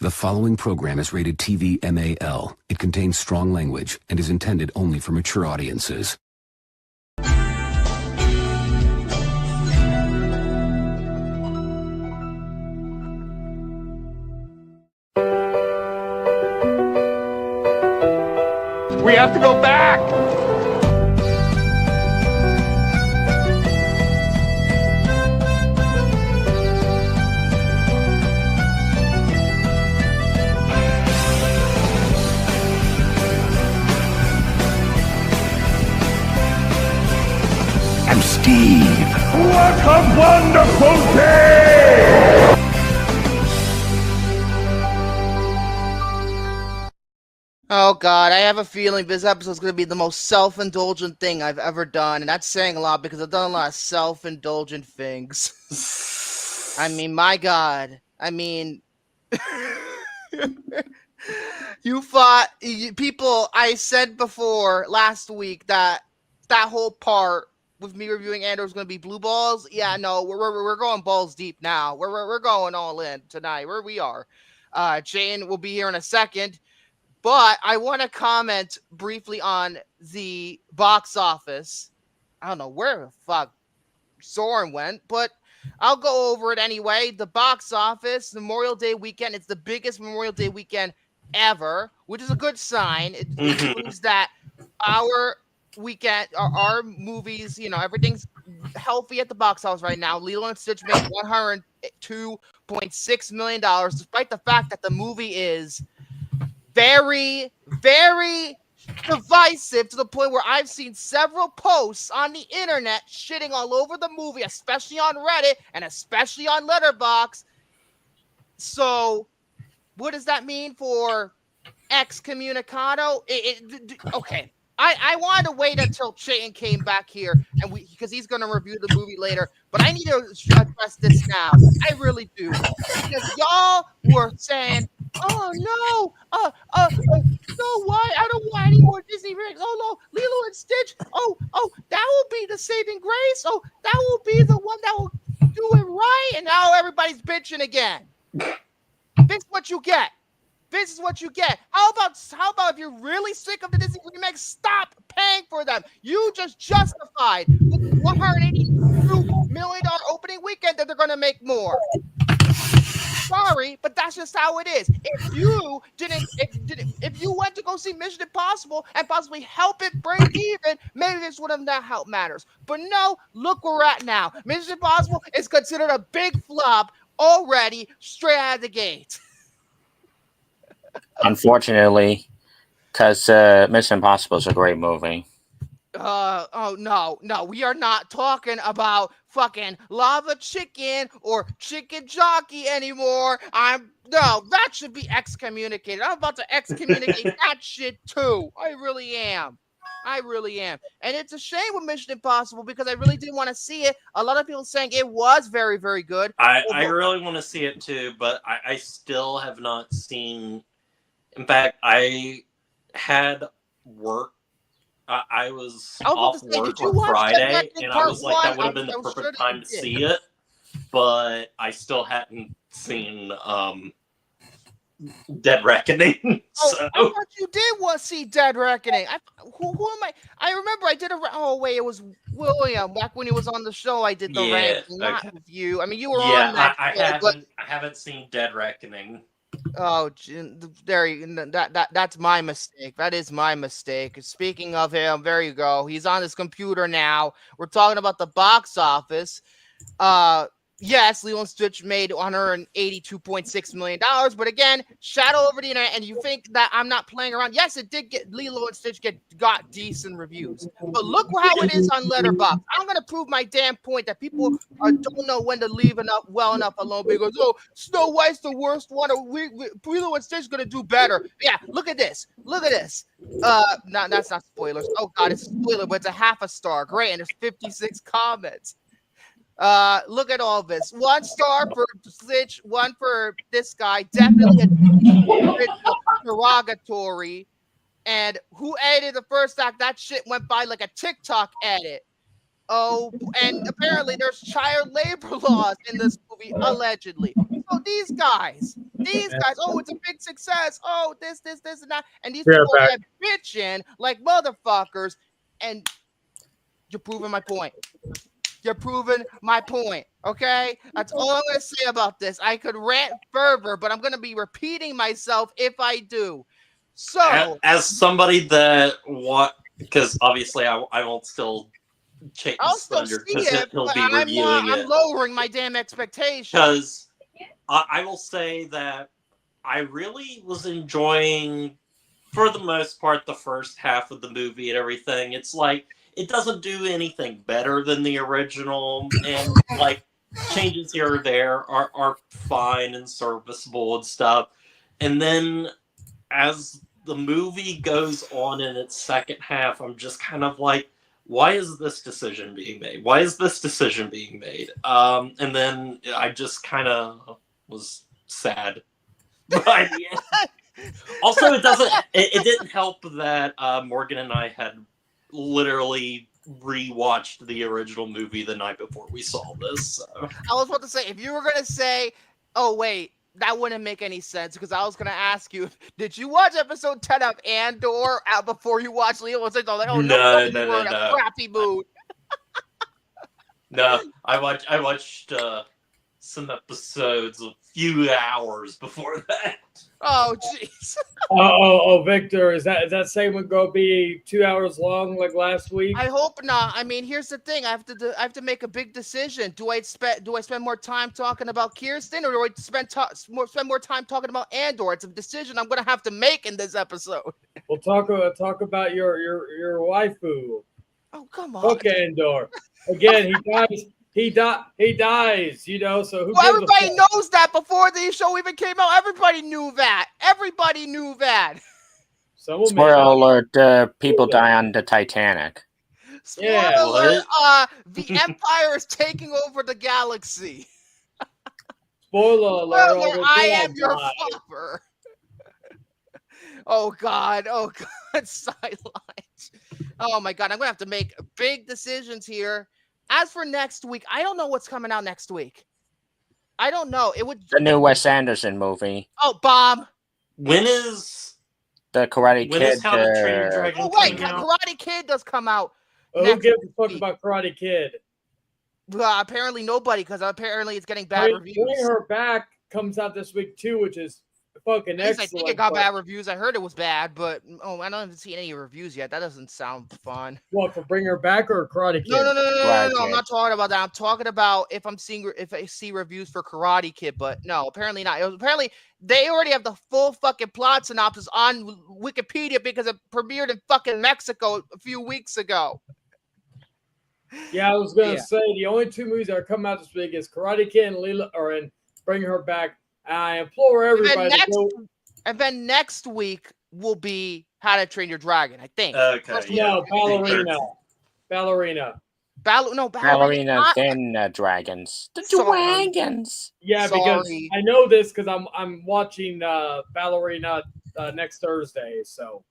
The following program is rated TV MAL. It contains strong language and is intended only for mature audiences. We have to go back! I'm Steve. What a wonderful day! Oh God, I have a feeling this episode's going to be the most self-indulgent thing I've ever done, and that's saying a lot because I've done a lot of self-indulgent things. I mean, my God. I mean, people, I said before last week that whole part with me reviewing Andor is going to be blue balls. Yeah, no, we're going balls deep now. We're going all in tonight. Where we are. Jane will be here in a second. But I want to comment briefly on the box office. I don't know where the fuck Soren went, but I'll go over it anyway. The box office, Memorial Day weekend, it's the biggest Memorial Day weekend ever, which is a good sign. It means that our weekend, our movies, everything's healthy at the box office right now. Lilo and Stitch made $102.6 million, despite the fact that the movie is very, very divisive to the point where I've seen several posts on the internet shitting all over the movie, especially on Reddit and especially on Letterboxd. So, what does that mean for excommunicado? Okay. I wanted to wait until Chayton came back here because he's going to review the movie later, but I need to address this now. I really do. Because y'all were saying, oh no, no, why? I don't want any more Disney rigs. Oh no, Lilo and Stitch. Oh, that will be the saving grace. Oh, that will be the one that will do it right. And now everybody's bitching again. This is what you get. This is what you get. How about if you're really sick of the Disney remakes, stop paying for them. You just justified with $182 million opening weekend that they're going to make more. Sorry, but that's just how it is. If you went to go see Mission Impossible and possibly help it break even, maybe this would have not helped matters. But no, look where we're at now. Mission Impossible is considered a big flop already, straight out of the gate. Unfortunately, because Mission Impossible is a great movie. Oh no, we are not talking about fucking Lava Chicken or Chicken Jockey anymore. That should be excommunicated. I'm about to excommunicate that shit too. I really am. And it's a shame with Mission Impossible because I really did want to see it. A lot of people saying it was very, very good. I really want to see it too, but I still have not seen. In fact, I had work. I was off work on Friday, and I was like, that would have been the perfect time to see it. But I still hadn't seen Dead Reckoning. So. I thought you did want to see Dead Reckoning. Who am I? I remember I did it was William back when he was on the show. I did the ranking, not with you. I mean, you were on that. I haven't seen Dead Reckoning. Oh, that's my mistake. That is my mistake. Speaking of him, there you go. He's on his computer now. We're talking about the box office. Yes, Lilo and Stitch made $182.6 million, but again, shadow over the internet, and you think that I'm not playing around. Yes, it did get Lilo and Stitch got decent reviews, but look how it is on Letterboxd. I'm going to prove my damn point that people don't know when to leave enough alone because, oh, Snow White's the worst one, or Lilo and Stitch is going to do better. Yeah, look at this. No, that's not spoilers. Oh, God, it's a spoiler, but it's a half a star. Great, and there's 56 comments. Look at all this. 1 star for Stitch, 1 for this guy. Definitely a derogatory. And who edited the first act? That shit went by like a TikTok edit. Oh, and apparently there's child labor laws in this movie, allegedly. So these guys, These guys, oh, it's a big success. Oh, this, and that. And these people are bitching like motherfuckers. And you're proving my point. You're proving my point, okay? That's all I'm going to say about this. I could rant further, but I'm going to be repeating myself if I do. So, as somebody that because obviously I won't still chase I'll still see it, he'll but be reviewing it. I'm lowering my damn expectations. Because I will say that I really was enjoying, for the most part, the first half of the movie and everything. It's like, it doesn't do anything better than the original, and like changes here or there are fine and serviceable and stuff. And then as the movie goes on in its second half, I'm just kind of like, why is this decision being made? Why is this decision being made? And then I just kind of was sad. But yeah. Also, it didn't help that Morgan and I had literally rewatched the original movie the night before we saw this. So. I was about to say, if you were going to say, oh, wait, that wouldn't make any sense, because I was going to ask you, did you watch episode 10 of Andor out before you watched Lilo? And I was like, oh, no, you were in a crappy mood. No, I watched some episodes a few hours before that. Oh, jeez. Oh, Victor, is that segment going to be 2 hours long like last week? I hope not. I mean, here's the thing: I have to make a big decision. Do I spend more time talking about Kirsten, or do I spend more time talking about Andor? It's a decision I'm going to have to make in this episode. We'll talk about your waifu. Oh, come on. Fuck Andor. Again, he dies, you know, so who everybody knows that before the show even came out. Everybody knew that. Spoiler alert, people die on the Titanic. Spoiler alert, the Empire is taking over the galaxy. Spoiler alert, I am your father. Oh God, sidelines. Oh my God, I'm going to have to make big decisions here. As for next week, I don't know what's coming out next week. I don't know. The new Wes Anderson movie. Oh, bomb. When is the Karate Kid? When is How to Train Your Dragon? Oh wait, Karate Kid does come out. Who gives a fuck about Karate Kid? Apparently nobody, because apparently it's getting bad reviews. Bring Her Back comes out this week too, which is fucking excellent. I think it got bad reviews. I heard it was bad, but I don't see any reviews yet. That doesn't sound fun. What, for Bring Her Back or Karate Kid? No. I'm not talking about that. I'm talking about if I see reviews for Karate Kid, but no, apparently not. Apparently they already have the full fucking plot synopsis on Wikipedia because it premiered in fucking Mexico a few weeks ago. Yeah, I was gonna say the only two movies that are coming out this week is Karate Kid and Bring Her Back. I implore everybody to go. And then next week will be How to Train Your Dragon, I think. Okay. No, Ballerina. Ballerina, then Dragons. The Dragons. Yeah, because I know this because I'm watching Ballerina next Thursday. So.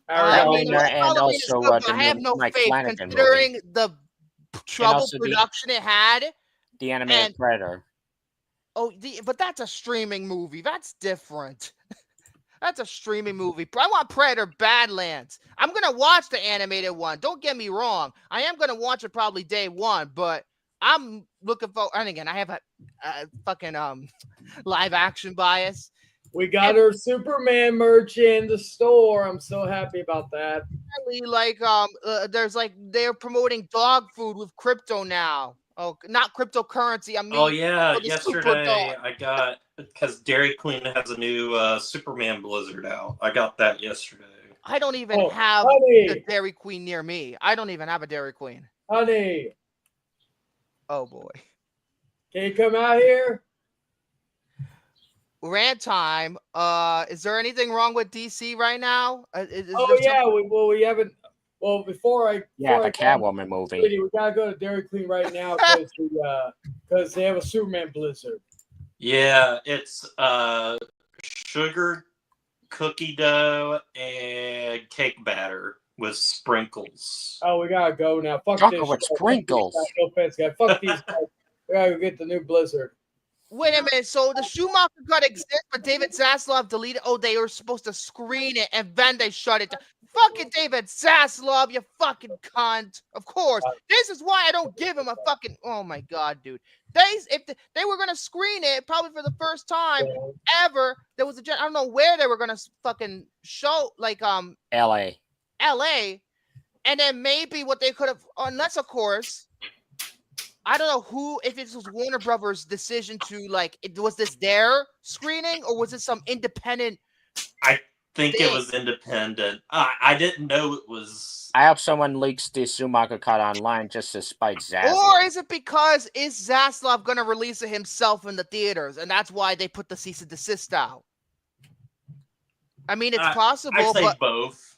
Ballerina and also I have no faith considering the trouble production it had. The animated Predator. Oh, but that's a streaming movie. That's different. That's a streaming movie. I want Predator Badlands. I'm going to watch the animated one. Don't get me wrong. I am going to watch it probably day one, but I'm looking for, and again, I have a fucking live action bias. We got our Superman merch in the store. I'm so happy about that. Like, they're promoting dog food with crypto now. Oh, not cryptocurrency. I mean, yesterday I got, because Dairy Queen has a new Superman Blizzard out. I got that yesterday. I don't even have a Dairy Queen near me. I don't even have a Dairy Queen. Honey. Oh boy. Can you come out here? Rant time. Is there anything wrong with DC right now? We haven't. Well, before the Catwoman movie. We gotta go to Dairy Queen right now because they have a Superman Blizzard. Yeah, it's sugar cookie dough and cake batter with sprinkles. Oh, we gotta go now. Fuck Chocolate this. With sprinkles. No offense, guys. Fuck these guys. We gotta go get the new Blizzard. Wait a minute. So the Schumacher cut exists, but David Zaslav deleted. Oh, they were supposed to screen it, and then they shut it down. Fucking David Zaslav, you fucking cunt. Of course. This is why I don't give him a fucking. Oh my god, dude. They were gonna screen it probably for the first time ever. There was I don't know where they were gonna fucking show, like L.A. And then maybe what they could have, unless of course, I don't know if it was Warner Brothers' decision to was this their screening or was it some independent? I think it was independent. I didn't know it was. I hope someone leaks the Schumacher cut online just to spite Zaslav. Or is it because is Zaslav going to release it himself in the theaters, and that's why they put the cease and desist out? I mean, it's possible. I say but both.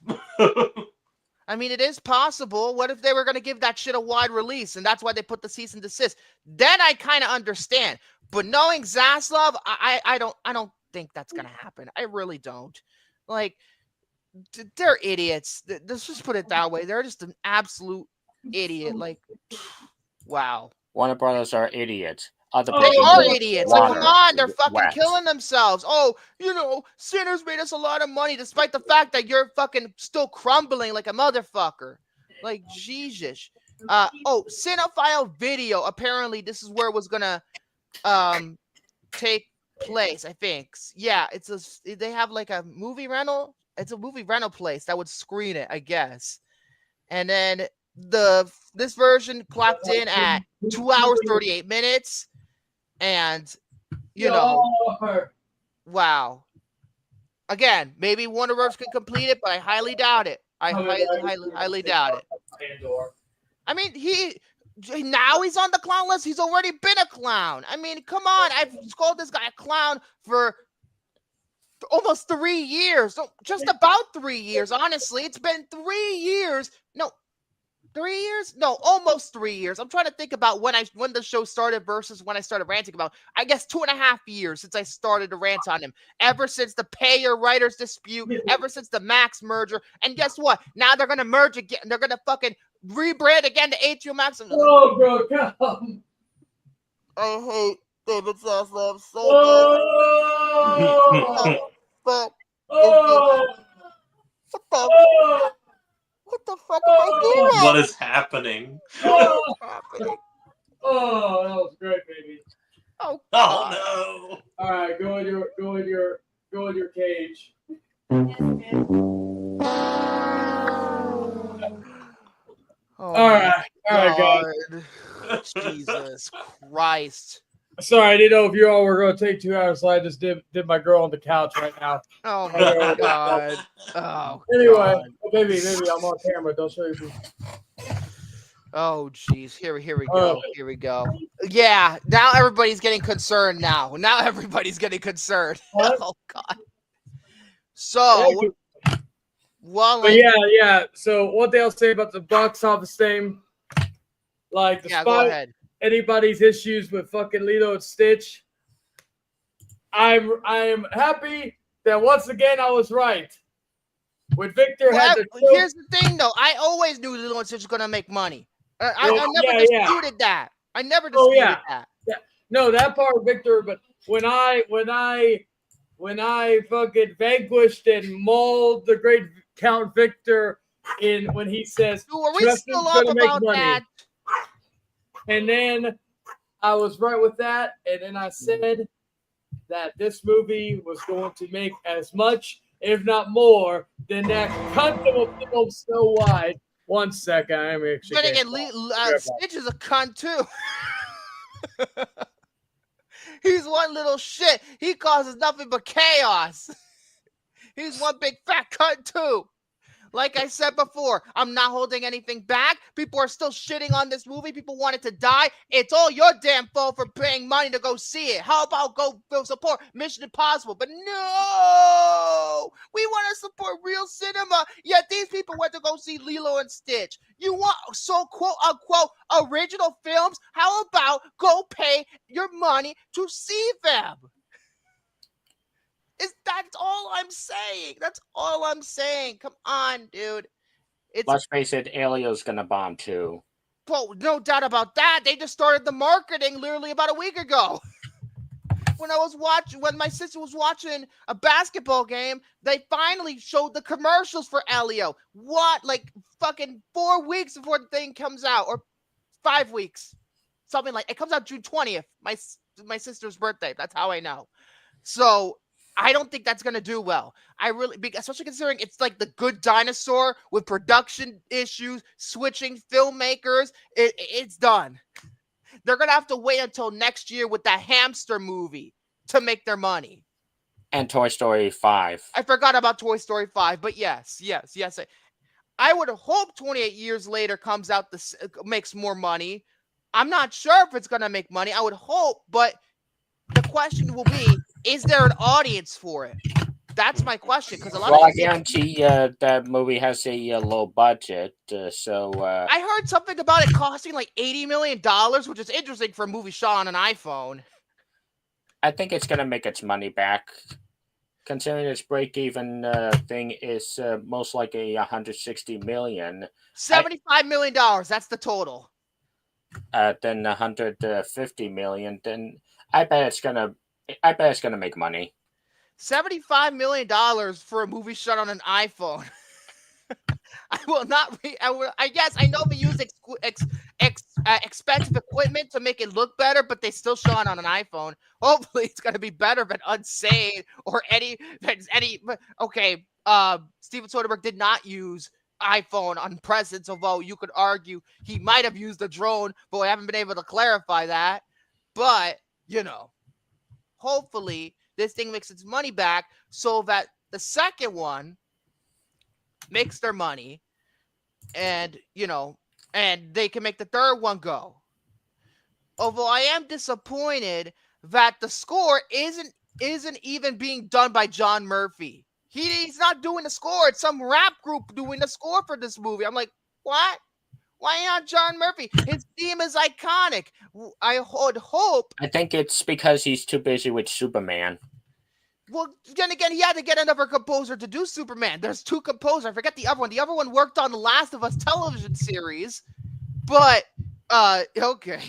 I mean, it is possible. What if they were going to give that shit a wide release, and that's why they put the cease and desist? Then I kind of understand. But knowing Zaslav, I don't think that's going to happen. I really don't. Like, they're idiots. Let's just put it that way. They're just an absolute idiot. Like, wow. Warner Brothers are idiots. They are idiots. Like, come on, they're fucking killing themselves. Oh, Sinners made us a lot of money, despite the fact that you're fucking still crumbling like a motherfucker. Like, Jesus. Cinephile Video. Apparently, this is where it was gonna take place, I think. Yeah, they have like a movie rental. It's a movie rental place that would screen it, I guess. And then this version clocked in at 2 hours 38 minutes. And wow. Again, maybe Warner Bros. Can complete it, but I highly doubt it. I highly doubt it. Andor. I mean, now he's on the clown list. He's already been a clown. I mean, come on. I've called this guy a clown for almost 3 years. Just about 3 years, honestly. It's been 3 years. No, 3 years? No, almost 3 years. I'm trying to think about when the show started versus when I started ranting about. I guess 2.5 years since I started to rant on him. Ever since the payer-writers dispute, ever since the Max merger. And guess what? Now they're going to merge again. They're going to fucking rebrand again to HBO Max. Oh, bro, come. I hate David Zaslav so much. But what the fuck am I doing? What is happening? Oh, that was great, baby. Oh no! All right, go in your cage. All right, guys. Jesus Christ. Sorry, I didn't know if you all were going to take 2 hours, so I just did my girl on the couch right now. Oh, my God. Oh, anyway, God. Baby, I'm on camera. Don't show you. Oh, jeez. Here we go. Here we go. Yeah, now everybody's getting concerned now. Now everybody's getting concerned. What? Oh, God. So, yeah. So, what they'll say about the box office thing, like, despite go ahead. Anybody's issues with fucking Lilo and Stitch, I am happy that once again I was right. When Victor here's the thing, though. I always knew Lilo and Stitch was gonna make money. I never disputed that. I never disputed that. Yeah. No, that part, Victor. But when I fucking vanquished and mauled the great Count Victor when he says, "Dude, are we still up about that?" And then I was right with that. And then I said that this movie was going to make as much, if not more, than that cunt of a film Snow White. 1 second. I'm actually but again, Stitch is a cunt, too. He's one little shit. He causes nothing but chaos. He's one big fat cunt, too. Like I said before, I'm not holding anything back. People are still shitting on this movie. People want it to die. It's all your damn fault for paying money to go see it. How about go support Mission Impossible? But no, we want to support real cinema. Yet these people went to go see Lilo and Stitch. You want quote unquote original films? How about go pay your money to see them? That's all I'm saying. That's all I'm saying. Come on, dude. Let's face it, Alio's gonna bomb too. Well, no doubt about that. They just started the marketing literally about a week ago. when my sister was watching a basketball game, they finally showed the commercials for Elio. What, like fucking 4 weeks before the thing comes out, or 5 weeks, something like it comes out June 20th, my sister's birthday. That's how I know. So I don't think that's gonna do well. Especially considering it's like The Good Dinosaur with production issues, switching filmmakers. It's done. They're going to have to wait until next year with that hamster movie to make their money. And Toy Story 5. I forgot about Toy Story 5, but yes. I would hope 28 years later comes out, makes more money. I'm not sure if it's going to make money. I would hope, but the question will be, is there an audience for it? That's my question. Because I guarantee that movie has a low budget. I heard something about it costing like $80 million, which is interesting for a movie shot on an iPhone. I think it's going to make its money back. Considering its break-even thing is most likely $160 million. $75 million. That's the total. Then $150 million. Then I bet it's gonna make money. $75 million for a movie shot on an iPhone. I will not. I guess I know they use expensive equipment to make it look better, but they still shot on an iPhone. Hopefully, it's gonna be better than Unsane or any. Okay, Steven Soderbergh did not use iPhone on Presents, although you could argue he might have used a drone, but we haven't been able to clarify that. But hopefully this thing makes its money back so that the second one makes their money, and and they can make the third one go. Although I am disappointed that the score isn't even being done by John Murphy. He's not doing the score. It's some rap group doing the score for this movie. I'm like, what? Why not John Murphy? His theme is iconic. I would hope. I think it's because he's too busy with Superman. Well, then again, he had to get another composer to do Superman. There's two composers. I forget the other one. The other one worked on the Last of Us television series. But, okay.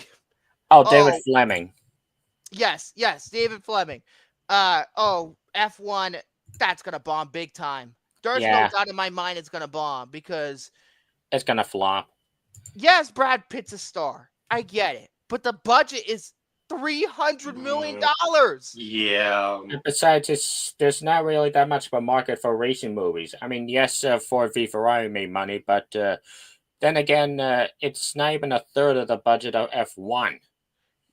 Oh, David Fleming. Yes, David Fleming. F1, that's going to bomb big time. There's no doubt in my mind it's going to bomb because... it's going to flop. Yes, Brad Pitt's a star. I get it. But the budget is $300 million. Yeah. And besides, there's not really that much of a market for racing movies. I mean, yes, Ford v Ferrari made money, but then again, it's not even a third of the budget of F1.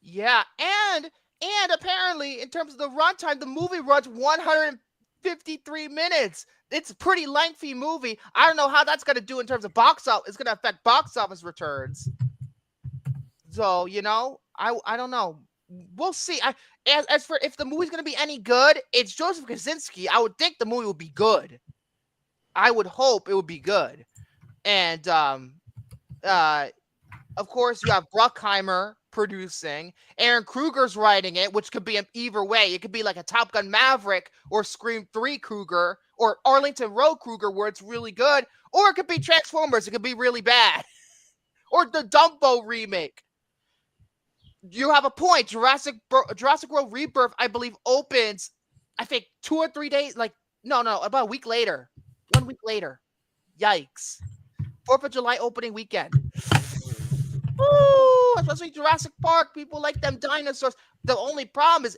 Yeah, and apparently, in terms of the runtime, the movie runs 153 minutes. It's a pretty lengthy movie. I don't know how that's going to do in terms of box office. It's going to affect box office returns. So, I don't know. We'll see. As for if the movie's going to be any good, it's Joseph Kosinski. I would think the movie will be good. I would hope it would be good. And, of course, you have Bruckheimer producing. Aaron Kruger's writing it, which could be either way. It could be like a Top Gun Maverick or Scream 3 Kruger or Arlington Road Kruger where it's really good. Or it could be Transformers. It could be really bad. Or the Dumbo remake. You have a point. Jurassic World Rebirth, I believe, opens, I think, 2 or 3 days. About a week later. 1 week later. Yikes. 4th of July opening weekend. Woo! Especially Jurassic Park. People like them dinosaurs. The only problem is,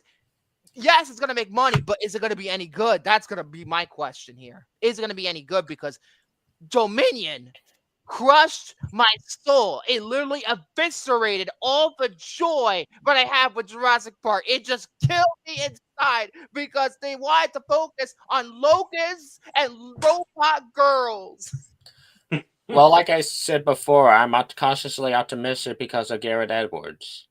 yes, it's going to make money, but is it going to be any good? That's going to be my question here. Is it going to be any good? Because Dominion crushed my soul. It literally eviscerated all the joy that I have with Jurassic Park. It just killed me inside because they wanted to focus on locusts and robot girls. Well, like I said before, I'm cautiously optimistic because of Garrett Edwards.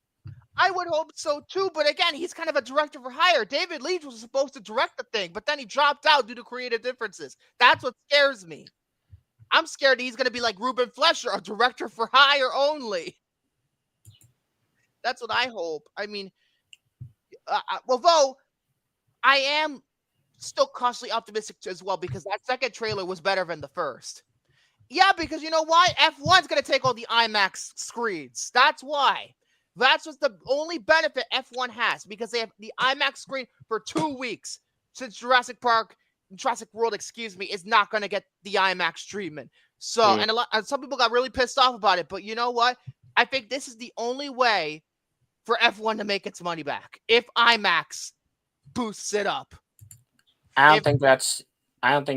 I would hope so too, but again, he's kind of a director for hire. David Leitch was supposed to direct the thing, but then he dropped out due to creative differences. That's what scares me. I'm scared he's going to be like Ruben Fleischer, a director for hire only. That's what I hope. I mean, although I am still cautiously optimistic as well because that second trailer was better than the first. Yeah, because you know why? F1's going to take all the IMAX screens. That's why. That's what's the only benefit F1 has, because they have the IMAX screen for 2 weeks since Jurassic World, is not going to get the IMAX treatment. So, and some people got really pissed off about it, but you know what? I think this is the only way for F1 to make its money back if IMAX boosts it up. I don't think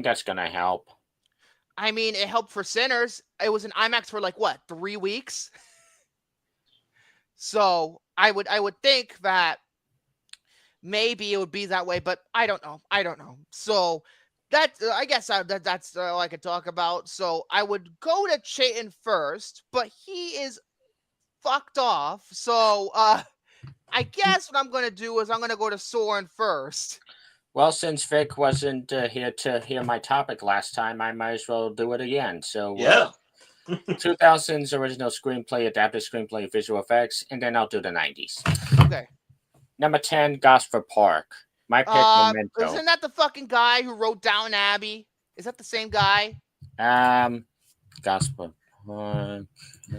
that's gonna help. I mean, it helped for Sinners. It was in IMAX for 3 weeks. So I would think that maybe it would be that way, but I don't know. So I guess that's all I could talk about. So I would go to Chayton first, but he is fucked off. So I guess what I'm going to do is I'm going to go to Soren first. Well, since Vic wasn't here to hear my topic last time, I might as well do it again. So, 2000's original screenplay, adapted screenplay, visual effects, and then I'll do the 90s. Okay. Number 10, Gosford Park. My pick, Memento. Isn't that the fucking guy who wrote Downton Abbey? Is that the same guy? Gosford Park.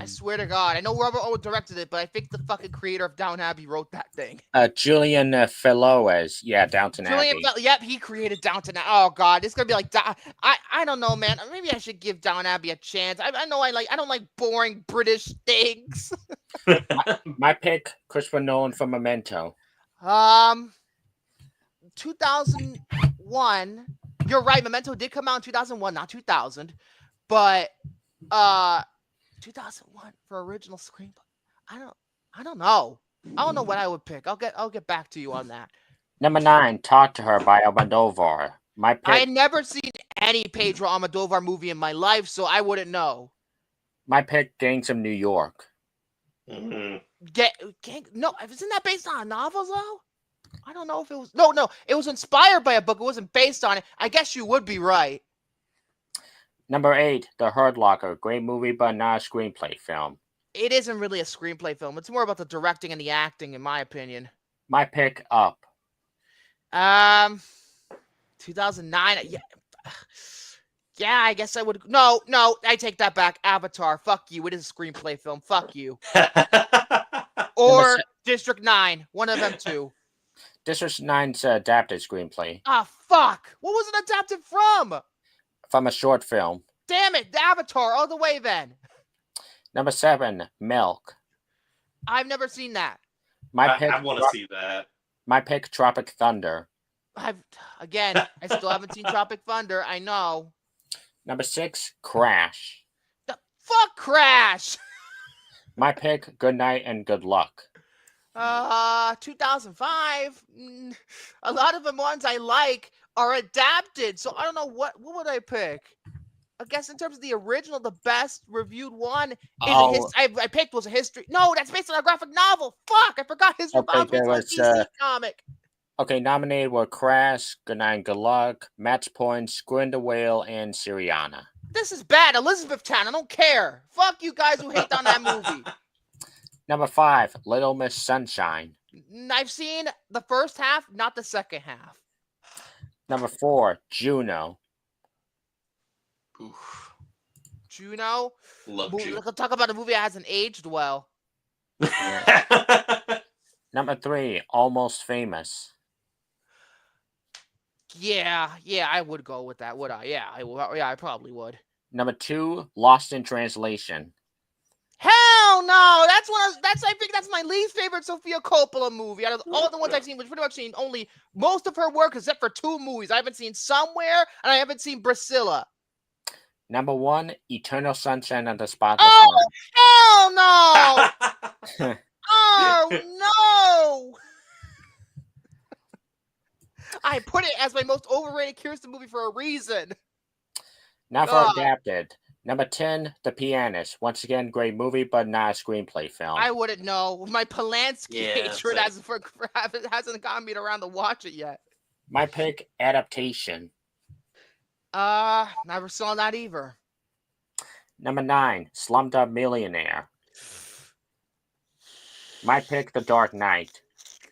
I swear to God, I know Robert O directed it, but I think the fucking creator of Downton Abbey wrote that thing. Julian Fellowes, Downton Abbey. Yep, he created Downton Abbey. Oh God, it's gonna be like I don't know, man. Maybe I should give Downton Abbey a chance. I know I don't like boring British things. my pick, Christopher Nolan for Memento. 2001. You're right. Memento did come out in 2001, not 2000, but 2001 for original screenplay. I don't know. I don't know what I would pick. I'll get back to you on that. Number 9, Talk to Her by Almodovar. My pick. I had never seen any Pedro Almodovar movie in my life, so I wouldn't know. My pick, Gangs of New York. No, isn't that based on a novel though? I don't know if it was. No, it was inspired by a book. It wasn't based on it. I guess you would be right. Number 8, The Hurt Locker. Great movie, but not a screenplay film. It isn't really a screenplay film. It's more about the directing and the acting, in my opinion. My pick, Up. 2009. Yeah, I guess I would. No, I take that back. Avatar. Fuck you. It is a screenplay film. Fuck you. Or District 9. One of them two. District 9's adapted screenplay. Ah, fuck. What was it adapted from? From a short film. Damn it. The Avatar. All the way then. Number 7, Milk. I've never seen that. I want to see that. My pick, Tropic Thunder. I still haven't seen Tropic Thunder. I know. Number 6, Crash. Fuck Crash. My pick, Good Night and Good Luck. 2005. A lot of the ones I like are adapted, so I don't know what would I pick. I guess in terms of the original, the best reviewed one is I picked was a history. No, that's based on a graphic novel. Fuck, I forgot his DC comic. Okay, nominated were Crash, Good Night and Good Luck, Match Point, Squid the Whale, and Syriana. This is bad. Elizabethtown, I don't care. Fuck you guys who hate on that movie. Number 5, Little Miss Sunshine. I've seen the first half, not the second half. Number 4, Juno. Oof. Juno? Love Juno. Let's talk about a movie that hasn't aged well. Number 3, Almost Famous. Yeah, I would go with that, would I? Yeah, I probably would. Number 2, Lost in Translation. Hell no! I think that's my least favorite Sofia Coppola movie. Out of all the ones I've seen, which pretty much seen only most of her work except for 2 movies. I haven't seen Somewhere and I haven't seen Priscilla. Number 1, Eternal Sunshine of the Spotless Mind. Oh, hell no! Oh no! I put it as my most overrated Kirsten movie for a reason. Now for adapted. Number 10, The Pianist. Once again, great movie, but not a screenplay film. I wouldn't know. My Polanski hatred hasn't gotten me around to watch it yet. My pick, Adaptation. Never saw that either. Number 9, Slumdog Millionaire. My pick, The Dark Knight.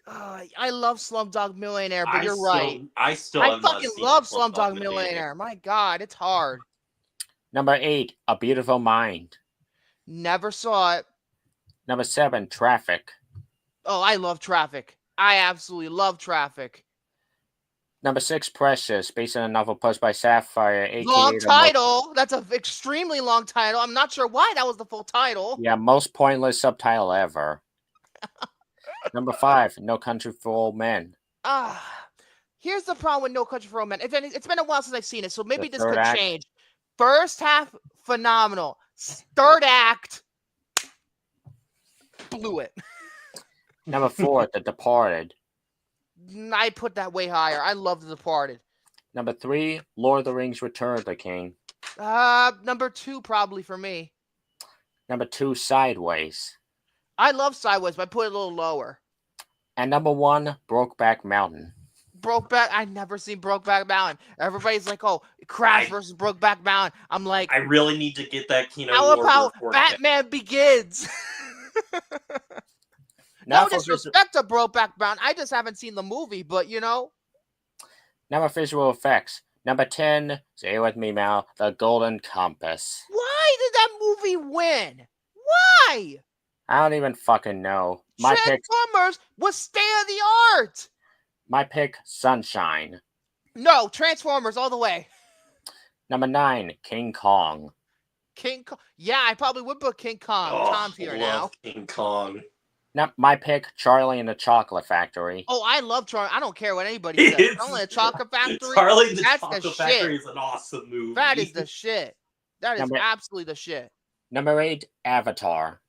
I love Slumdog Millionaire, but you're right. I fucking love Slumdog Millionaire. My God, it's hard. Number 8, A Beautiful Mind. Never saw it. Number 7, Traffic. Oh, I love Traffic. I absolutely love Traffic. Number 6, Precious, based on a novel published by Sapphire. Long title. That's an extremely long title. I'm not sure why that was the full title. Yeah, most pointless subtitle ever. Number 5, No Country for Old Men. Here's the problem with No Country for Old Men. It's been a while since I've seen it, so maybe this could change. First half, phenomenal. Third act, blew it. Number 4, The Departed. I put that way higher. I love The Departed. Number 3, Lord of the Rings: Return of the King. Number 2 probably for me. Number 2, Sideways. I love Sideways, but I put it a little lower. And number 1, Brokeback Mountain. I've never seen Brokeback Mountain. Everybody's like, "Oh, Crash versus Brokeback Mountain." I'm like, I really need to get that Kino. How about Batman Begins? No disrespect to Brokeback Mountain. I just haven't seen the movie, but you know. Number visual effects. Number 10, say it with me, Mal, The Golden Compass. Why did that movie win? Why? I don't even fucking know. Transformers was state of the art. My pick, Sunshine. No, Transformers all the way. Number 9, King Kong. King Kong. Yeah, I probably would put King Kong. Tom's here now. King Kong. Now, my pick, Charlie and the Chocolate Factory. Oh, I love Charlie. I don't care what anybody says. Charlie and the Chocolate Factory. Charlie and the Chocolate Factory is an awesome movie. That is the shit. That is absolutely the shit. Number 8, Avatar.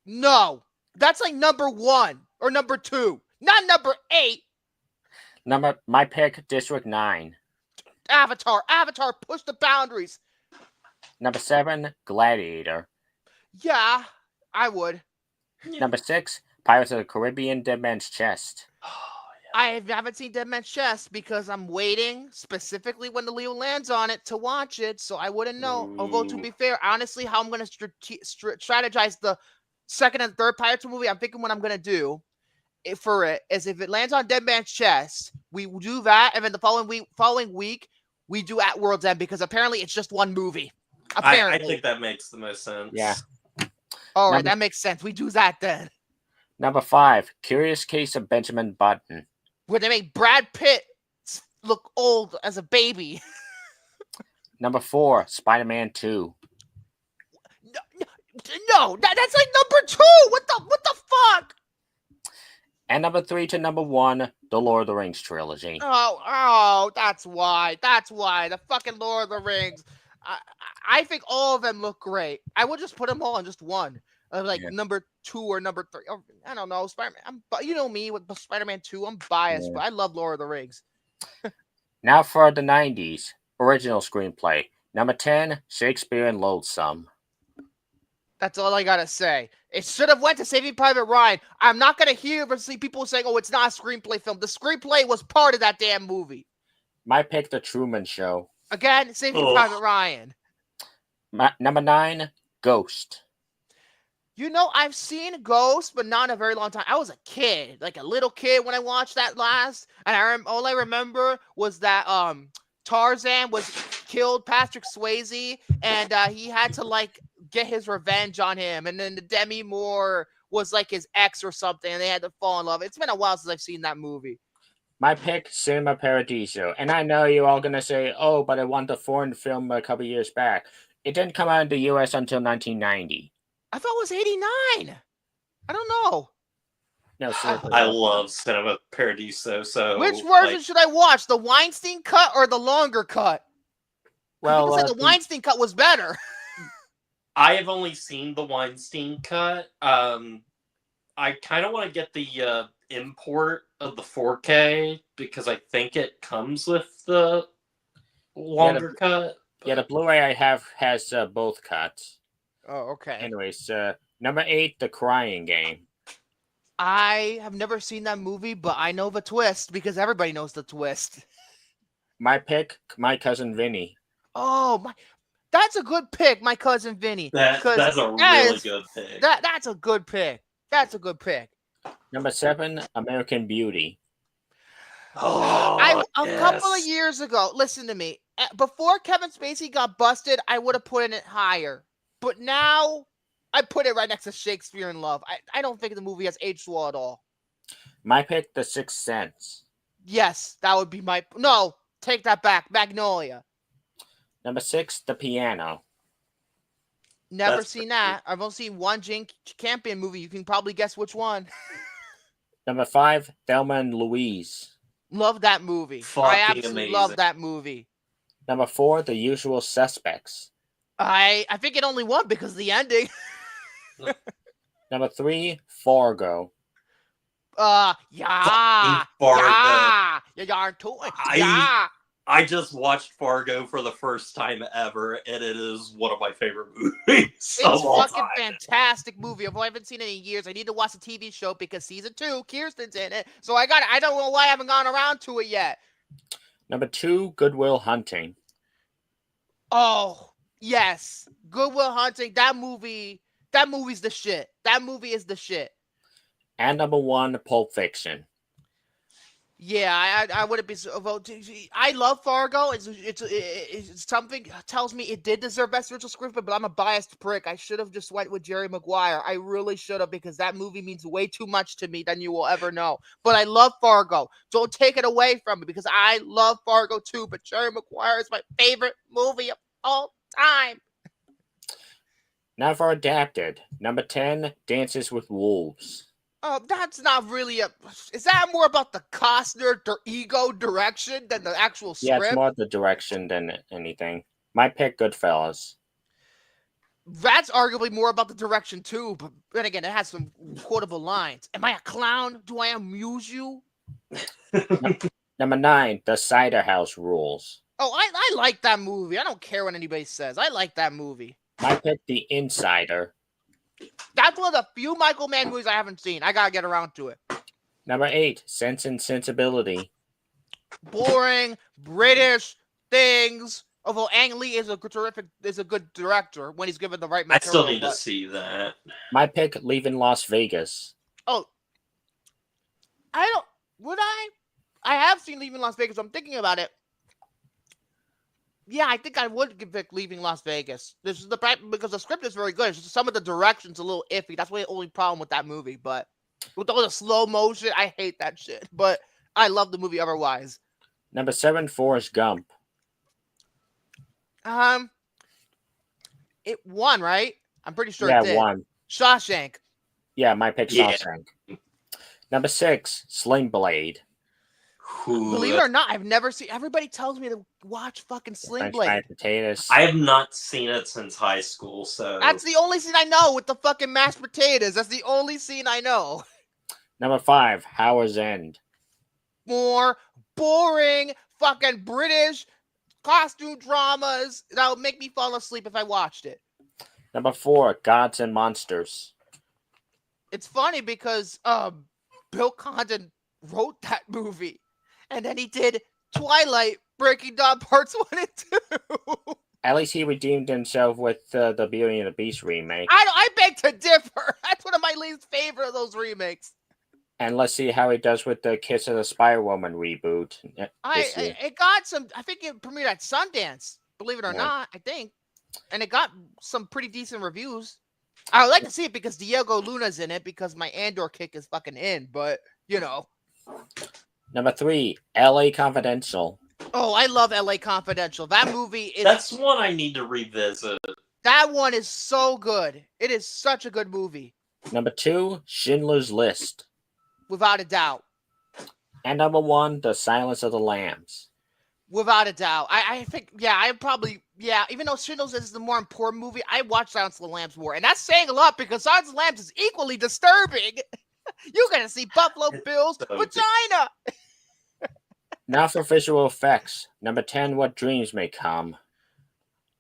No, that's like number 1 or number 2, not number 8. My pick, District 9. Avatar, push the boundaries. Number 7, Gladiator. Yeah, I would. Number 6, Pirates of the Caribbean: Dead Man's Chest. I haven't seen Dead Man's Chest because I'm waiting specifically when the Leo lands on it to watch it, so I wouldn't know. Although, to be fair, honestly, how I'm going to strategize the second and third Pirates movie, I'm thinking what I'm going to do for it is if it lands on Dead Man's Chest, we will do that, and then the following week, we do At World's End because apparently it's just one movie. Apparently. I think that makes the most sense. Yeah. All right, that makes sense. We do that then. Number 5, Curious Case of Benjamin Button. Where they make Brad Pitt look old as a baby. Number 4, Spider-Man 2. No, that's like number 2. What the fuck? And number 3 to number 1, the Lord of the Rings trilogy. Oh, that's why. The fucking Lord of the Rings. I think all of them look great. I would just put them all on just one. Number 2 or number 3. Oh, I don't know. Spider-Man. You know me with Spider-Man 2. I'm biased, but I love Lord of the Rings. Now for the 90s original screenplay. Number 10, Shakespeare in Loathsome. That's all I gotta say. It should have went to Saving Private Ryan. I'm not gonna hear or see people saying, "Oh, it's not a screenplay film." The screenplay was part of that damn movie. My pick, The Truman Show. Again, Saving Private Ryan. Number 9, Ghost. You know, I've seen Ghost, but not in a very long time. I was a kid, like a little kid when I watched that last, and all I remember was that Tarzan killed Patrick Swayze, and he had to get his revenge on him, and then the Demi Moore was like his ex or something, and they had to fall in love. It's been a while since I've seen that movie. My pick, Cinema Paradiso. And I know you're all going to say, oh, but I want the foreign film a couple years back. It didn't come out in the U.S. until 1990. I thought it was 89. I don't know. No, seriously. I love Cinema Paradiso. So which version should I watch? The Weinstein cut or the longer cut? Well, people said the Weinstein cut was better. I have only seen the Weinstein cut. I kind of want to get the import of the 4K because I think it comes with the longer cut. Yeah, the Blu-ray I have has both cuts. Oh, okay. Anyways, number 8, The Crying Game. I have never seen that movie, but I know the twist because everybody knows the twist. My pick, My Cousin Vinny. Oh, that's a good pick, My Cousin Vinny. That's a really good pick. That's a good pick. That's a good pick. Number 7, American Beauty. A couple of years ago, listen to me. Before Kevin Spacey got busted, I would have put it higher. But now, I put it right next to Shakespeare in Love. I don't think the movie has aged well at all. My pick, The Sixth Sense. Yes, that would be my... No, take that back. Magnolia. Number 6, The Piano. Never seen that. I've only seen one Jane Campion movie. You can probably guess which one. Number 5, Thelma and Louise. Love that movie. I absolutely love that movie. Number 4, The Usual Suspects. I think it only won because of the ending. Number 3, Fargo. Yeah. I just watched Fargo for the first time ever, and it is one of my favorite movies. It's a fucking fantastic movie. I haven't seen it in years. I need to watch the TV show because season 2, Kirsten's in it. So I don't know why I haven't gone around to it yet. Number 2, Good Will Hunting. Oh, yes. Good Will Hunting. That movie's the shit. That movie is the shit. And number 1, Pulp Fiction. Yeah, I wouldn't be so voted. I love Fargo. It's something tells me it did deserve Best Original Screenplay, but I'm a biased prick. I should have just went with Jerry Maguire. I really should have, because that movie means way too much to me than you will ever know. But I love Fargo. Don't take it away from me, because I love Fargo too. But Jerry Maguire is my favorite movie of all time. Now for adapted. Number 10, Dances with Wolves. Oh, that's not really is that more about the Costner ego direction than the actual script? Yeah, it's more the direction than anything. My pick, Goodfellas. That's arguably more about the direction too, but then again, it has some quotable lines. Am I a clown? Do I amuse you? Number 9, The Cider House Rules. Oh, I like that movie. I don't care what anybody says. I like that movie. My pick, The Insider. That's one of the few Michael Mann movies I haven't seen. I gotta get around to it. Number 8, Sense and Sensibility. Boring, British things. Although Ang Lee is a good director when he's given the right material. I still need to see that. My pick, Leaving Las Vegas. Oh, I have seen Leaving Las Vegas. I'm thinking about it. Yeah, I think I would pick Leaving Las Vegas. This is because the script is very good. It's just some of the direction's a little iffy. That's the only problem with that movie. But with all the slow motion, I hate that shit. But I love the movie otherwise. Number 7, Forrest Gump. It won, right? I'm pretty sure it did. Yeah, won. Shawshank. Yeah, my pick, Shawshank. Number 6, Sling Blade. Believe it or not, I've never seen. Everybody tells me to watch fucking Sling Blade. Potatoes. I have not seen it since high school, so that's the only scene I know with the fucking mashed potatoes. That's the only scene I know. Number 5, Howard's End. More boring fucking British costume dramas that would make me fall asleep if I watched it. Number 4, Gods and Monsters. It's funny because Bill Condon wrote that movie. And then he did Twilight, breaking down parts 1 and 2. At least he redeemed himself with the Beauty and the Beast remake. I beg to differ. That's one of my least favorite of those remakes. And let's see how he does with the Kiss of the Spider-Woman reboot. It got some. I think it premiered at Sundance. Believe it or not, I think, and it got some pretty decent reviews. I would like to see it because Diego Luna's in it because my Andor kick is fucking in. But you know. Number 3, L.A. Confidential. Oh, I love L.A. Confidential. That movie is... That's one I need to revisit. That one is so good. It is such a good movie. Number 2, Schindler's List. Without a doubt. And number 1, The Silence of the Lambs. Without a doubt. I think, even though Schindler's List is the more important movie, I watch Silence of the Lambs more. And that's saying a lot because Silence of the Lambs is equally disturbing. You're going to see Buffalo Bill's vagina. Now for visual effects. Number 10, What Dreams May Come.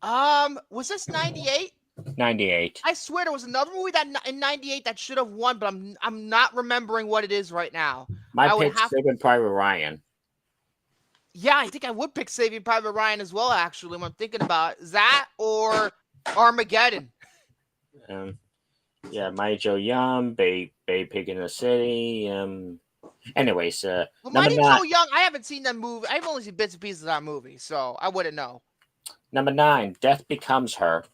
Was this 98? 98. I swear there was another movie that in 98 that should have won, but I'm not remembering what it is right now. My pick's Saving Private Ryan. Yeah, I think I would pick Saving Private Ryan as well, actually, when I'm thinking about it. That or Armageddon. Yeah, Mighty Joe Young, Bay Pig in the City. Anyways, Mighty Joe Young, I haven't seen that movie. I've only seen bits and pieces of that movie, so I wouldn't know. Number 9, Death Becomes Her.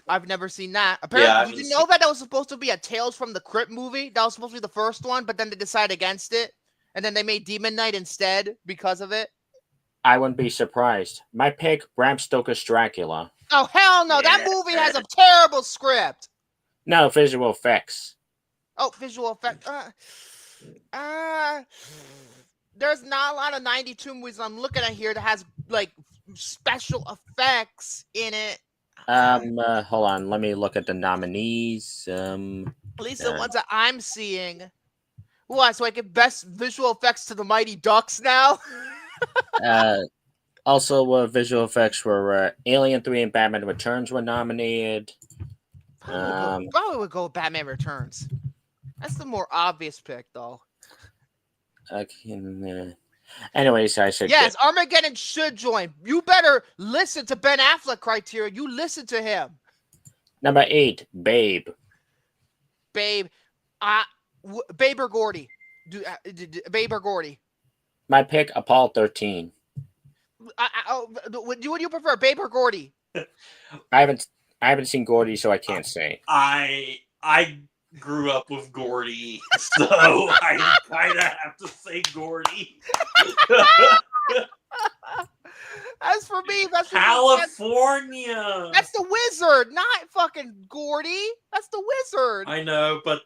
I've never seen that. Apparently, did you know that was supposed to be a Tales from the Crypt movie? That was supposed to be the first one, but then they decided against it, and then they made Demon Knight instead because of it. I wouldn't be surprised. My pick, Bram Stoker's Dracula. Oh, hell no. That movie has a terrible script. No, visual effects. Oh, visual effects. There's not a lot of 92 movies I'm looking at here that has, like, special effects in it. Hold on. Let me look at the nominees. At least the ones that I'm seeing. What, so I get best visual effects to the Mighty Ducks now? Also, visual effects were Alien 3 and Batman Returns were nominated. Probably would go with Batman Returns. That's the more obvious pick, though. Anyways, I said yes, Armageddon should join. You better listen to Ben Affleck criteria. You listen to him. Number 8, Babe. Babe or Gordy? Babe or Gordy? My pick, Apollo 13. What do you prefer, Babe or Gordy? I haven't seen Gordy, so I can't say. I grew up with Gordy, so I kind of have to say Gordy. As for me, that's California. That's the wizard, not fucking Gordy. That's the wizard. I know, but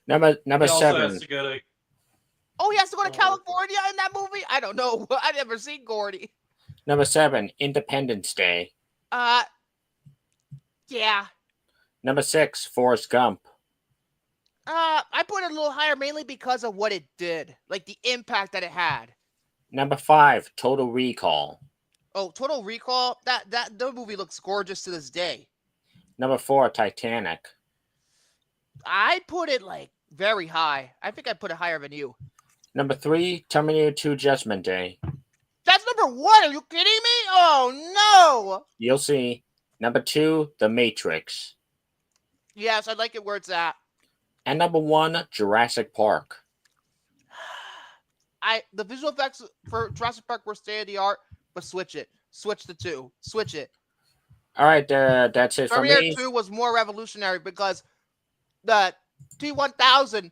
number he 7. has to go to... Oh, he has to go to California in that movie? I don't know. I never seen Gordy. Number 7, Independence Day. Yeah. Number 6, Forrest Gump. I put it a little higher mainly because of what it did, like the impact that it had. Number 5, Total Recall. Oh, Total Recall? The movie looks gorgeous to this day. Number 4, Titanic. I put it like very high. I think I put it higher than you. Number 3, Terminator 2, Judgment Day. That's number 1. Are you kidding me? Oh no! You'll see. Number 2, The Matrix. Yes, I like it where it's at. And number 1, Jurassic Park. The visual effects for Jurassic Park were state of the art, but switch it. Switch the 2. Switch it. All right, that's it for me. Terminator 2 was more revolutionary because the T-1000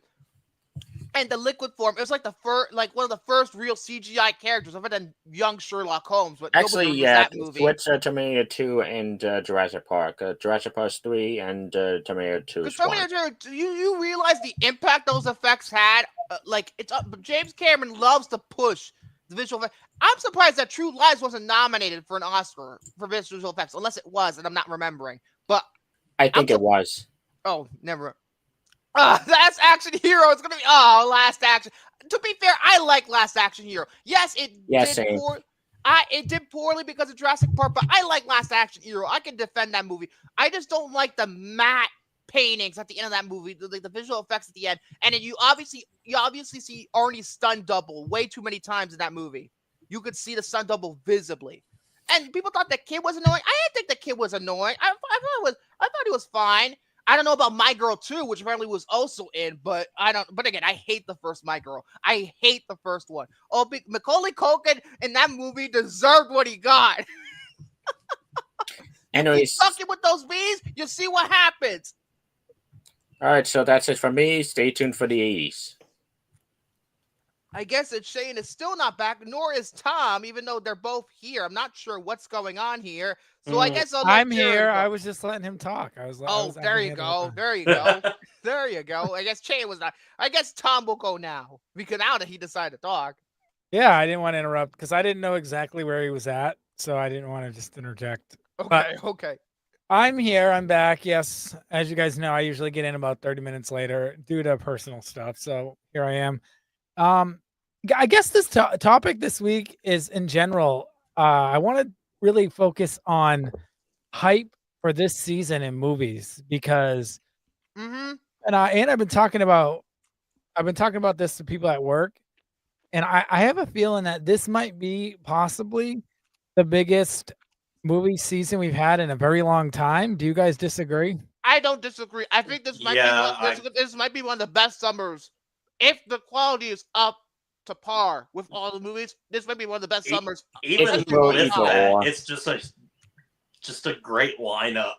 and the liquid form, it was like one of the first real CGI characters, other than young Sherlock Holmes. But actually, yeah, switch Terminator 2 and Jurassic Park. Jurassic Park 3 and Terminator 2. Terminator 2, you realize the impact those effects had? James Cameron loves to push the visual effects. I'm surprised that True Lies wasn't nominated for an Oscar for visual effects, unless it was, and I'm not remembering. But I think it was. Oh, never. Last Action Hero. It's gonna be Last Action. To be fair, I like Last Action Hero. Yes, it did poorly because of Jurassic Park, but I like Last Action Hero. I can defend that movie. I just don't like the matte paintings at the end of that movie, like the visual effects at the end. And then you obviously see Arnie's stunt double way too many times in that movie. You could see the stunt double visibly. And people thought the kid was annoying. I didn't think the kid was annoying. I thought he was fine. I don't know about My Girl 2, which apparently was also in, but again, I hate the first My Girl. I hate the first one. Oh, Macaulay Culkin in that movie deserved what he got. Anyways, you fucking with those bees, you see what happens. All right, so that's it for me. Stay tuned for the 80s. I guess that Shane is still not back, nor is Tom, even though they're both here. I'm not sure what's going on here. So I guess I'm here. I was just letting him talk. There you go. There you go. There you go. I guess Shane was not. I guess Tom will go now because now that he decided to talk. Yeah, I didn't want to interrupt because I didn't know exactly where he was at, so I didn't want to just interject. Okay. I'm here. I'm back. Yes, as you guys know, I usually get in about 30 minutes later due to personal stuff. So here I am. I guess this topic this week is in general. I want to really focus on hype for this season in movies because, and I've been talking about this to people at work, and I have a feeling that this might be possibly the biggest movie season we've had in a very long time. Do you guys disagree? I don't disagree. I think this might this might be one of the best summers if the quality is up to par with all the movies. This might be one of the best summers. Even with that, it's just a just a great lineup.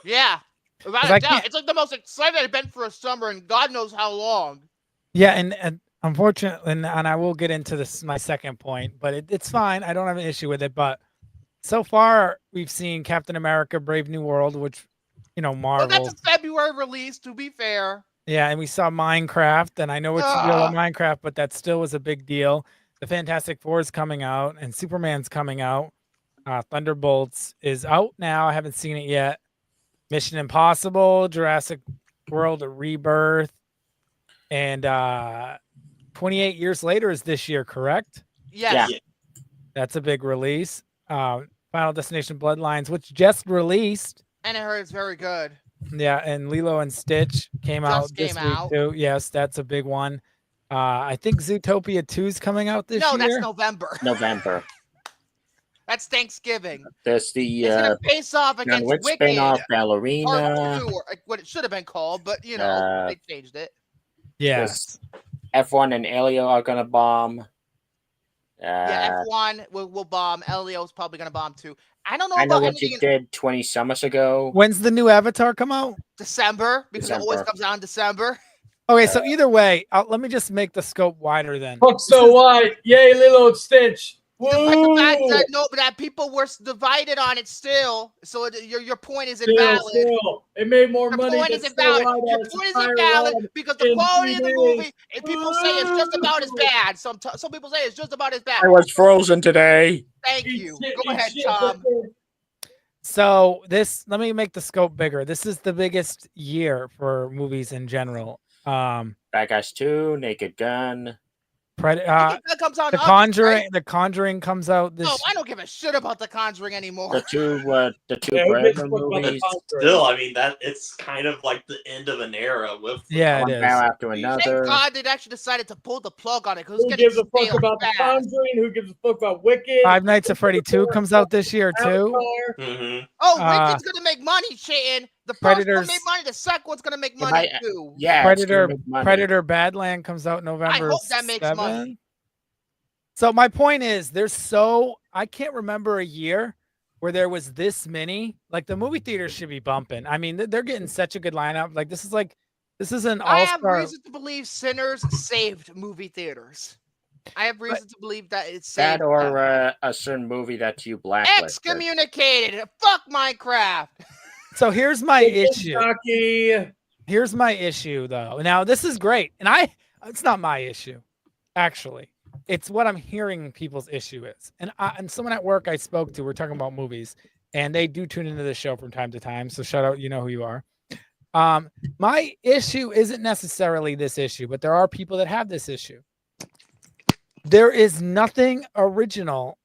Yeah, without a doubt. It's like the most excited I've been for a summer in God knows how long. Yeah, and unfortunately, and I will get into this my second point, but it's fine. I don't have an issue with it. But so far, we've seen Captain America: Brave New World, which Marvel. Well, that's a February release, to be fair. Yeah, and we saw Minecraft, and I know it's real Minecraft, but that still was a big deal. The Fantastic Four is coming out, and Superman's coming out. Thunderbolts is out now. I haven't seen it yet. Mission Impossible, Jurassic World Rebirth, and 28 Years Later is this year, correct? Yes. Yeah. That's a big release. Final Destination Bloodlines, which just released. And I heard it's very good. Yeah, and Lilo and Stitch came out this week too. Yes, that's a big one. I think Zootopia 2 is coming out this year. No, that's November. November. That's Thanksgiving. There's the it's gonna face off against Wicked. Spin-off Ballerina. Or what it should have been called, but they changed it. Yes. F1 and Elio are gonna bomb. F1 will bomb. Elio's probably gonna bomb too. I don't know. I know what you did 20 summers ago. When's the new Avatar come out? December, because it always comes out in December. Okay, so either way, let me just make the scope wider then. Fuck so wide. Yay, Lilo and Stitch. The fact that that people were divided on it still. So your point is invalid. Still. It made more money. Your point is invalid. Your point is invalid because the quality of the movie, and people say it's just about as bad. Some people say it's just about as bad. I was frozen today. Thank you. Go ahead, Tom. So let me make the scope bigger. This is the biggest year for movies in general. Bad Guys 2, Naked Gun. That comes out. The Conjuring. Right? The Conjuring comes out this. No, I don't give a shit about The Conjuring anymore. The two Brandon movies. Still, I mean it's kind of like the end of an era with it is. Now after another. Thank God they actually decided to pull the plug on it. Who gives a fuck about The Conjuring? Who gives a fuck about Wicked? Five Nights at Freddy 2 comes out this year too. Mm-hmm. Oh, Wicked's gonna make money, Shane. The first one made money. The second one's gonna make money too. Yeah, Predator Badland comes out November. I hope that makes money. So my point is, I can't remember a year where there was this many. Like the movie theaters should be bumping. I mean, they're getting such a good lineup. Like this is an all-star. I have reason to believe Sinners saved movie theaters. I have reason to believe that it's saved that or a certain movie that you blacklisted. Excommunicated. Fuck Minecraft. So here's my issue. Here's my issue, though. Now this is great, and it's not my issue, actually. It's what I'm hearing people's issue is. And someone at work I spoke to, we're talking about movies, and they do tune into the show from time to time. So shout out, you know who you are. My issue isn't necessarily this issue, but there are people that have this issue. There is nothing original.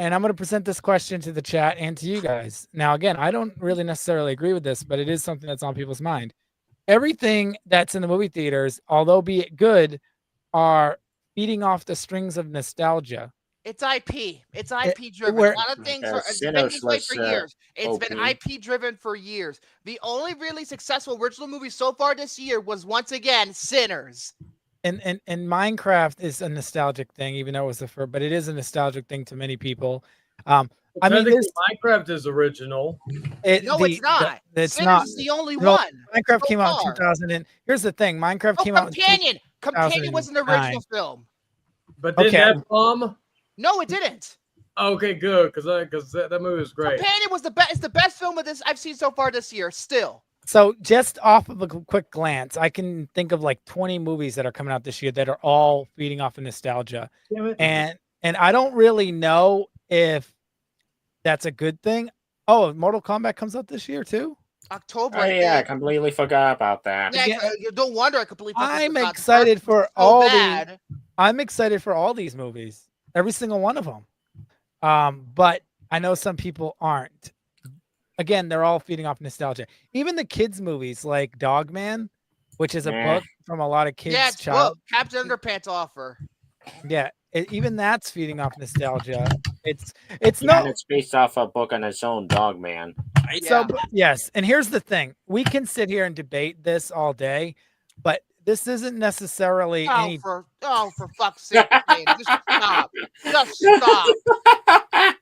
And I'm going to present this question to the chat and to you guys. Now, again, I don't really necessarily agree with this, but it is something that's on people's mind. Everything that's in the movie theaters, although be it good, are feeding off the strings of nostalgia. It's IP. It's IP driven. A lot of things it's been this way for years. It's been IP driven for years. The only really successful original movie so far this year was once again Sinners. And Minecraft is a nostalgic thing, even though it was the first, but it is a nostalgic thing to many people. I mean, Minecraft is original. It's not. It's Sinners not. is the only one. Minecraft came out in 2000. And here's the thing: Minecraft came out. Companion was an original film. But didn't that bomb? No, it didn't. Okay, good, because that movie was great. Companion was the best. It's the best film of this I've seen so far this year. Still. So just off of a quick glance, I can think of like 20 movies that are coming out this year that are all feeding off of nostalgia. And I don't really know if that's a good thing. Oh, Mortal Kombat comes out this year too? October. Oh, yeah, I completely forgot about that. Yeah, don't wonder I completely forgot. I'm excited for I'm excited for all these movies. Every single one of them. But I know some people aren't. Again, they're all feeding off nostalgia. Even the kids' movies like Dogman, which is a book from a lot of kids' child. Captain Underpants offer. Yeah, even that's feeding off nostalgia. It's based off a book on its own, Dogman. So yes, and here's the thing: we can sit here and debate this all day, but this isn't necessarily any. For fuck's sake, man. Just stop. Just stop.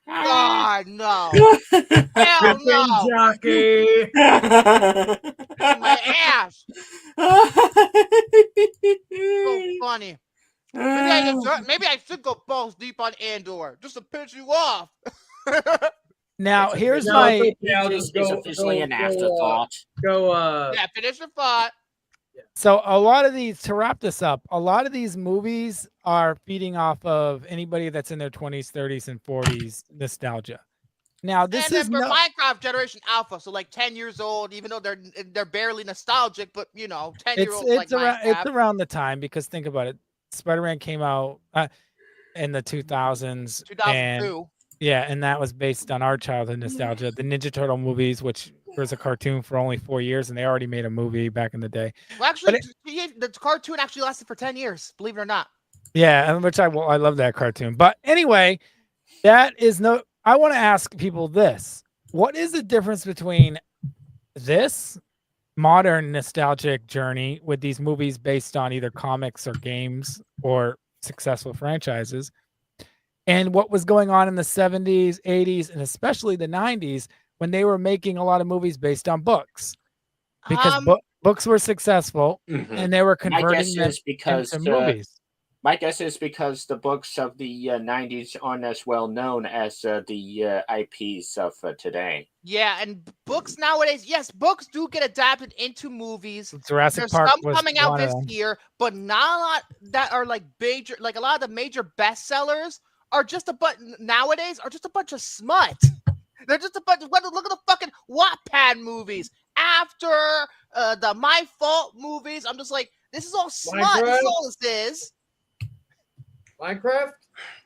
God, no. Hell no. Jockey. In my ass. So funny. Maybe I should go balls deep on Andor just to piss you off. Now, here's my. It's officially an afterthought. Finish your thought. So a lot of these, to wrap this up, a lot of these movies are feeding off of anybody that's in their 20s, 30s, and 40s nostalgia. Now, this is Minecraft Generation Alpha, so like 10 years old, even though they're barely nostalgic, but 10-year-olds like Minecraft. It's around the time, because think about it. Spider-Man came out in the 2000s. 2002. And that was based on our childhood nostalgia. The Ninja Turtle movies, which was a cartoon for only 4 years, and they already made a movie back in the day. Well, actually, the cartoon actually lasted for 10 years, believe it or not. Yeah, which I love that cartoon. But anyway, I want to ask people this. What is the difference between this modern nostalgic journey with these movies based on either comics or games or successful franchises, and what was going on in the 70s, 80s, and especially the 90s when they were making a lot of movies based on books? Because books were successful, and they were converting them into movies. My guess is because the books of the 90s aren't as well known as the IPs of today. Yeah, and books nowadays, yes, books do get adapted into movies. Jurassic Park some coming out this year, but not a lot that are like major. Like a lot of the major bestsellers are just a bunch of smut. They're just a bunch. Look at the fucking Wattpad movies. After the My Fault movies, I'm just like, this is all smut. This is all this is. Minecraft?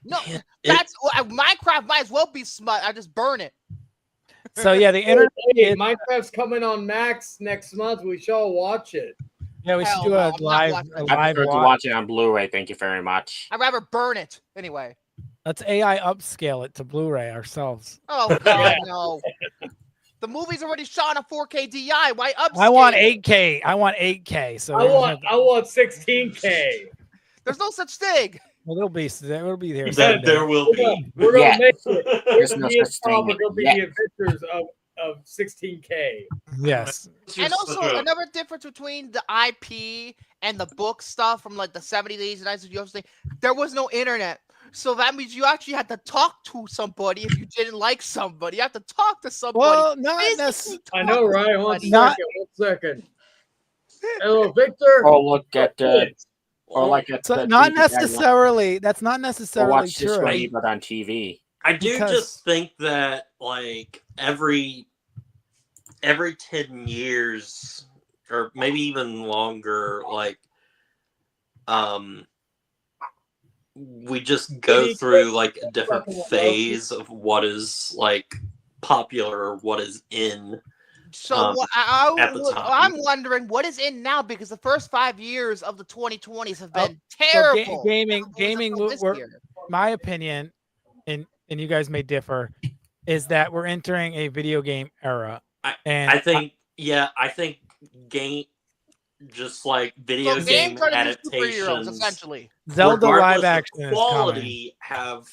No, Minecraft might as well be smut. I just burn it. So yeah, the internet. Minecraft's coming on Max next month. We shall watch it. Yeah, we should do a live. I prefer to watch it on Blu-ray. Thank you very much. I'd rather burn it anyway. Let's AI upscale it to Blu-ray ourselves. Oh God, no! The movie's already shot on a 4K DI. Why upscale? I want 8K. I want 8K. So I want 16K. There's no such thing. Well, it'll be there. There will be. We're gonna make it. There's no such thing. We're gonna be the inventors of 16K. Yes. And also another difference between the IP and the book stuff from like the 70s, 80s, and 90s. There was no internet. So that means you actually had to talk to somebody if you didn't like somebody. You have to talk to somebody. Well, not necessarily. I know, right? One second. Hello, Victor. Oh, look at or like not necessarily. That's not necessarily watch true. This way, but on TV. I do just think that like every 10 years or maybe even longer, like we just go through like a different phase of what is like popular or what is in. So I'm wondering what is in now, because the first 5 years of the 2020s have been terrible. Gaming. My opinion, and you guys may differ, is that we're entering a video game era. I think game, just like video game adaptations, essentially. Zelda live action quality have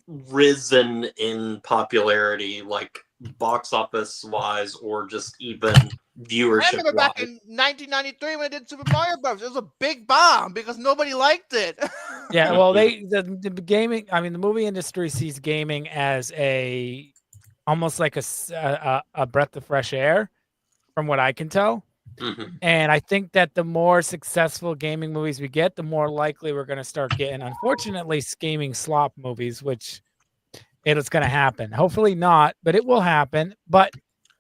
risen in popularity, like box office wise, or just even viewership. I remember back in 1993 when I did Super Mario Bros. It was a big bomb because nobody liked it. Yeah, well, the gaming. I mean, the movie industry sees gaming as almost like a breath of fresh air, from what I can tell. Mm-hmm. And I think that the more successful gaming movies we get, the more likely we're going to start getting, unfortunately, gaming slop movies, which it's going to happen. Hopefully not, but it will happen. But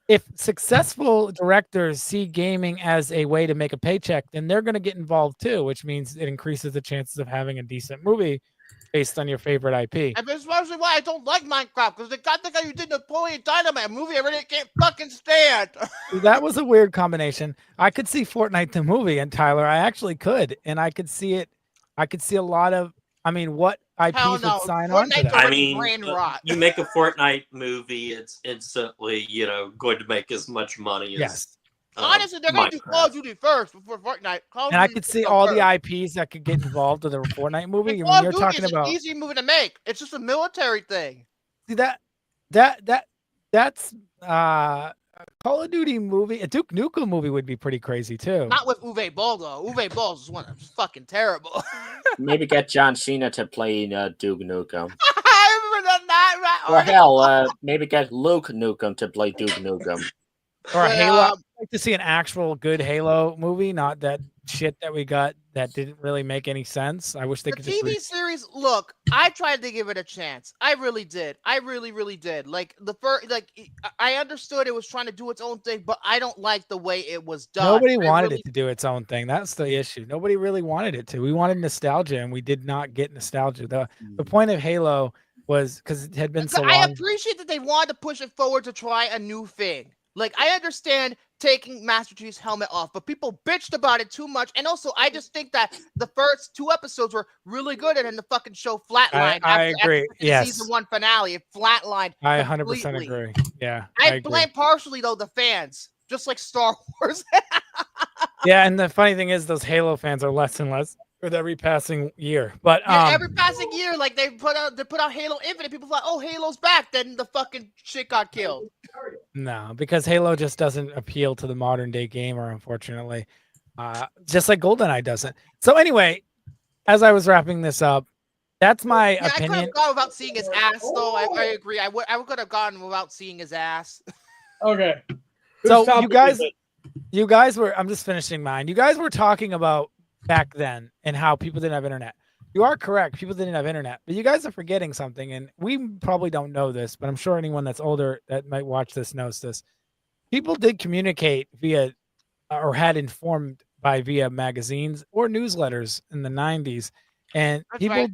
if successful directors see gaming as a way to make a paycheck, then they're going to get involved too, which means it increases the chances of having a decent movie based on your favorite IP. And that's especially why I don't like Minecraft, because the guy you did Napoleon Dynamite movie, I really can't fucking stand. That was a weird combination. I could see Fortnite the movie, and Tyler, I actually could, and I could see it. I could see a lot of. I mean, what IPs would sign on to that? I mean, you make a Fortnite movie, it's instantly, going to make as much money as Honestly, they're going to do Call of Duty first before Fortnite. And I could see all the IPs that could get involved with a Fortnite movie. And I Call mean, of you're Duty talking is about an easy movie to make. It's just a military thing. See that's Call of Duty movie. A Duke Nukem movie would be pretty crazy too. Not with Uwe Boll though. Uwe Boll is one that's fucking terrible. Maybe get John Cena to play Duke Nukem. I remember that. Or hell, maybe get Luke Nukem to play Duke Nukem. Or Halo. I'd like to see an actual good Halo movie, not that shit that we got that didn't really make any sense. I wish they could TV series. Look, I tried to give it a chance. I really did. I really did. Like the first, I understood it was trying to do its own thing, but I don't like the way it was done. Nobody wanted it to do its own thing. That's the issue. Nobody really wanted it to. We wanted nostalgia, and we did not get nostalgia. The point of Halo was because it had been so long. I appreciate that they wanted to push it forward to try a new thing. Like, I understand taking Master Chief's helmet off, but people bitched about it too much. And also, I just think that the first 2 episodes were really good, and then the fucking show flatlined. I agree. Yes. Season 1 finale, it flatlined. I 100% agree. Yeah. I blame partially, though, the fans, just like Star Wars. Yeah, and the funny thing is, those Halo fans are less and less with every passing year. But every passing year, like they put out Halo Infinite, people thought, oh, Halo's back. Then the fucking shit got killed. No, because Halo just doesn't appeal to the modern day gamer, unfortunately. Just like GoldenEye doesn't. So anyway, as I was wrapping this up, that's my opinion. I could have gone without seeing his ass, though. I agree. I could have gone without seeing his ass. Okay. So you guys were. I'm just finishing mine. You guys were talking about back then and how people didn't have internet. You are correct. People didn't have internet, but you guys are forgetting something, and we probably don't know this, but I'm sure anyone that's older that might watch this knows this. People did communicate via or had informed via magazines or newsletters in the 90s, and That's people right.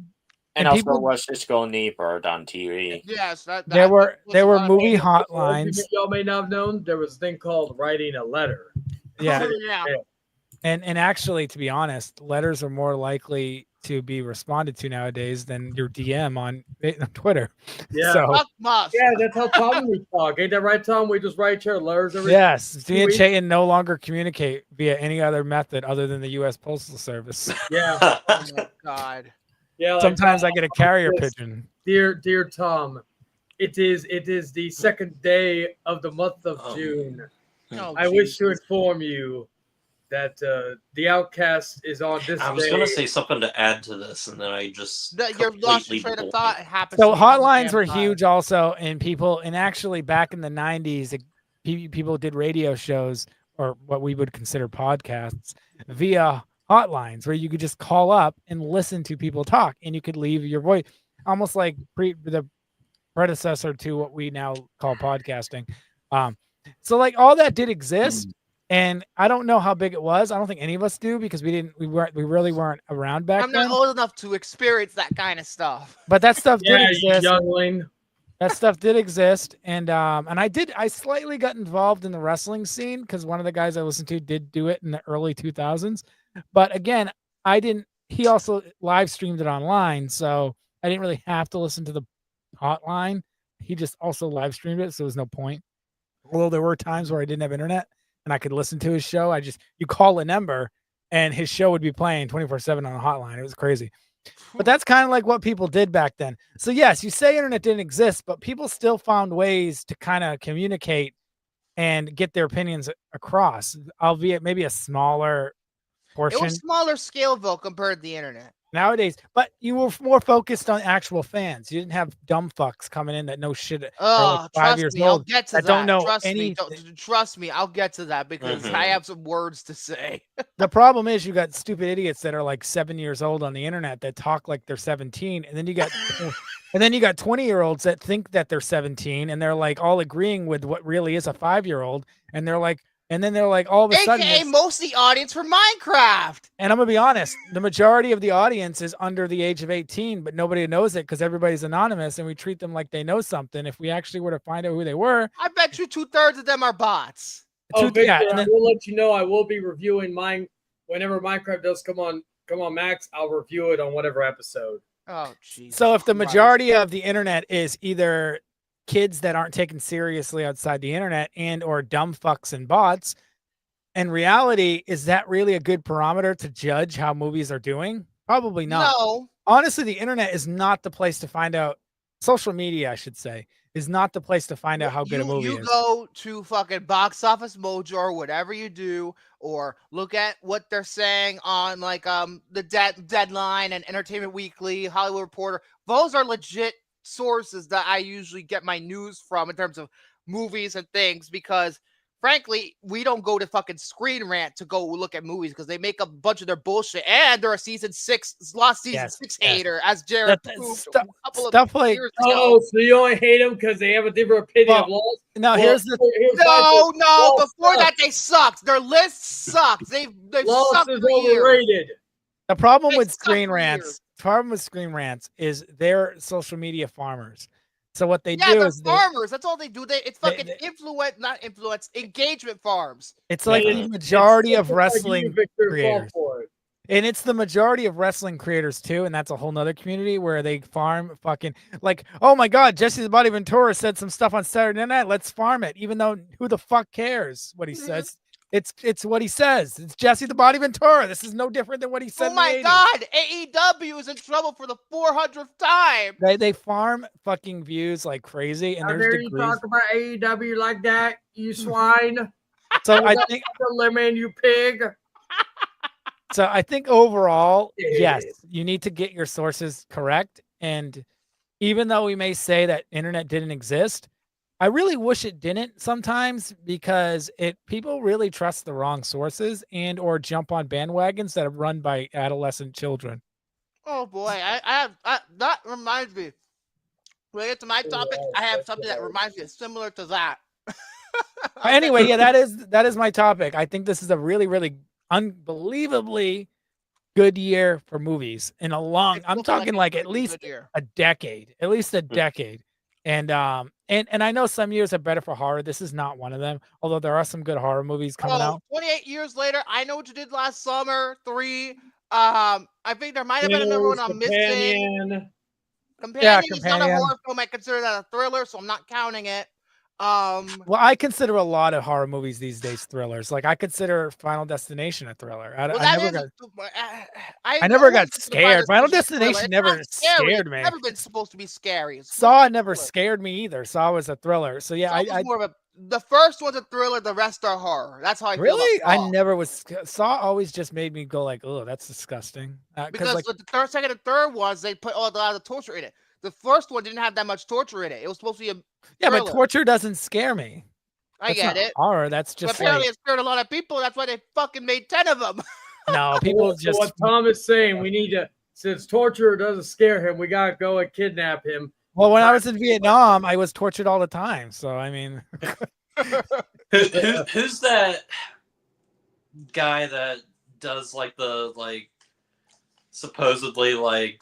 And also was Cisco Nebird on TV. Yes, there were movie hotlines. Y'all may not have known there was a thing called writing a letter. Yeah. Yeah. And actually, to be honest, letters are more likely to be responded to nowadays than your DM on Twitter. Yeah. So, yeah, that's how Tom we talk. Ain't that right, Tom? We just write your letters every yes, me and Chayton no longer communicate via any other method other than the U.S. Postal Service. Yeah. Oh my God. Yeah. Like, sometimes I get a carrier pigeon. Dear Tom, it is the second day of the month of June. Oh, I wish to inform you that the Outcast is on this day. I was going to say something to add to this, and then I just Your lost train of thought happens. So hotlines were huge also, and actually back in the 90s, people did radio shows or what we would consider podcasts via hotlines where you could just call up and listen to people talk, and you could leave your voice, almost like the predecessor to what we now call podcasting. So like all that did exist. And I don't know how big it was. I don't think any of us do because we really weren't around back then. I'm not old enough to experience that kind of stuff. But that stuff did exist. Youngling. That stuff did exist. And I slightly got involved in the wrestling scene because one of the guys I listened to did do it in the early 2000s. But again, he also live streamed it online. So I didn't really have to listen to the hotline. He just also live streamed it. So there was no point. Although there were times where I didn't have internet and I could listen to his show. You call a number and his show would be playing 24/7 on the hotline. It was crazy. But that's kind of like what people did back then. So yes, you say internet didn't exist, but people still found ways to kind of communicate and get their opinions across, albeit maybe a smaller portion. It was smaller scale though compared to the internet. Nowadays, but you were more focused on actual fans. You didn't have dumb fucks coming in that know shit. Oh, like 5 years me, old I'll get to that. That. Don't know Trust me, I'll get to that because I have some words to say. The problem is you got stupid idiots that are like 7 years old on the internet that talk like they're 17, and then you got 20-year-olds that think that they're 17, and they're like all agreeing with what really is a 5-year-old, and they're like. And then they're like, all of a sudden, AKA most of the audience for Minecraft. And I'm gonna be honest, the majority of the audience is under the age of 18, but nobody knows it because everybody's anonymous, and we treat them like they know something. If we actually were to find out who they were, I bet you 2/3 of them are bots. Victor, I will let you know I will be reviewing mine whenever Minecraft does come on Max. I'll review it on whatever episode. Oh, jeez. So if the majority of the internet is either kids that aren't taken seriously outside the internet and or dumb fucks and bots, in reality, is that really a good parameter to judge how movies are doing? Probably not. No. Honestly, the internet is not the place to find out. Social media, I should say, is not the place to find out how good a movie is. You go to fucking Box Office Mojo or whatever you do, or look at what they're saying on like the Deadline and Entertainment Weekly, Hollywood Reporter. Those are legit sources that I usually get my news from in terms of movies and things, because frankly, we don't go to fucking Screen Rant to go look at movies because they make a bunch of their bullshit, and they're a season 6 hater, as Jared proved a couple of years ago. Oh, so you only hate them because they have a different opinion of Lost? No, Before that they sucked. Their list sucks. They've Lost sucked is for years. overrated. The problem with Screen Rants, is they're social media farmers. So what they do is farmers. That's all they do. It's fucking engagement farms. It's like the majority of wrestling creators. And it's the majority of wrestling creators too, and that's a whole nother community where they farm fucking like, oh my god, Jesse the Body Ventura said some stuff on Saturday night. Let's farm it, even though who the fuck cares what he says? It's what he says. It's Jesse the Body Ventura. This is no different than what he said. Oh my god, AEW is in trouble for the 400th time. They farm fucking views like crazy, and How there's dare you talk about AEW like that, you swine? So I think the lemon, you pig. So I think overall, yes, you need to get your sources correct. And even though we may say that internet didn't exist, I really wish it didn't sometimes, because people really trust the wrong sources and or jump on bandwagons that are run by adolescent children. Oh boy, I that reminds me. When I get to my topic, I have something that reminds me similar to that. Anyway, yeah, that is my topic. I think this is a really, really unbelievably good year for movies in a long. I'm talking like at least a decade, And I know some years are better for horror. This is not one of them, although there are some good horror movies coming out. 28 years later, I Know What You Did Last Summer 3. I think there might have been another one I'm missing. Companion is not a horror film. I consider that a thriller, so I'm not counting it. Well, I consider a lot of horror movies these days thrillers. Like I consider Final Destination a thriller. I never got scared. Final Destination never scared me. It's never been supposed to be scary. Saw never scared me either. Saw was a thriller. So yeah, the first one's a thriller. The rest are horror. That's how I feel. Really, I never was. Saw always just made me go like, oh, that's disgusting. Because like, the second and third ones, they put all the torture in it. The first one didn't have that much torture in it. It was supposed to be a thriller. But torture doesn't scare me. I get it. Horror, that's just but apparently it scared a lot of people. That's why they fucking made 10 of them. No, people just. What Tom is saying, we need to, since torture doesn't scare him, we gotta go and kidnap him. Well, when I was in Vietnam, I was tortured all the time. So I mean, who's that guy that does like the supposedly like?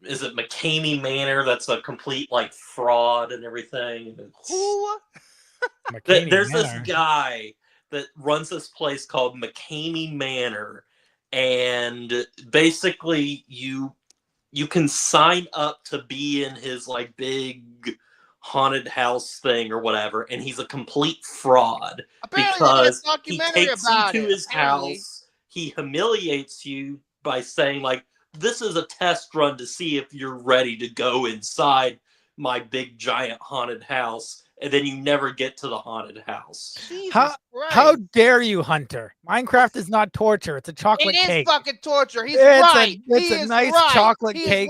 Is it McCamey Manor? That's a complete like fraud and everything. Who? There's this guy that runs this place called McCamey Manor, and basically you can sign up to be in his like big haunted house thing or whatever, and he's a complete fraud. Because he takes you to his house, he humiliates you by saying like, this is a test run to see if you're ready to go inside my big giant haunted house, and then you never get to the haunted house. How dare you, Hunter? Minecraft is not torture. It's a chocolate cake. It is fucking torture. He's right. It's a nice chocolate cake.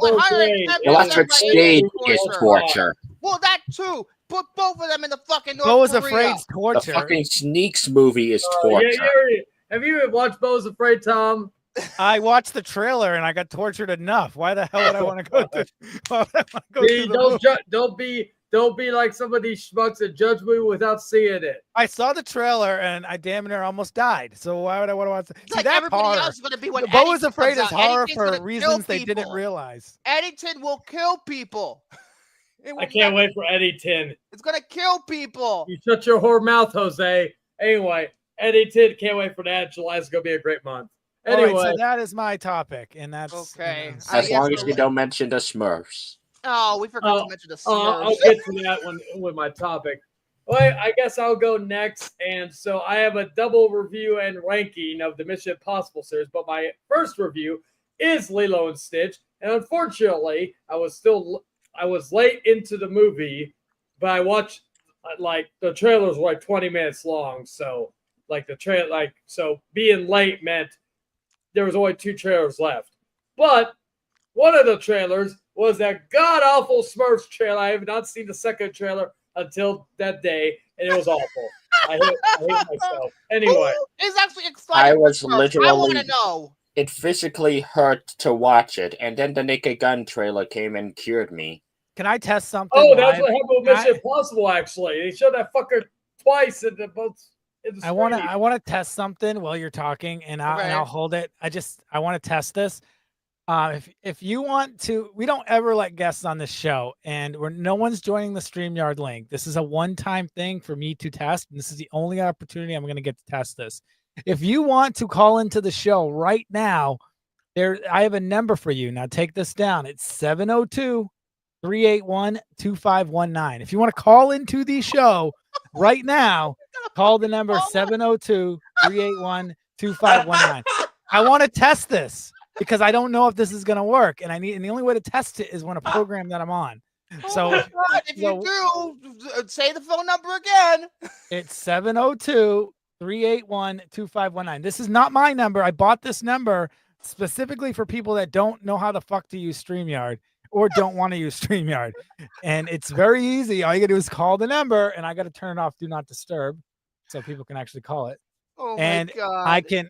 Electric stage is torture. Well, that too. Put both of them in the fucking North Bo is Korea. Afraid's torture. The fucking Sneaks movie is torture. Have you watched Bo's Afraid, Tom? I watched the trailer and I got tortured enough. Why the hell would I want to go through? Don't be like some of these schmucks that judge me without seeing it. I saw the trailer and I damn near almost died. So why would I want to watch it? See, that's horror. Bo is Afraid is horror for reasons they didn't realize. Eddington will kill people. I can't wait for Eddington. It's gonna kill people. You shut your whore mouth, Jose. Anyway, Eddington, can't wait for that. July's gonna be a great month. Anyway, right, so that is my topic, and that's okay. As long as you don't mention the Smurfs. Oh, we forgot to mention the Smurfs. I'll get to that one with my topic. Well, I guess I'll go next. And so I have a double review and ranking of the Mission Impossible series. But my first review is Lilo and Stitch. And unfortunately, I was late into the movie, but I watched like the trailers were like 20 minutes long. So so being late meant there was only 2 trailers left. But one of the trailers was that god awful Smurfs trailer. I have not seen the second trailer until that day, and it was awful. I hate myself. Anyway, who is actually excited? I was literally. I want to know. It physically hurt to watch it, and then the Naked Gun trailer came and cured me. Can I test something? Oh, that's what happened with Mission Impossible. Actually, they showed that fucker twice in the both. I want to test something while you're talking, and I'll hold it. I want to test this. If you want to, we don't ever let guests on this show, and no one's joining the StreamYard link. This is a one-time thing for me to test, and this is the only opportunity I'm going to get to test this. If you want to call into the show right now, I have a number for you. Now take this down. It's 702-381-2519. If you want to call into the show right now, call the number 702-381-2519. I want to test this, because I don't know if this is going to work, and the only way to test it is when a program that I'm on. So if you do, say the phone number again. It's 702-381-2519. This is not my number. I bought this number specifically for people that don't know how the fuck to use StreamYard or don't want to use StreamYard. And it's very easy. All you gotta do is call the number, and I got to turn it off Do Not Disturb so people can actually call it. Oh and my God. I can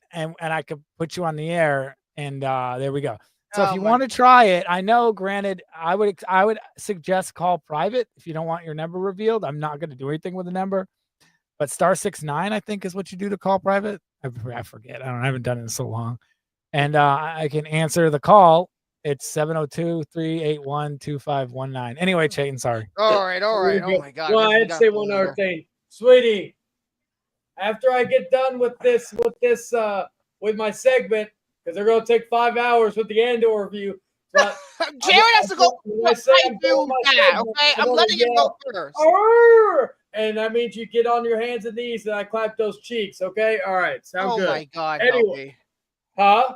put you on the air. And there we go. So if you want to try it, I know, granted, I would suggest call private if you don't want your number revealed. I'm not going to do anything with the number, but *69, I think, is what you do to call private. I forget. I haven't done it in so long. And I can answer the call. It's 702-381-2519. Anyway, Chayton, sorry. All right. Oh my God. Well, I'd say one other thing, sweetie. After I get done with with my segment, because they're going to take 5 hours with the Andor review. But Jared has to go. Okay, I'm letting you go first. And that means you get on your hands and knees and I clap those cheeks. Okay, all right, sound good. Oh my God. Anyway, huh?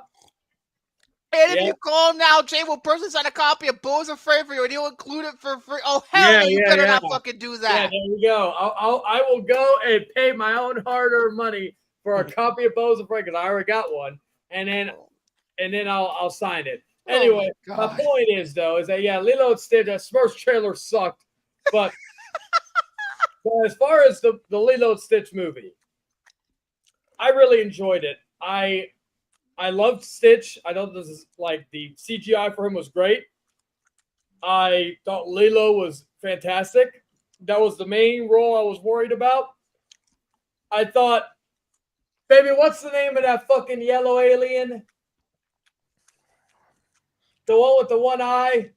And if you call now, Jay will personally sign a copy of Bo's Afraid for you, and he'll include it for free. Oh hell, you better not fucking do that. Yeah, there we go. I will go and pay my own hard-earned money for a copy of Bo's Afraid, because I already got one. And then I'll sign it. Anyway, my point is that Lilo and Stitch, that Smurfs trailer sucked, but as far as the Lilo and Stitch movie, I really enjoyed it. I loved Stitch. I thought this is like the CGI for him was great. I thought Lilo was fantastic. That was the main role I was worried about. I thought, baby, what's the name of that fucking yellow alien? The one with the one eye?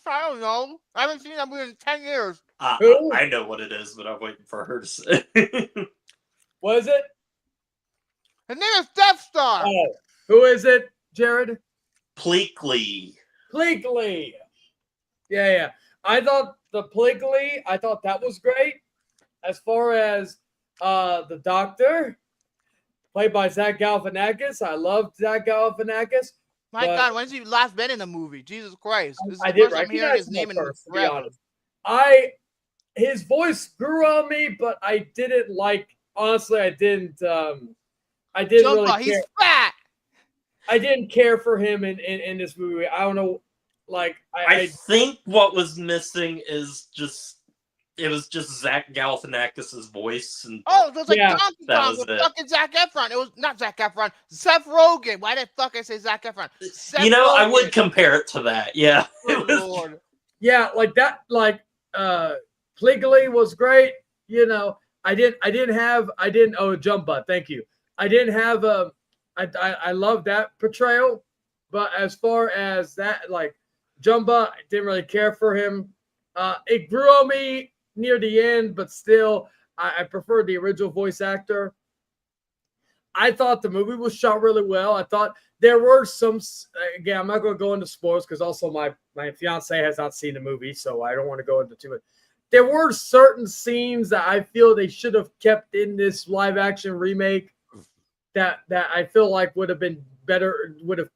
I don't know. I haven't seen that movie in 10 years. I know what it is, but I'm waiting for her to say. What is it? His name is Death Star. Oh, who is it, Jared? Pleakley. Yeah. I thought that was great. As far as the Doctor, played by Zach Galifianakis. I loved Zach Galifianakis. My God, when's he last been in a movie? Jesus Christ. This is I the did first time hearing his name in forever. His voice grew on me, but I didn't honestly, I didn't really care. He's fat. I didn't care for him in this movie. I don't know. I think what was missing is it was just Zach Galifianakis' voice. And it was like Donkey Kong with fucking Zac Efron. It was not Zac Efron. Seth Rogen. Why the fuck I say Zac Efron? Rogen. I would compare it to that. Yeah. Lord. Yeah, like that. Pleakley was great. Jumba. Thank you. I didn't have I love that portrayal, but as far as that, Jumba, I didn't really care for him. It grew on me near the end, but still, I preferred the original voice actor. I thought the movie was shot really well. I thought there were some, again, I'm not going to go into spoilers because also my fiance has not seen the movie, so I don't want to go into too much. there were certain scenes that I feel they should have kept in this live action remake that I feel like would have been better, would have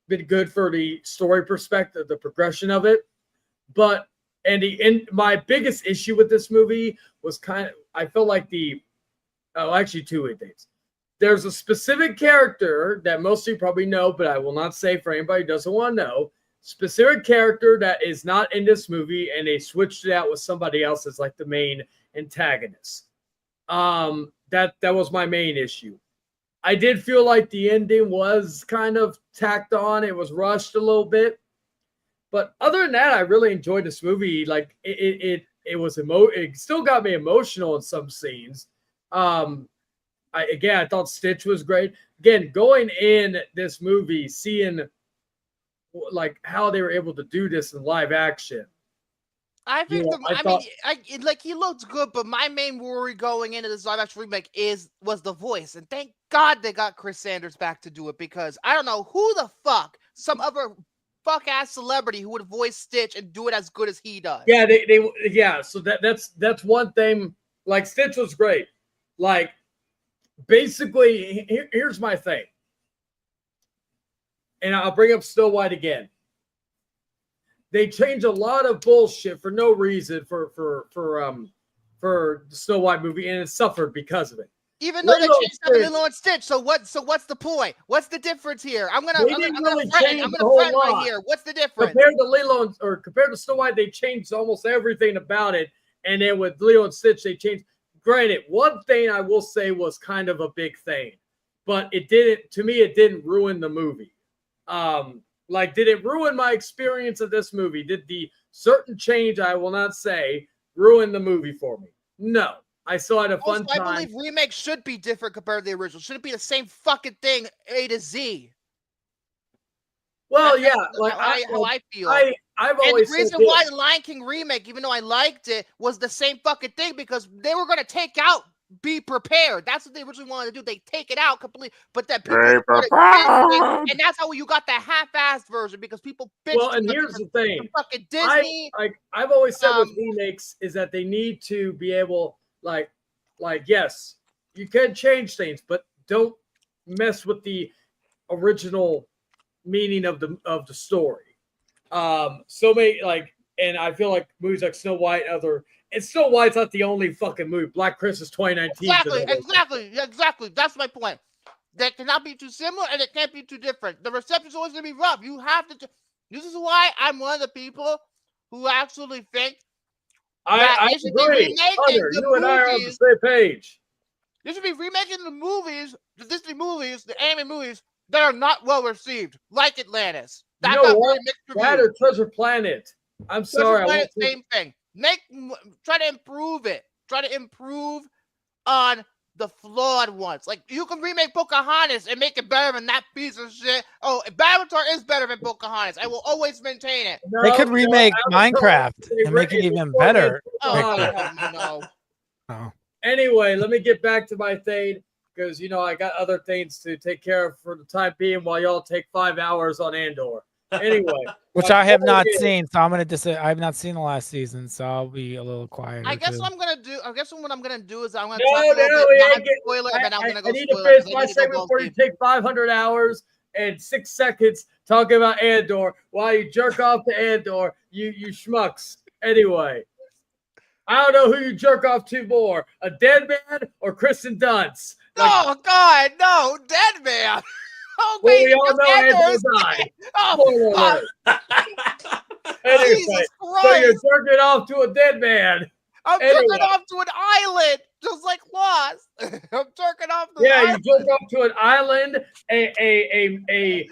been good for the story perspective, the progression of it. But my biggest issue with this movie was I feel like actually two things. There's a specific character that most of you probably know, but I will not say for anybody who doesn't want to know. Specific character that is not in this movie, and they switched it out with somebody else as like the main antagonist. That was my main issue. I did feel like the ending was kind of tacked on. It was rushed a little bit. But other than that, I really enjoyed this movie. Like it still got me emotional in some scenes. I thought Stitch was great. Again, going in this movie, seeing like how they were able to do this in live action. I think he looks good, but my main worry going into this live action remake was the voice, and thank God they got Chris Sanders back to do it, because I don't know who the fuck, some other fuck ass celebrity who would voice Stitch and do it as good as he does. Yeah, so that's one thing. Like Stitch was great. Like basically, here's my thing. And I'll bring up Snow White again. They changed a lot of bullshit for no reason for the Snow White movie, and it suffered because of it. Even though they changed Lilo and Stitch, so what's the point? What's the difference here? I'm gonna threaten right here. What's the difference? Compared to Snow White, they changed almost everything about it, and then with Lilo and Stitch, they changed. Granted, one thing I will say was kind of a big thing, but it didn't ruin the movie. Did it ruin my experience of this movie? Did the certain change, I will not say, ruin the movie for me? No. I still had a fun time. I believe remakes should be different compared to the original. Shouldn't be the same fucking thing A to Z. Well, how I feel. I've always the reason why the Lion King remake, even though I liked it, was the same fucking thing, because they were going to take out Be Prepared. That's what they originally wanted to do. They take it out completely, but then people and that's how you got the half-assed version, because people bitched. Well, and here's the thing. Fucking Disney. I've always said with remakes is that they need to be able, yes, you can change things, but don't mess with the original meaning of the story. And I feel like movies like Snow White, and Snow White's not the only fucking movie. Black Christmas 2019. Exactly. That's my point. They cannot be too similar, and it can't be too different. The reception's always going to be rough. You have to. This is why I'm one of the people who actually think I agree. Hunter, you and I are on the same page. They should be remaking the movies, the Disney movies, the anime movies that are not well received, like Atlantis. That got really mixed reviews. That or Treasure Planet. I'm sorry. Planet, same thing. Try to improve it. Try to improve on the flawed ones. Like, you can remake Pocahontas and make it better than that piece of shit. Oh, Avatar is better than Pocahontas. I will always maintain it. They could remake Minecraft and make it even better. No. Oh. Anyway, let me get back to my thing, because I got other things to take care of for the time being while y'all take 5 hours on Andor. Anyway, which I have not seen, so I'm gonna I have not seen the last season, so I'll be a little quiet. I guess what I'm gonna do is I'm gonna talk a little bit, spoiler, and then I'm gonna go. I need to finish my segment before you take 500 hours and 6 seconds talking about Andor while you jerk off to Andor. You schmucks. Anyway, I don't know who you jerk off to more, a dead man or Kirsten Dunst. Oh God, no, dead man. Oh, well, we all know Andor died. Oh, anyway, so you're jerking off to a dead man. I'm jerking off to an island, just like Lost. I'm jerking off to you jerk off to an island, a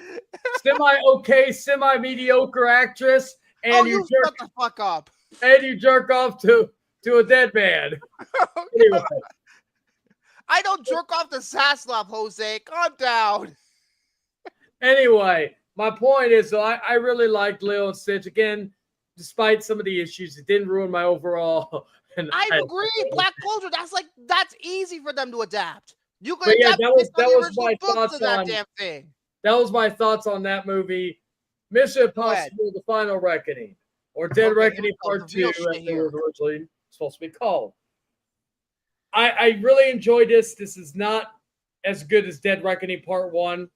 semi-okay, semi-mediocre actress, and you jerk the fuck up. And you jerk off to a dead man. Anyway. I don't jerk off to Zaslav, Jose. Calm down. Anyway, my point is, I really liked Lilo and Stitch. Again, despite some of the issues, it didn't ruin my overall. And I agree. Black culture, that's easy for them to adapt. You can adapt that was my thoughts on damn thing. That was my thoughts on that movie. Mission Impossible: The Final Reckoning, or Dead Reckoning Part 2, as it was originally supposed to be called. I really enjoyed this. This is not as good as Dead Reckoning Part 1,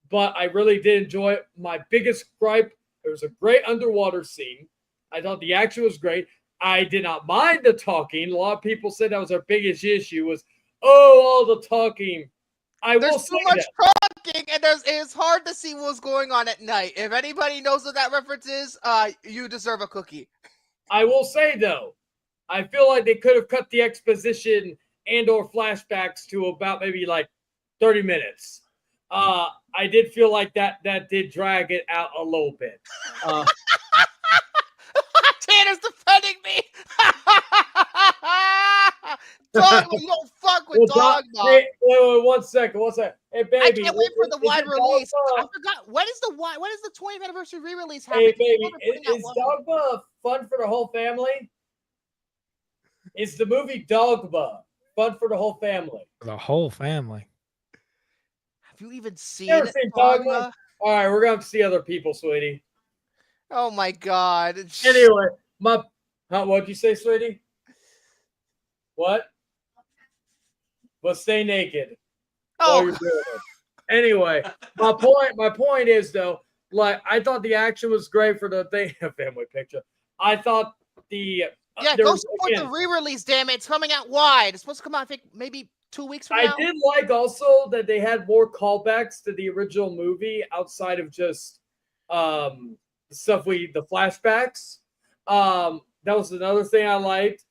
but I really did enjoy it. My biggest gripe, there was a great underwater scene. I thought the action was great. I did not mind the talking. A lot of people said that was our biggest issue was, all the talking. There's too much talking, and it's hard to see what's going on at night. If anybody knows what that reference is, you deserve a cookie. I will say, though, I feel like they could have cut the exposition and/or flashbacks to about maybe like 30 minutes. I did feel like that did drag it out a little bit. Tanner's defending me. Dog, you don't fuck with Dogma. Wait, 1 second. Hey, baby. I can't wait for the wide release. I forgot. When is the 20th anniversary re-release happening? Hey, baby. Is Dogma fun for the whole family? It's the movie Dogma. Fun for the whole family. The whole family. Have you even seen Dogma? All right, we're going to see other people, sweetie. Oh, my God. Anyway, what'd you say, sweetie? What? Well, stay naked. Oh. Anyway, my point is, though, like, I thought the action was great for the family picture. I thought the... go support the re-release, damn it. It's coming out wide. It's supposed to come out, I think, maybe 2 weeks from now. I did like also that they had more callbacks to the original movie outside of just the flashbacks. That was another thing I liked.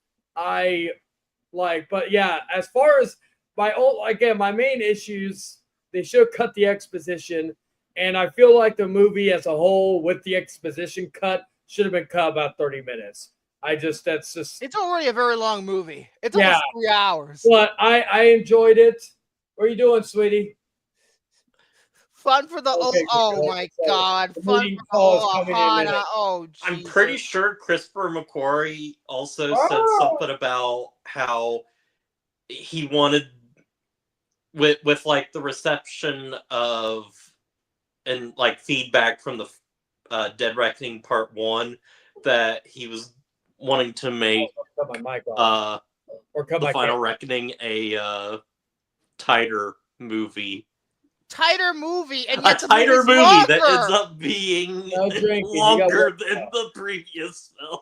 But yeah, as far as my main issues, they should cut the exposition, and I feel like the movie as a whole with the exposition cut should have been cut about 30 minutes. It's already a very long movie. It's almost 3 hours. But I enjoyed it. What are you doing, sweetie? Fun for the my God. Fun for the Ohana. Oh, Jesus. I'm pretty sure Christopher McQuarrie also said something about how he wanted with like the reception of and like feedback from the Dead Reckoning Part 1 that he was wanting to make the Final Reckoning a tighter movie. And yet a tighter movie that ends up being longer than the previous film.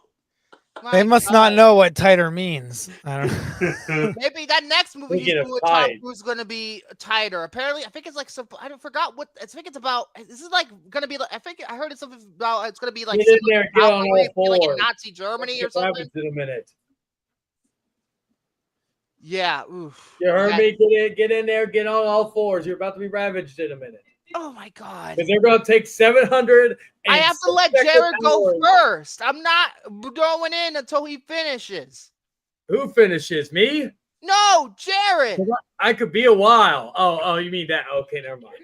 They must not know what tighter means. I don't know. Maybe that next movie he's doing with Tom Cruise is going to be tighter. Apparently, I think it's like forgot what. I think it's about. This is like going to be. I think I heard it's something about. It's going to be like, like in Nazi Germany or something. In a minute. Yeah. Oof. You heard me? Get in there. Get on all fours. You're about to be ravaged in a minute. Oh my God! Because they're going to take 700. I have to let Jared go first. I'm not going in until he finishes. Who finishes? Me? No, Jared. I could be a while. Oh, you mean that? Okay, never mind.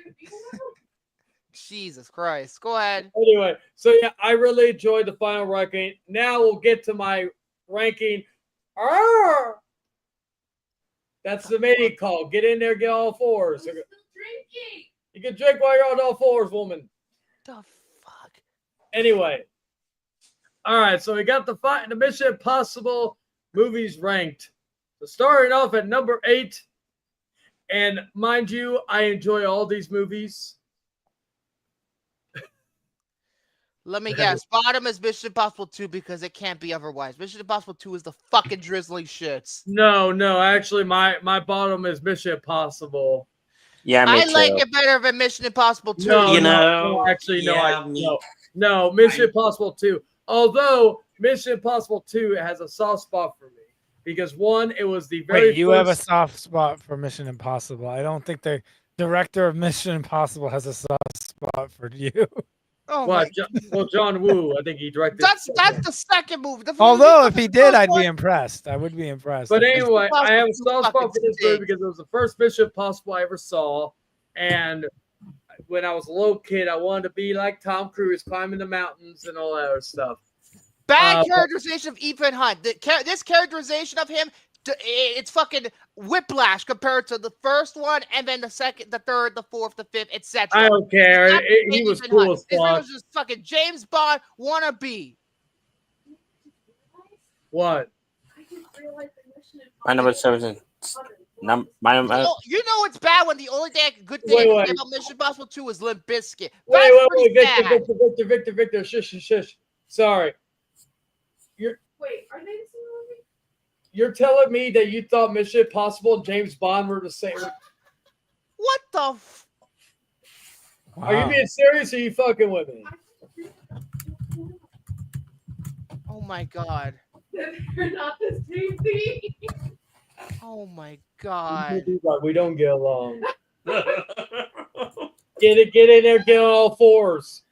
Jesus Christ. Go ahead. Anyway, so yeah, I really enjoyed the Final Reckoning. Now we'll get to my ranking. That's the mating call. Get in there, get all fours. Drinking. You can drink while you're on all fours, woman. The fuck? Anyway. All right, so we got the Mission Impossible movies ranked. So starting off at number 8. And mind you, I enjoy all these movies. Let me guess. Bottom is Mission Impossible 2 because it can't be otherwise. Mission Impossible 2 is the fucking drizzly shits. No. Actually, my bottom is Mission Impossible. Yeah, I like it better than Mission Impossible 2. No, Mission Impossible 2. Although Mission Impossible 2 has a soft spot for me because one, it was the very you have a soft spot for Mission Impossible. I don't think the director of Mission Impossible has a soft spot for you. Oh John Woo, I think he directed. That's the second movie. Although if he did, I'd be impressed. I would be impressed. But anyway, I have a soft spot for this movie because it was the first Mission Impossible I ever saw, and when I was a little kid, I wanted to be like Tom Cruise, climbing the mountains and all that other stuff. Bad characterization of Ethan Hunt. This characterization of him, it's fucking whiplash compared to the first one, and then the second, the third, the fourth, the fifth, etc. I don't care. He was cool as fuck. This was just fucking James Bond wannabe. What? My number 7. You know it's bad when the only good thing I can say about Mission Impossible 2 is Limp Bizkit. Wait, Victor, shush. Sorry. Wait, are they the same movie? You're telling me that you thought Mission Impossible and James Bond were the same? What the? Are you being serious or are you fucking with me? Oh my god. They're not the same thing. Oh my god. We don't get along. Get in there, get on all fours.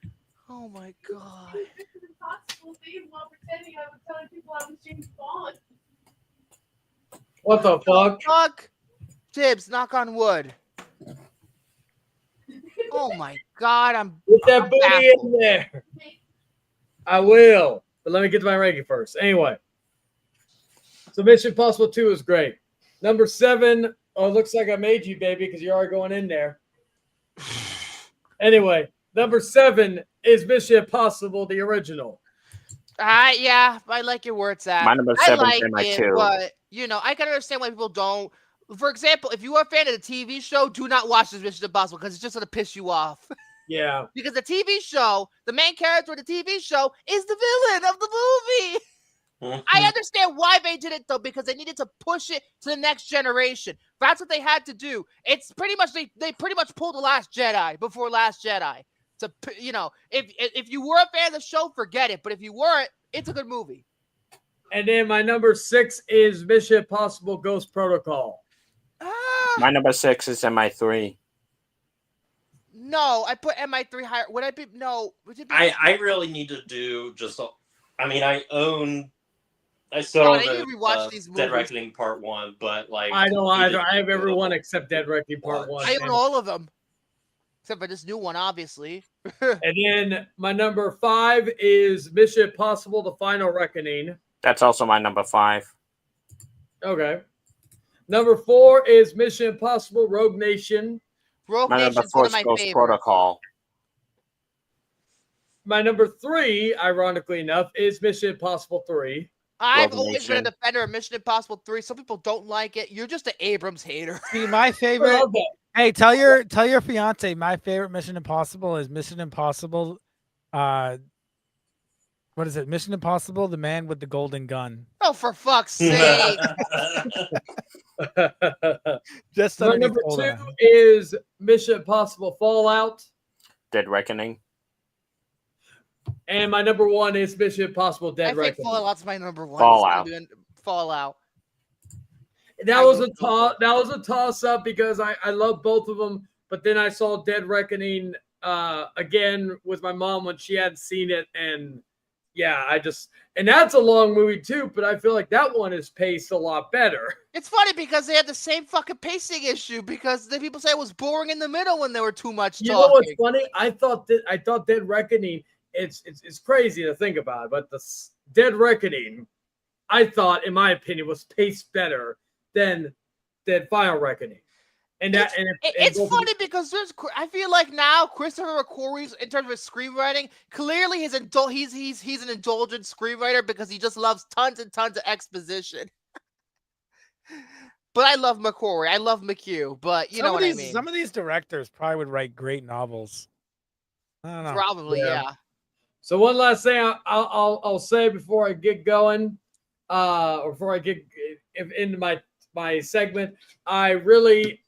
Oh my god. It's impossible thing while pretending I was telling people I was James Bond. What the fuck? Fuck. Tibbs, knock on wood. Oh my god, Get that booty in there. I will. But let me get to my ranking first. Anyway. So Mission Impossible 2 is great. Number 7. Oh, it looks like I made you, baby, because you're already going in there. Anyway, number 7 is Mission Impossible, the original. Yeah, I like your words at. My number 7 like is my it, 2. but I can understand why people don't. For example, if you are a fan of the TV show, do not watch this Mission Impossible because it's just gonna piss you off. Yeah. Because the TV show, the main character of the TV show is the villain of the movie. I understand why they did it though, because they needed to push it to the next generation. That's what they had to do. It's pretty much they pretty much pulled the Last Jedi before Last Jedi. To if you were a fan of the show, forget it. But if you weren't, it's a good movie. And then my number 6 is Mission Impossible Ghost Protocol. My number 6 is MI3. No, I put MI3 higher. Would I be no? Would it be? I really need to do just. I still own Dead Reckoning Part 1, but like I don't either. I have every one except Dead Reckoning Part 1. I own all of them. Except for this new one, obviously. And then my number 5 is Mission Impossible: The Final Reckoning. That's also my number 5. Okay. Number 4 is Mission Impossible: Rogue Nation. Rogue my Nation's number 4 one is of my Ghost favorites. Protocol. My number 3, ironically enough, is Mission Impossible 3. I've Rogue always been a Nation. defender of Mission Impossible 3. Some people don't like it. You're just an Abrams hater. See, my favorite. Hey, tell your fiance my favorite Mission Impossible is Mission Impossible. What is it? Mission Impossible: The Man with the Golden Gun. Oh, for fuck's sake! Just my number 2 is Mission Impossible: Fallout. Dead Reckoning. And my number 1 is Mission Impossible: Dead Reckoning. I think Fallout's my number 1. Fallout. That was a toss up because I love both of them, but then I saw Dead Reckoning again with my mom when she hadn't seen it, and yeah, and that's a long movie too, but I feel like that one is paced a lot better. It's funny because they had the same fucking pacing issue because the people say it was boring in the middle when there were too much talking. You know what's funny? I thought Dead Reckoning. It's crazy to think about, but the Dead Reckoning, I thought, in my opinion, was paced better than Final Reckoning. And it's funny because I feel like now Christopher McQuarrie, in terms of his screenwriting, clearly he's an indulgent screenwriter because he just loves tons and tons of exposition. But I love McQuarrie. I love McHugh. But you know what I mean. Some of these directors probably would write great novels. I don't know. Probably, yeah. So one last thing I'll say before I get going, or before I get into my segment, I really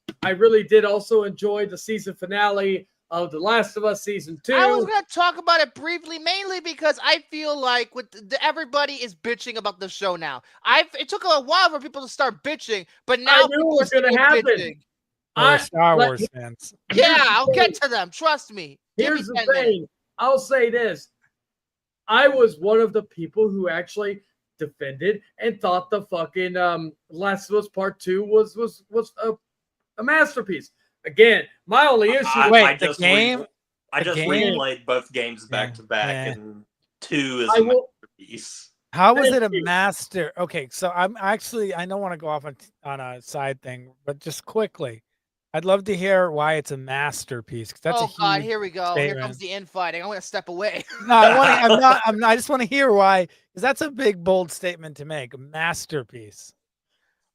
did also enjoy the season finale of The Last of Us season 2. I was going to talk about it briefly, mainly because I feel like everybody is bitching about the show now. It took a while for people to start bitching, but now I knew it was going to happen. Bitching. Star Wars fans. Yeah, I'll get to them. Trust me. Here's the thing. I'll say this. I was one of the people who actually defended and thought the fucking Last of Us Part 2 was a masterpiece. Again, my only issue. I just replayed both games back to back, and 2 is a masterpiece. How is it a master? Okay, so I don't want to go off on a side thing, but just quickly, I'd love to hear why it's a masterpiece. That's God, here we go. Statement. Here comes the infighting. I'm going to step away. No, I just want to hear why, because that's a big, bold statement to make. A masterpiece.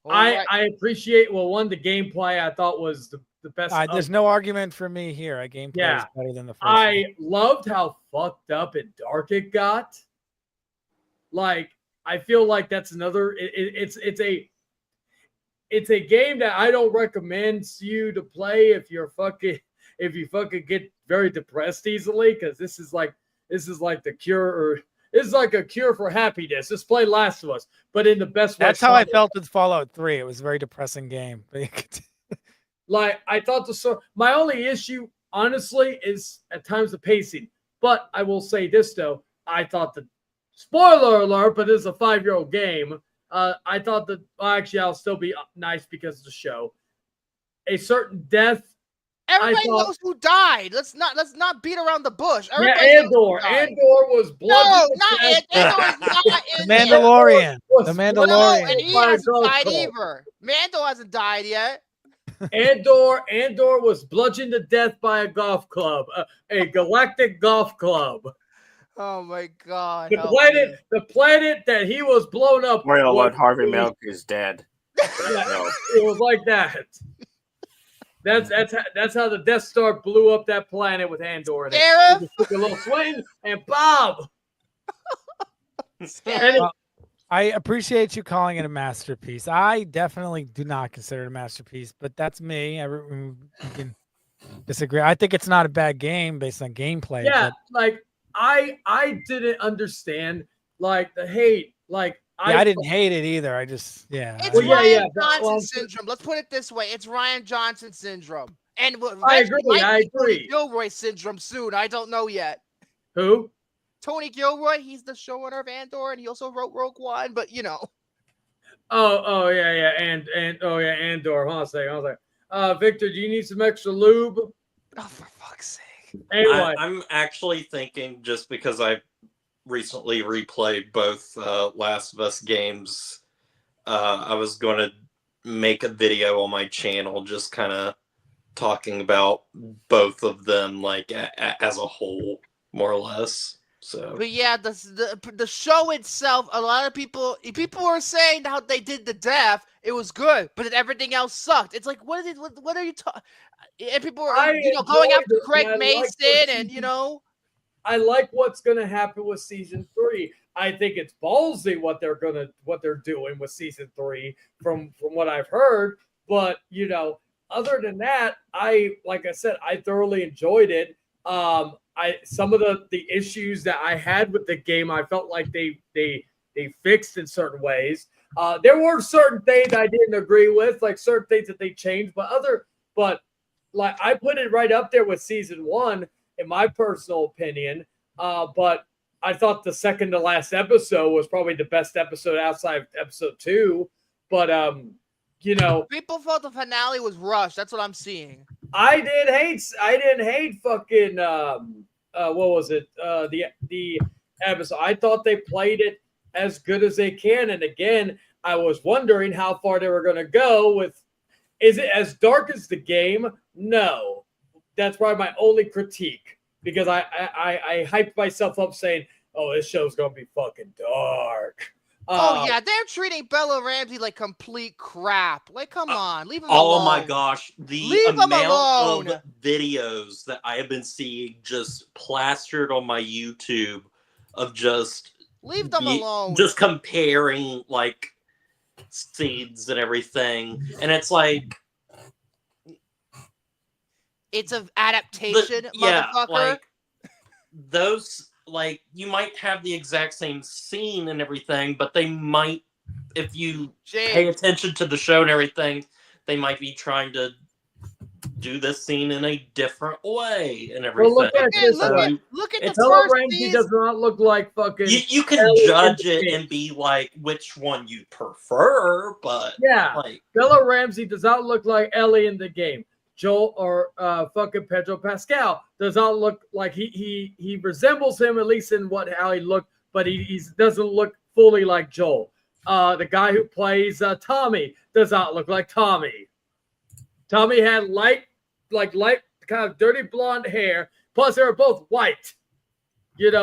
I appreciate the gameplay I thought was the best. There's no argument for me here. Gameplay is better than the first one. Loved how fucked up and dark it got. Like, I feel like that's another. It's a game that I don't recommend you to play if you fucking get very depressed easily, because this is like the cure, or it's like a cure for happiness. Just play Last of Us, but in the best way. That's how I felt with Fallout 3. It was a very depressing game. Like, I thought my only issue, honestly, is at times the pacing. But I will say this though, I thought spoiler alert, but it's a 5-year-old game. I thought that actually I'll still be nice because of the show. A certain death. Everybody knows who died. Let's not beat around the bush. Andor. Andor was blood. No, not Andor. Not The Mandalorian. The Mandalorian. No, and he hasn't died either. Mando hasn't died yet. Andor was bludgeoned to death by a golf club, a galactic golf club. Oh my God! The planet that he was blown up. Royal Lord Harvey Milk is dead. It was like that. That's how the Death Star blew up that planet with Andor. And it took a little swing and Bob. I appreciate you calling it a masterpiece. I definitely do not consider it a masterpiece, but that's me. You can disagree. I think it's not a bad game based on gameplay. Yeah, like I didn't understand like the hate. Like I didn't hate it either. I just It's Ryan Johnson syndrome. Let's put it this way: it's Ryan Johnson syndrome, and I agree. Tony Gilroy syndrome soon. I don't know yet. Who? Tony Gilroy. He's the showrunner of Andor, and he also wrote Rogue One. But you know. Oh yeah, and Andor. Hold on a second. Victor, do you need some extra lube? Oh, for fuck's sake! Anyway, I'm actually thinking, just because I recently replayed both Last of Us games, I was going to make a video on my channel just kind of talking about both of them, like as a whole, more or less. So, but yeah, the show itself, a lot of people were saying how they did the death, it was good, but everything else sucked. It's like, what are you talking? And people were going after Craig Mason, and I like what's gonna happen with season 3. I think it's ballsy what they're doing with season 3 from what I've heard. But other than that, like I said, I thoroughly enjoyed it. Some of the issues that I had with the game, I felt like they fixed in certain ways. There were certain things I didn't agree with, like certain things that they changed, but like I put it right up there with season 1 in my personal opinion. But I thought the second to last episode was probably the best episode outside of episode 2. But people felt the finale was rushed. That's what I'm seeing. I didn't hate fucking what was it? The episode. I thought they played it as good as they can. And again, I was wondering how far they were going to go with. Is it as dark as the game? No. That's probably my only critique, because I hyped myself up saying, "Oh, this show's gonna be fucking dark." Oh yeah, they're treating Bella Ramsey like complete crap. Like, come on, leave him alone. Oh my gosh, the amount of videos that I have been seeing just plastered on my YouTube of just leave them alone, just comparing like scenes and everything, and it's like it's an adaptation, motherfucker. Like those. Like, you might have the exact same scene and everything, but they might, if you pay attention to the show and everything, they might be trying to do this scene in a different way and everything. Well, look at the Bella Ramsey does not look like fucking. You can judge it and be like which one you prefer, but like Bella Ramsey does not look like Ellie in the game. Joel or fucking Pedro Pascal does not look like he resembles him, at least in how he looked, but he doesn't look fully like Joel. The guy who plays Tommy does not look like Tommy. Tommy had light kind of dirty blonde hair, plus they were both white.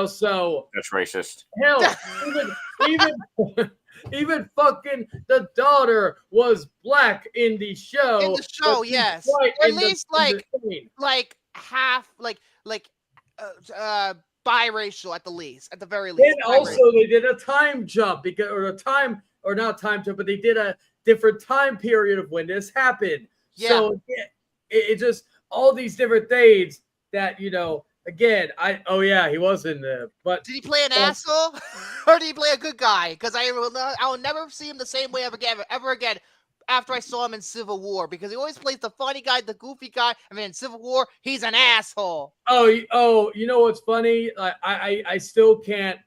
So that's racist. Hell, Even fucking the daughter was black in the show. In the show, yes. Or at least like half, like biracial at the least, at the very least. And also they did a time jump but they did a different time period of when this happened. Yeah. So it just all these different things that, you know, again, he was in the, but did he play an asshole or did he play a good guy? Because I will never see him the same way ever again after I saw him in Civil War, because he always plays the funny guy, the goofy guy. I mean, in Civil War, he's an asshole. Oh, you know what's funny? I still can't,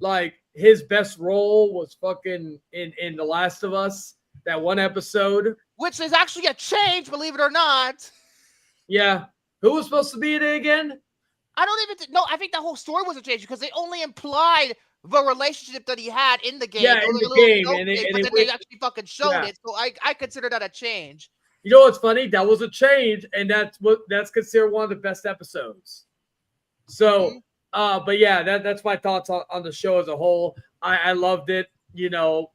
like, his best role was fucking in The Last of Us, that one episode. Which is actually a change, believe it or not. Yeah. Who was supposed to be in it again? I don't even know. I think that whole story was a change because they only implied the relationship that he had in the game. Yeah, in the game. But then they actually fucking showed it. So I consider that a change. You know what's funny? That was a change, and that's considered one of the best episodes. So, but yeah, that's my thoughts on the show as a whole. I loved it. You know,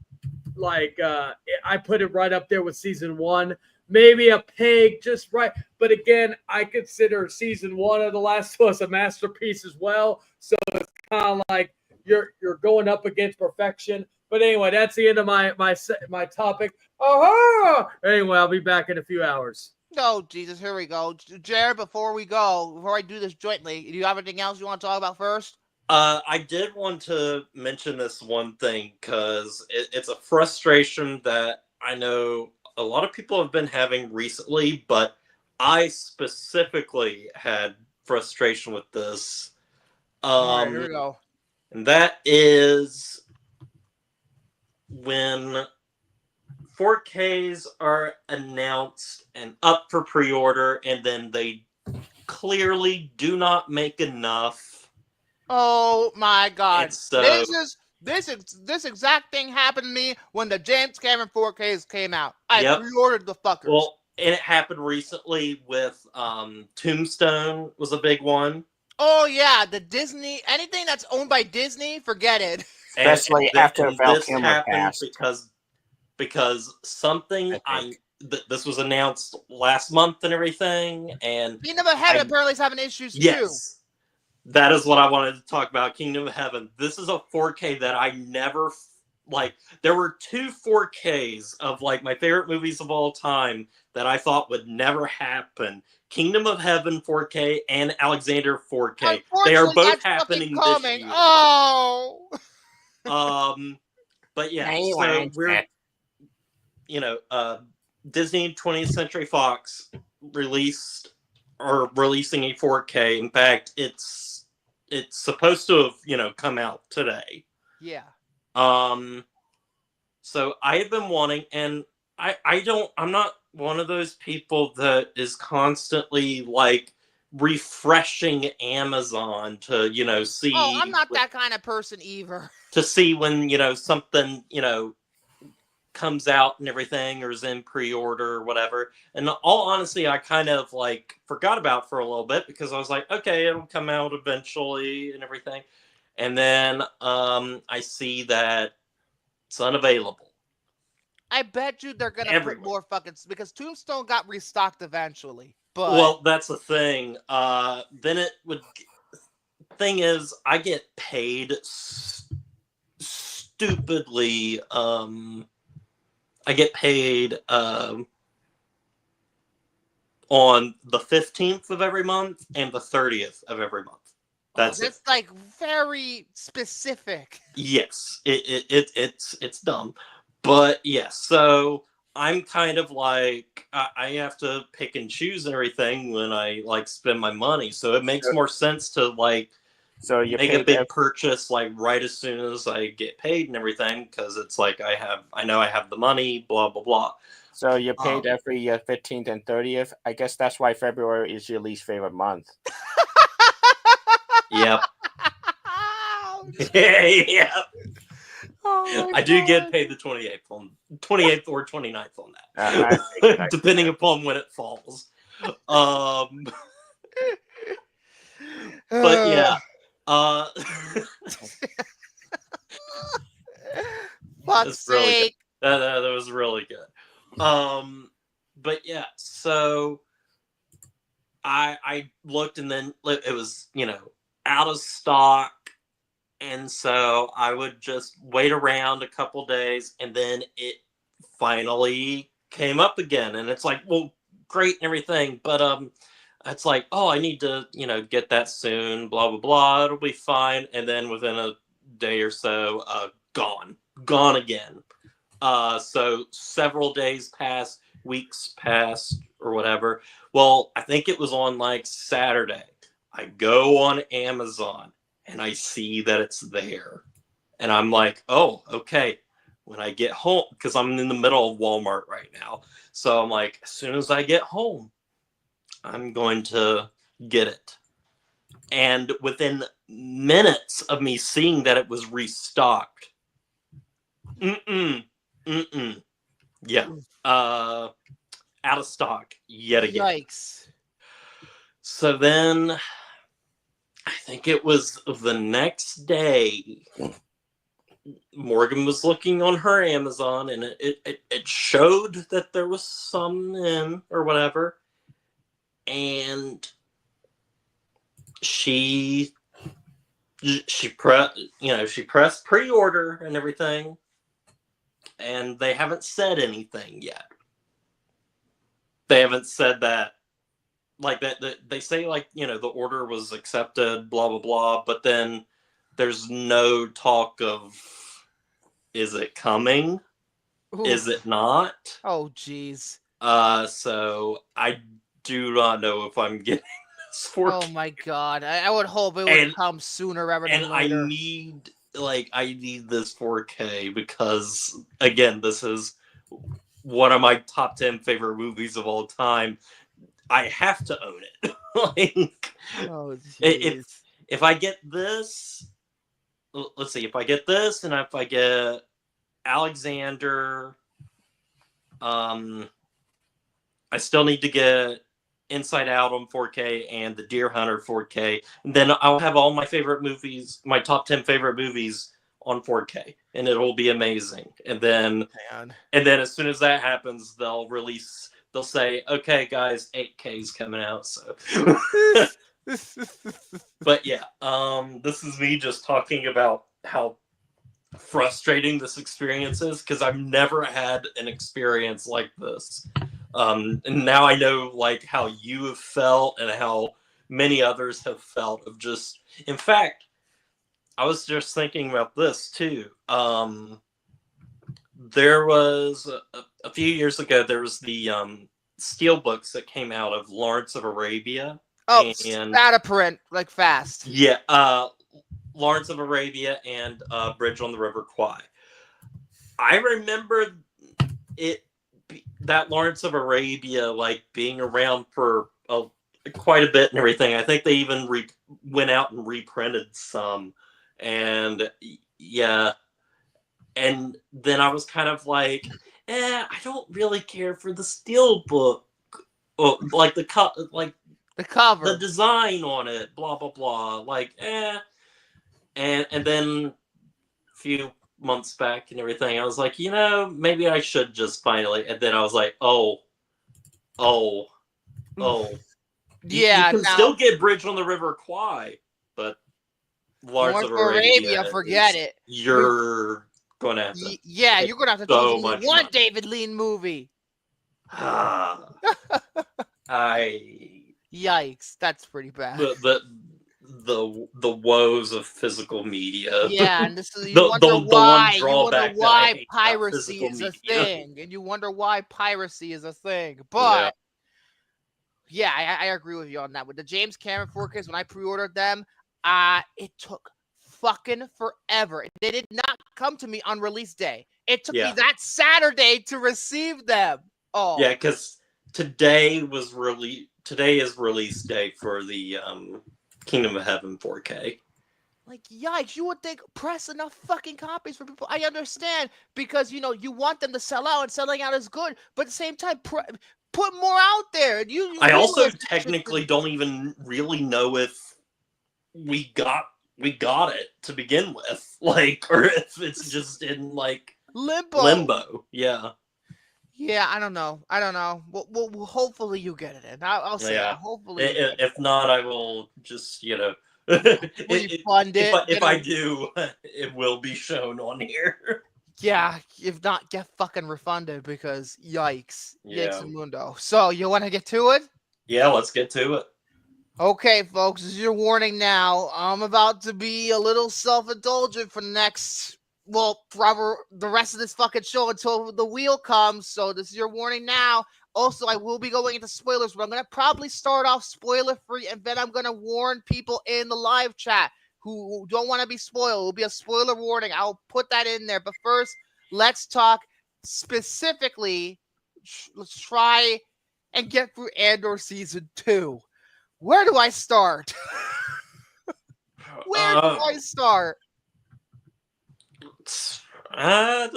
like I put it right up there with season 1. Maybe a peg, just right. But again, I consider season 1 of The Last of Us a masterpiece as well. So it's kind of like you're going up against perfection. But anyway, that's the end of my topic. Anyway, I'll be back in a few hours. Oh, Jesus, here we go. Jared, before I do this jointly, do you have anything else you want to talk about first? I did want to mention this one thing because it's a frustration that I know a lot of people have been having recently, but I specifically had frustration with this. All right, here we go. And that is when 4Ks are announced and up for pre-order, and then they clearly do not make enough. Oh my God! So, this exact thing happened to me when the James Cameron 4Ks came out. I pre-ordered the fuckers. Well, and it happened recently with Tombstone was a big one. Oh yeah, the Disney, anything that's owned by Disney, forget it. Especially after Val this Kilmer happened passed. because something this was announced last month and everything, and Kingdom of Heaven apparently is having issues too. That is what I wanted to talk about. Kingdom of Heaven. This is a 4K that I never like. There were 2 4Ks of like my favorite movies of all time that I thought would never happen. Kingdom of Heaven 4K and Alexander 4K. They are both happening this year. Oh. But yeah, so we're, you know, Disney 20th Century Fox releasing a 4K. In fact, it's supposed to have, you know, come out today. Yeah. So I have been wanting, and I'm not one of those people that is constantly like refreshing Amazon to, you know, see. Oh, I'm not that kind of person either. To see when, you know, something, you know, comes out and everything, or is in pre-order or whatever. And all honesty, I kind of like forgot about for a little bit because I was like, okay, it'll come out eventually and everything. And then I see that it's unavailable. I bet you they're gonna put more fucking, because Tombstone got restocked eventually. But well, that's the thing. Then it would. Thing is, I get paid stupidly. I get paid on the 15th of every month and the 30th of every month. That's like very specific. Yes, it's dumb, but yes. So I'm kind of like I have to pick and choose and everything when I like spend my money. So it makes more sense to like. So you make a big purchase like right as soon as I get paid and everything, because it's like I know I have the money, blah blah blah. So you paid every 15th and 30th. I guess that's why February is your least favorite month. Yep. Yep. Oh I do get paid the 28th or 29th on that, depending upon when it falls. But yeah. Fuck fuck's sake. Really that was really good. But yeah, so I looked and then it was, out of stock. And so I would just wait around a couple days and then it finally came up again. And it's like, well, great and everything. But it's like, oh, I need to, get that soon, blah, blah, blah. It'll be fine. And then within a day or so, gone again. So several days passed, weeks passed or whatever. Well, I think it was on like Saturday. I go on Amazon and I see that it's there. And I'm like, oh, okay. When I get home, because I'm in the middle of Walmart right now. So I'm like, as soon as I get home, I'm going to get it. And within minutes of me seeing that it was restocked, yeah, out of stock yet again. Yikes. So then I think it was the next day, Morgan was looking on her Amazon and it showed that there was some in or whatever. And she pressed pre-order and everything. And they haven't said anything yet. They haven't said that, like that they say like, the order was accepted, blah, blah, blah. But then there's no talk of, is it coming? Ooh. Is it not? Oh, jeez. So I do not know if I'm getting this 4K. Oh my god. I would hope it would come sooner rather than later. And I need this 4K because, again, this is one of my top 10 favorite movies of all time. I have to own it. Oh, jeez. If I get this, let's see, if I get this and if I get Alexander, I still need to get Inside Out on 4K and The Deer Hunter 4K. And then I'll have all my favorite movies, my top 10 favorite movies on 4K, and it'll be amazing. And then as soon as that happens, they'll say, okay, guys, 8K is coming out. So, but yeah, this is me just talking about how frustrating this experience is because I've never had an experience like this. And now I know like how you have felt and how many others have felt of just, in fact, I was just thinking about this too. There was a few years ago, there was the steel books that came out of Lawrence of Arabia. Oh, out of print, like fast. Yeah, Lawrence of Arabia and Bridge on the River Kwai. I remember that Lawrence of Arabia like being around for quite a bit and everything. I think they even went out and reprinted some, and yeah. And then I was kind of like, I don't really care for the steel book, like the cover, the design on it, blah blah blah. Like, and then a few months back and everything, I was like, maybe I should just finally. And then I was like, oh, yeah. You can still get Bridge on the River Kwai, but Lawrence of Arabia, forget it. You're going to have to. Yeah, you're going to have to so choose one David Lean movie. Yikes, that's pretty bad. The woes of physical media. Yeah, and this is you wonder why piracy is a thing, and you wonder why piracy is a thing. But yeah, I agree with you on that. With the James Cameron 4Ks, when I pre-ordered them, it took fucking forever. They did not come to me on release day. It took me that Saturday to receive them. Oh, yeah, because today is release day for the Kingdom of Heaven 4K. Like, yikes, you would think press enough fucking copies for people. I understand because, you want them to sell out, and selling out is good. But at the same time, put more out there. I also technically don't even really know if we got it to begin with. Like, or if it's just in, like... Limbo. Yeah. Yeah, I don't know. Well, hopefully you get it in. I'll say that. Hopefully. If not, I will just refund it. If I do, it will be shown on here. Yeah, if not, get fucking refunded because yikes. Yeah. Yikes and mundo. So, you want to get to it? Yeah, let's get to it. Okay, folks, this is your warning now. I'm about to be a little self-indulgent for the next, forever, the rest of this fucking show until the wheel comes. So this is your warning now. Also, I will be going into spoilers, but I'm going to probably start off spoiler-free, and then I'm going to warn people in the live chat who don't want to be spoiled. It will be a spoiler warning. I'll put that in there. But first, let's talk specifically. Let's try and get through Andor Season 2. Where do I start? Where do I start? I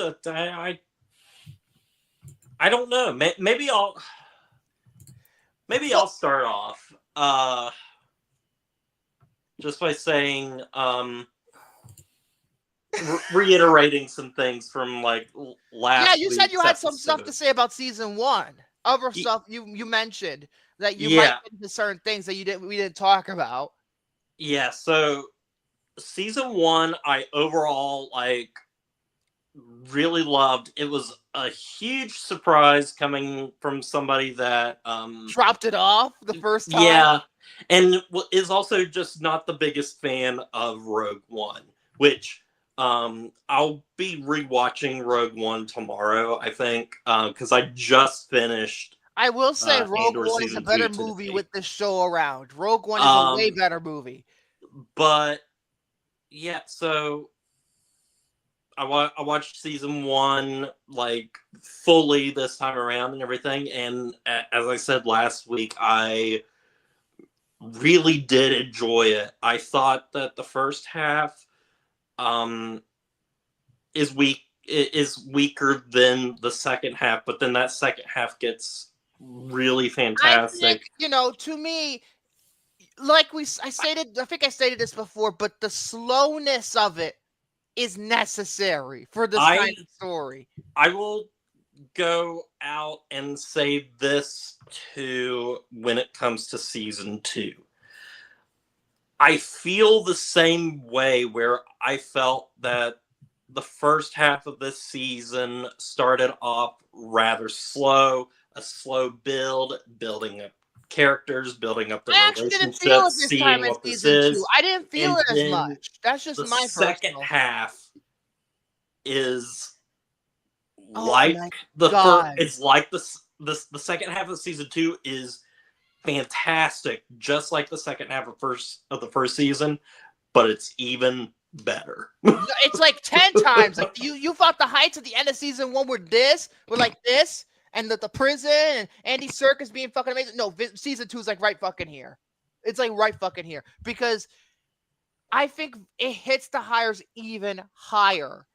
don't know. Maybe I'll start off just by saying reiterating some things from like last. Yeah, you said you had episode. some stuff to say about Season 1. Other stuff you mentioned that you might get into certain things that we didn't talk about. Yeah, so Season 1 I overall really loved. It was a huge surprise coming from somebody that dropped it off the first time. Yeah, and is also just not the biggest fan of Rogue One, which I'll be rewatching Rogue One tomorrow, I think, because I just finished. I will say Rogue One is a better movie with this show around. Rogue One is a way better movie. But yeah, so I watched Season 1 fully this time around and everything, and as I said last week, I really did enjoy it. I thought that the first half is weaker than the second half, but then that second half gets really fantastic. I think, to me, I think I stated this before, but the slowness of it is necessary for this kind of story. I will go out and say this too when it comes to Season 2. I feel the same way where I felt that the first half of this season started off rather slow, a slow building up characters, building up the relationships, seeing what this is. I didn't feel it as much. That's just my second half is like the first. It's like the second half of Season 2 is fantastic, just like the second half of the first season, but it's even better. It's like 10 times. Like you thought the heights at the end of Season 1 were like this, and the prison and Andy Serkis being fucking amazing. No, Season 2 is like right fucking here. It's like right fucking here because I think it hits the hires even higher.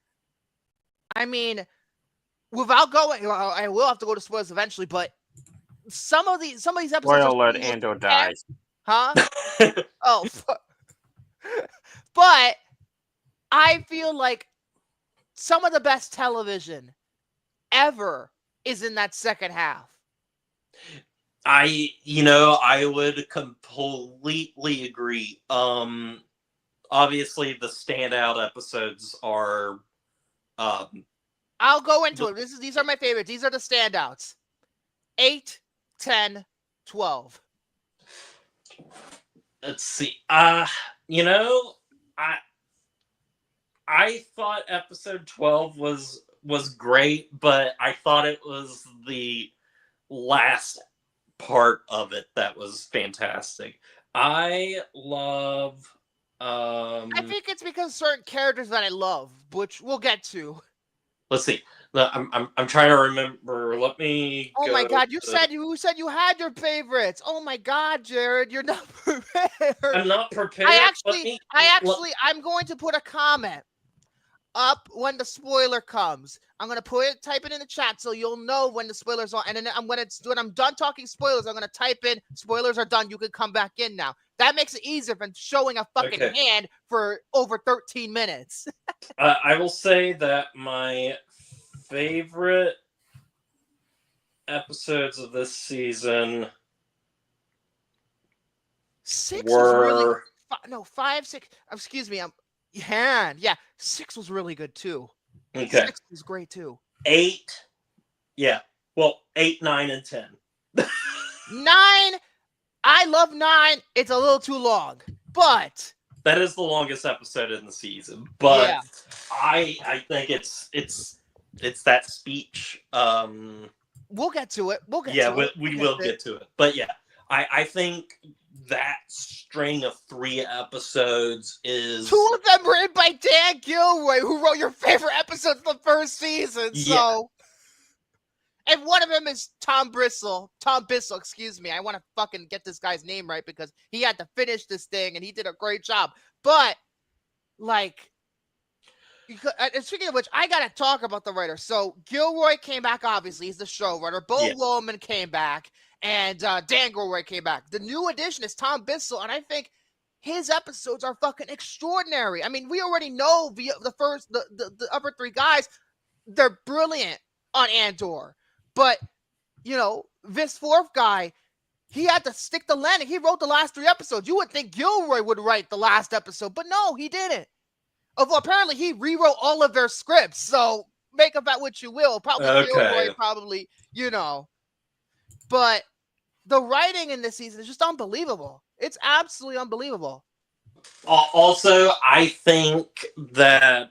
I mean, without going, I will have to go to spoilers eventually, but some of these episodes. Spoiler alert: Andor dies. Huh? Oh, but I feel like some of the best television ever is in that second half. I would completely agree. Obviously the standout episodes are I'll go into it. These are my favorites. These are the standouts. 8, 10, 12. Let's see. I thought episode 12 was great, but I thought it was the last part of it that was fantastic. I love I think it's because certain characters that I love, which we'll get to. Let's see. I'm trying to remember. Let me. Oh my God! You said you had your favorites. Oh my God, Jared, you're not prepared. I'm not prepared. I'm going to put a comment up when the spoiler comes. I'm gonna type it in the chat so you'll know when the spoilers are. And then when I'm done talking spoilers, I'm gonna type in spoilers are done. You can come back in now. That makes it easier than showing a fucking hand for over 13 minutes. I will say that my favorite episodes of this season 6 were... was really... No, 5, 6... Excuse me. 6 was really good, too. Okay. 6 was great, too. 8... Yeah. Well, 8, 9, and 10. 9... I love 9. It's a little too long. But... That is the longest episode in the season. But yeah. I think it's that speech. We'll get to it. We will get to it. But yeah, I think that string of 3 episodes is... 2 of them written by Dan Gilroy, who wrote your favorite episodes of the first season. So, and one of them is Tom Bissell, excuse me. I want to fucking get this guy's name right because he had to finish this thing and he did a great job. But, like, and speaking of which, I got to talk about the writer. So, Gilroy came back, obviously. He's the showrunner. Bo Loman came back. And Dan Gilroy came back. The new addition is Tom Bissell, and I think his episodes are fucking extraordinary. I mean, we already know the upper 3 guys, they're brilliant on Andor. But, you know, this 4th guy, he had to stick the landing. He wrote the last 3 episodes. You would think Gilroy would write the last episode, but no, he didn't. Although apparently he rewrote all of their scripts, so make of that what you will. Probably Gilroy, probably, you know. But the writing in this season is just unbelievable. It's absolutely unbelievable. Also, I think that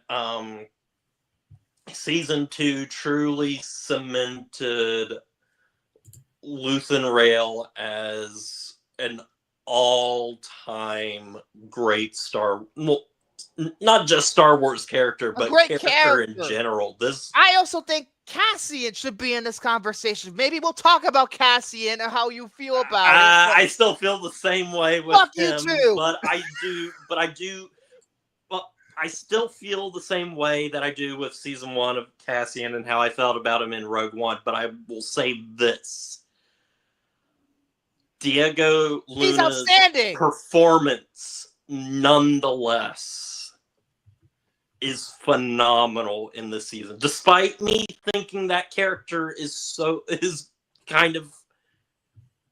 season 2 truly cemented Luthen Rail as an all-time great not just Star Wars character, but character in general. I also think Cassian should be in this conversation. Maybe we'll talk about Cassian and how you feel about it. I still feel the same way with him. You too. But I still feel the same way that I do with season 1 of Cassian and how I felt about him in Rogue One. But I will say this: Diego Luna's performance, nonetheless, is phenomenal in this season. Despite me thinking that character is kind of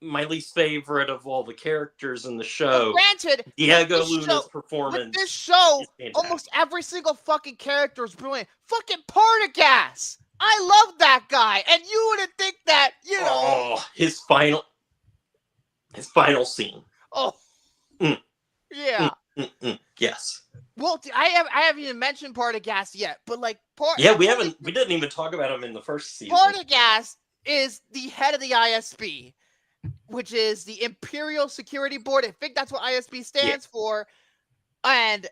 my least favorite of all the characters in the show. Well, granted, Diego Luna's performance. With this show, almost every single fucking character is brilliant. Fucking Partagas! I love that guy, and you wouldn't think that, you know. Oh, his final scene. Oh, yeah. Yes. Well, I haven't even mentioned Partagas yet, but like, we didn't even talk about him in the first season. Partagas is the head of the ISB, which is the Imperial Security Board. I think that's what ISB stands for. And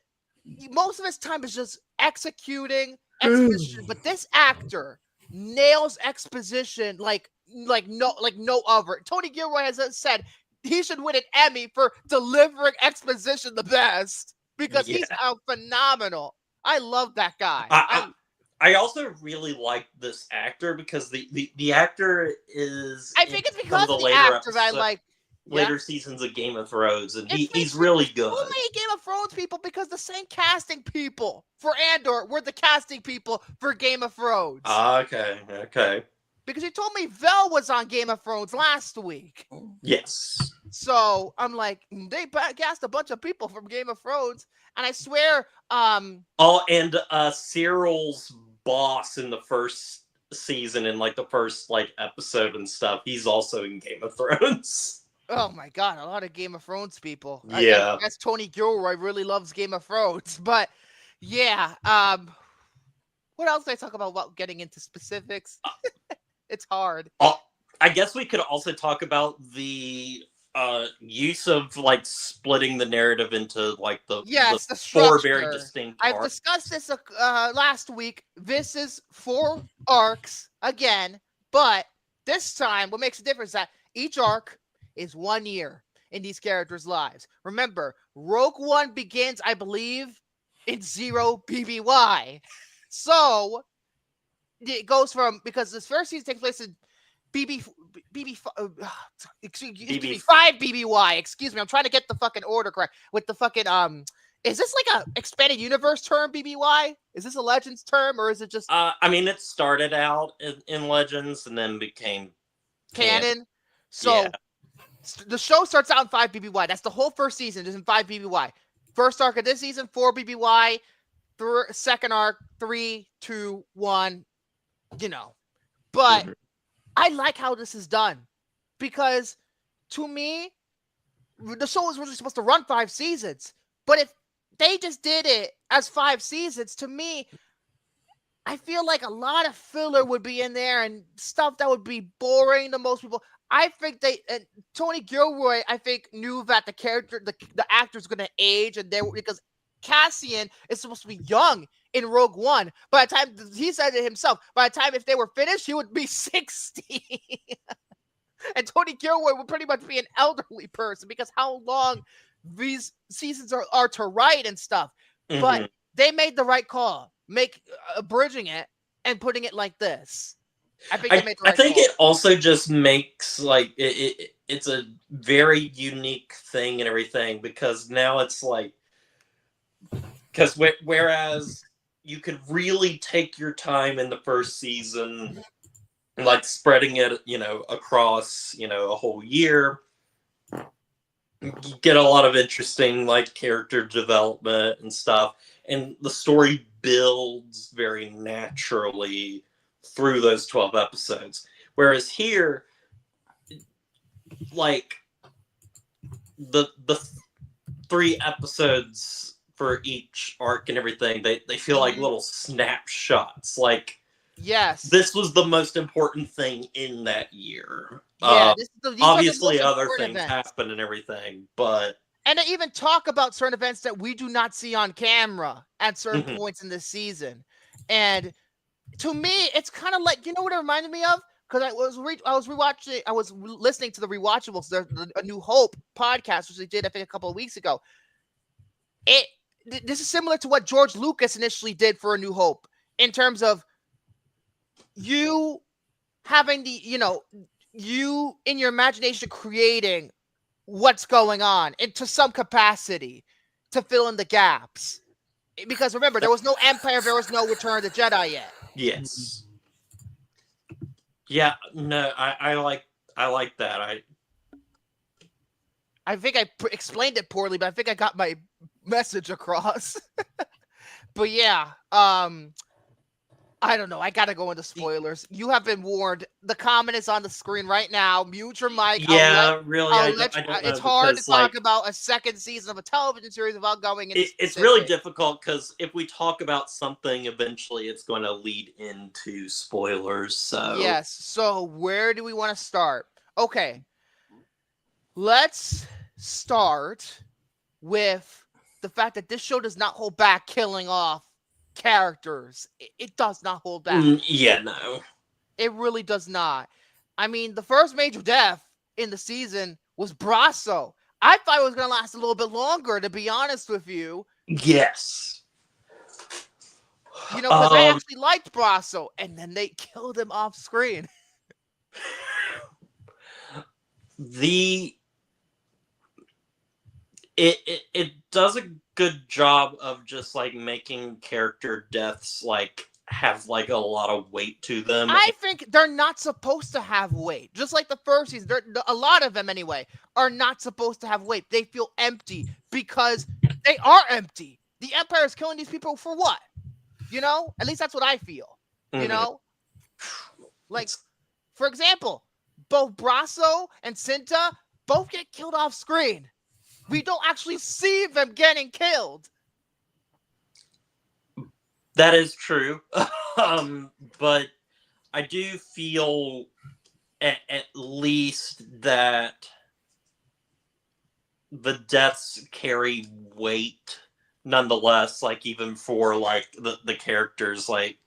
most of his time is just executing exposition. But this actor nails exposition like no other. Tony Gilroy has said he should win an Emmy for delivering exposition the best because he's phenomenal. I love that guy. I also really like this actor because the actor is. I think it's because of the actor that I like. Later seasons of Game of Thrones, and he's really good. Only Game of Thrones people because the same casting people for Andor were the casting people for Game of Thrones. Okay. Because you told me Vel was on Game of Thrones last week. Yes. So I'm like, they cast a bunch of people from Game of Thrones, and I swear. And Cyril's boss in the first season, in like the first episode and stuff, he's also in Game of Thrones. Oh my god, a lot of Game of Thrones people. Yeah. I guess Tony Gilroy really loves Game of Thrones, but yeah. What else did I talk about without getting into specifics? It's hard. I guess we could also talk about the use of splitting the narrative into the 4 very distinct arcs. I've discussed this last week. This is 4 arcs again, but this time what makes a difference is that each arc is 1 year in these characters' lives. Remember, Rogue One begins, I believe, in 0 BBY. So it goes from, because this first season takes place in BB5 BBY. Excuse me, I'm trying to get the fucking order correct with the fucking Is this like a expanded universe term, BBY? Is this a Legends term, or is it just? I mean, it started out in Legends and then became canon. So the show starts out in 5 BBY. That's the whole first season is in 5 BBY. First arc of this season, 4 BBY. Second arc, 3, 2, 1. You know, but I like how this is done because to me, the show was really supposed to run 5 seasons. But if they just did it as 5 seasons, to me, I feel like a lot of filler would be in there and stuff that would be boring to most people. I think Tony Gilroy, I think, knew that the character, the actor's going to age, and because Cassian is supposed to be young in Rogue One. By the time he said it himself, by the time if they were finished, he would be 60. And Tony Gilroy would pretty much be an elderly person because how long these seasons are to write and stuff. But they made the right call, abridging it and putting it like this. I think it also just makes like it's a very unique thing and everything because now it's like whereas you could really take your time in the first season, like spreading it, across, a whole year, you get a lot of interesting like character development and stuff, and the story builds very naturally through those 12 episodes. Whereas here, like the 3 episodes for each arc and everything, they feel like little snapshots. Like, yes, this was the most important thing in that year. Yeah, obviously other things happen and everything, but and they even talk about certain events that we do not see on camera at certain points in this season. And to me, it's kind of like, you know what it reminded me of? Because I was listening to the Rewatchables, A New Hope podcast, which they did, I think, a couple of weeks ago. This is similar to what George Lucas initially did for A New Hope in terms of you having you in your imagination creating what's going on into some capacity to fill in the gaps. Because remember, there was no Empire, there was no Return of the Jedi yet. Yes. Yeah, no, I like that. I think I explained it poorly, but I think I got my message across. But yeah, I don't know. I gotta go into spoilers. You have been warned. The comment is on the screen right now. Mute your mic. Yeah, really. I don't know, it's hard to talk about a second season of a television series without going into. It's really difficult because if we talk about something, eventually it's going to lead into spoilers. So yes. So where do we want to start? Okay, let's start with the fact that this show does not hold back killing off characters. It does not hold back. Yeah, no. It really does not. I mean, the first major death in the season was Brasso. I thought it was going to last a little bit longer, to be honest with you. Yes. Because I actually liked Brasso, and then they killed him off screen. It does a good job of just like making character deaths like have like a lot of weight to them. I think they're not supposed to have weight. Just like the first season, a lot of them anyway are not supposed to have weight. They feel empty because they are empty. The Empire is killing these people for what? At least that's what I feel. Like, for example, both Brasso and Cinta both get killed off screen. We don't actually see them getting killed. That is true. But I do feel at least that the deaths carry weight nonetheless, like even for like the characters like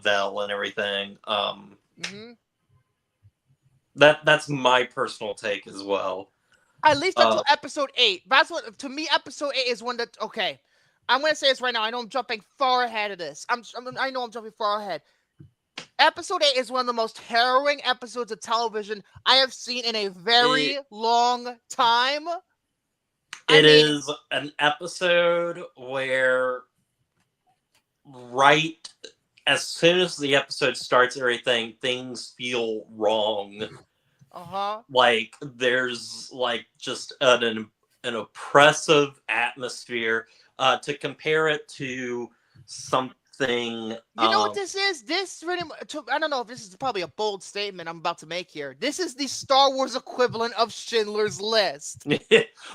Vel and everything. That's my personal take as well. At least until episode 8. That's what, to me, episode 8 is one that, okay, I'm going to say this right now. I know I'm jumping far ahead of this. I know I'm jumping far ahead. Episode 8 is one of the most harrowing episodes of television I have seen in a very long time. It is an episode where right as soon as the episode starts, everything, things feel wrong. Like there's like just an oppressive atmosphere. To compare it to something, you know what this is? This really, I don't know if this is probably a bold statement I'm about to make here. This is the Star Wars equivalent of Schindler's List.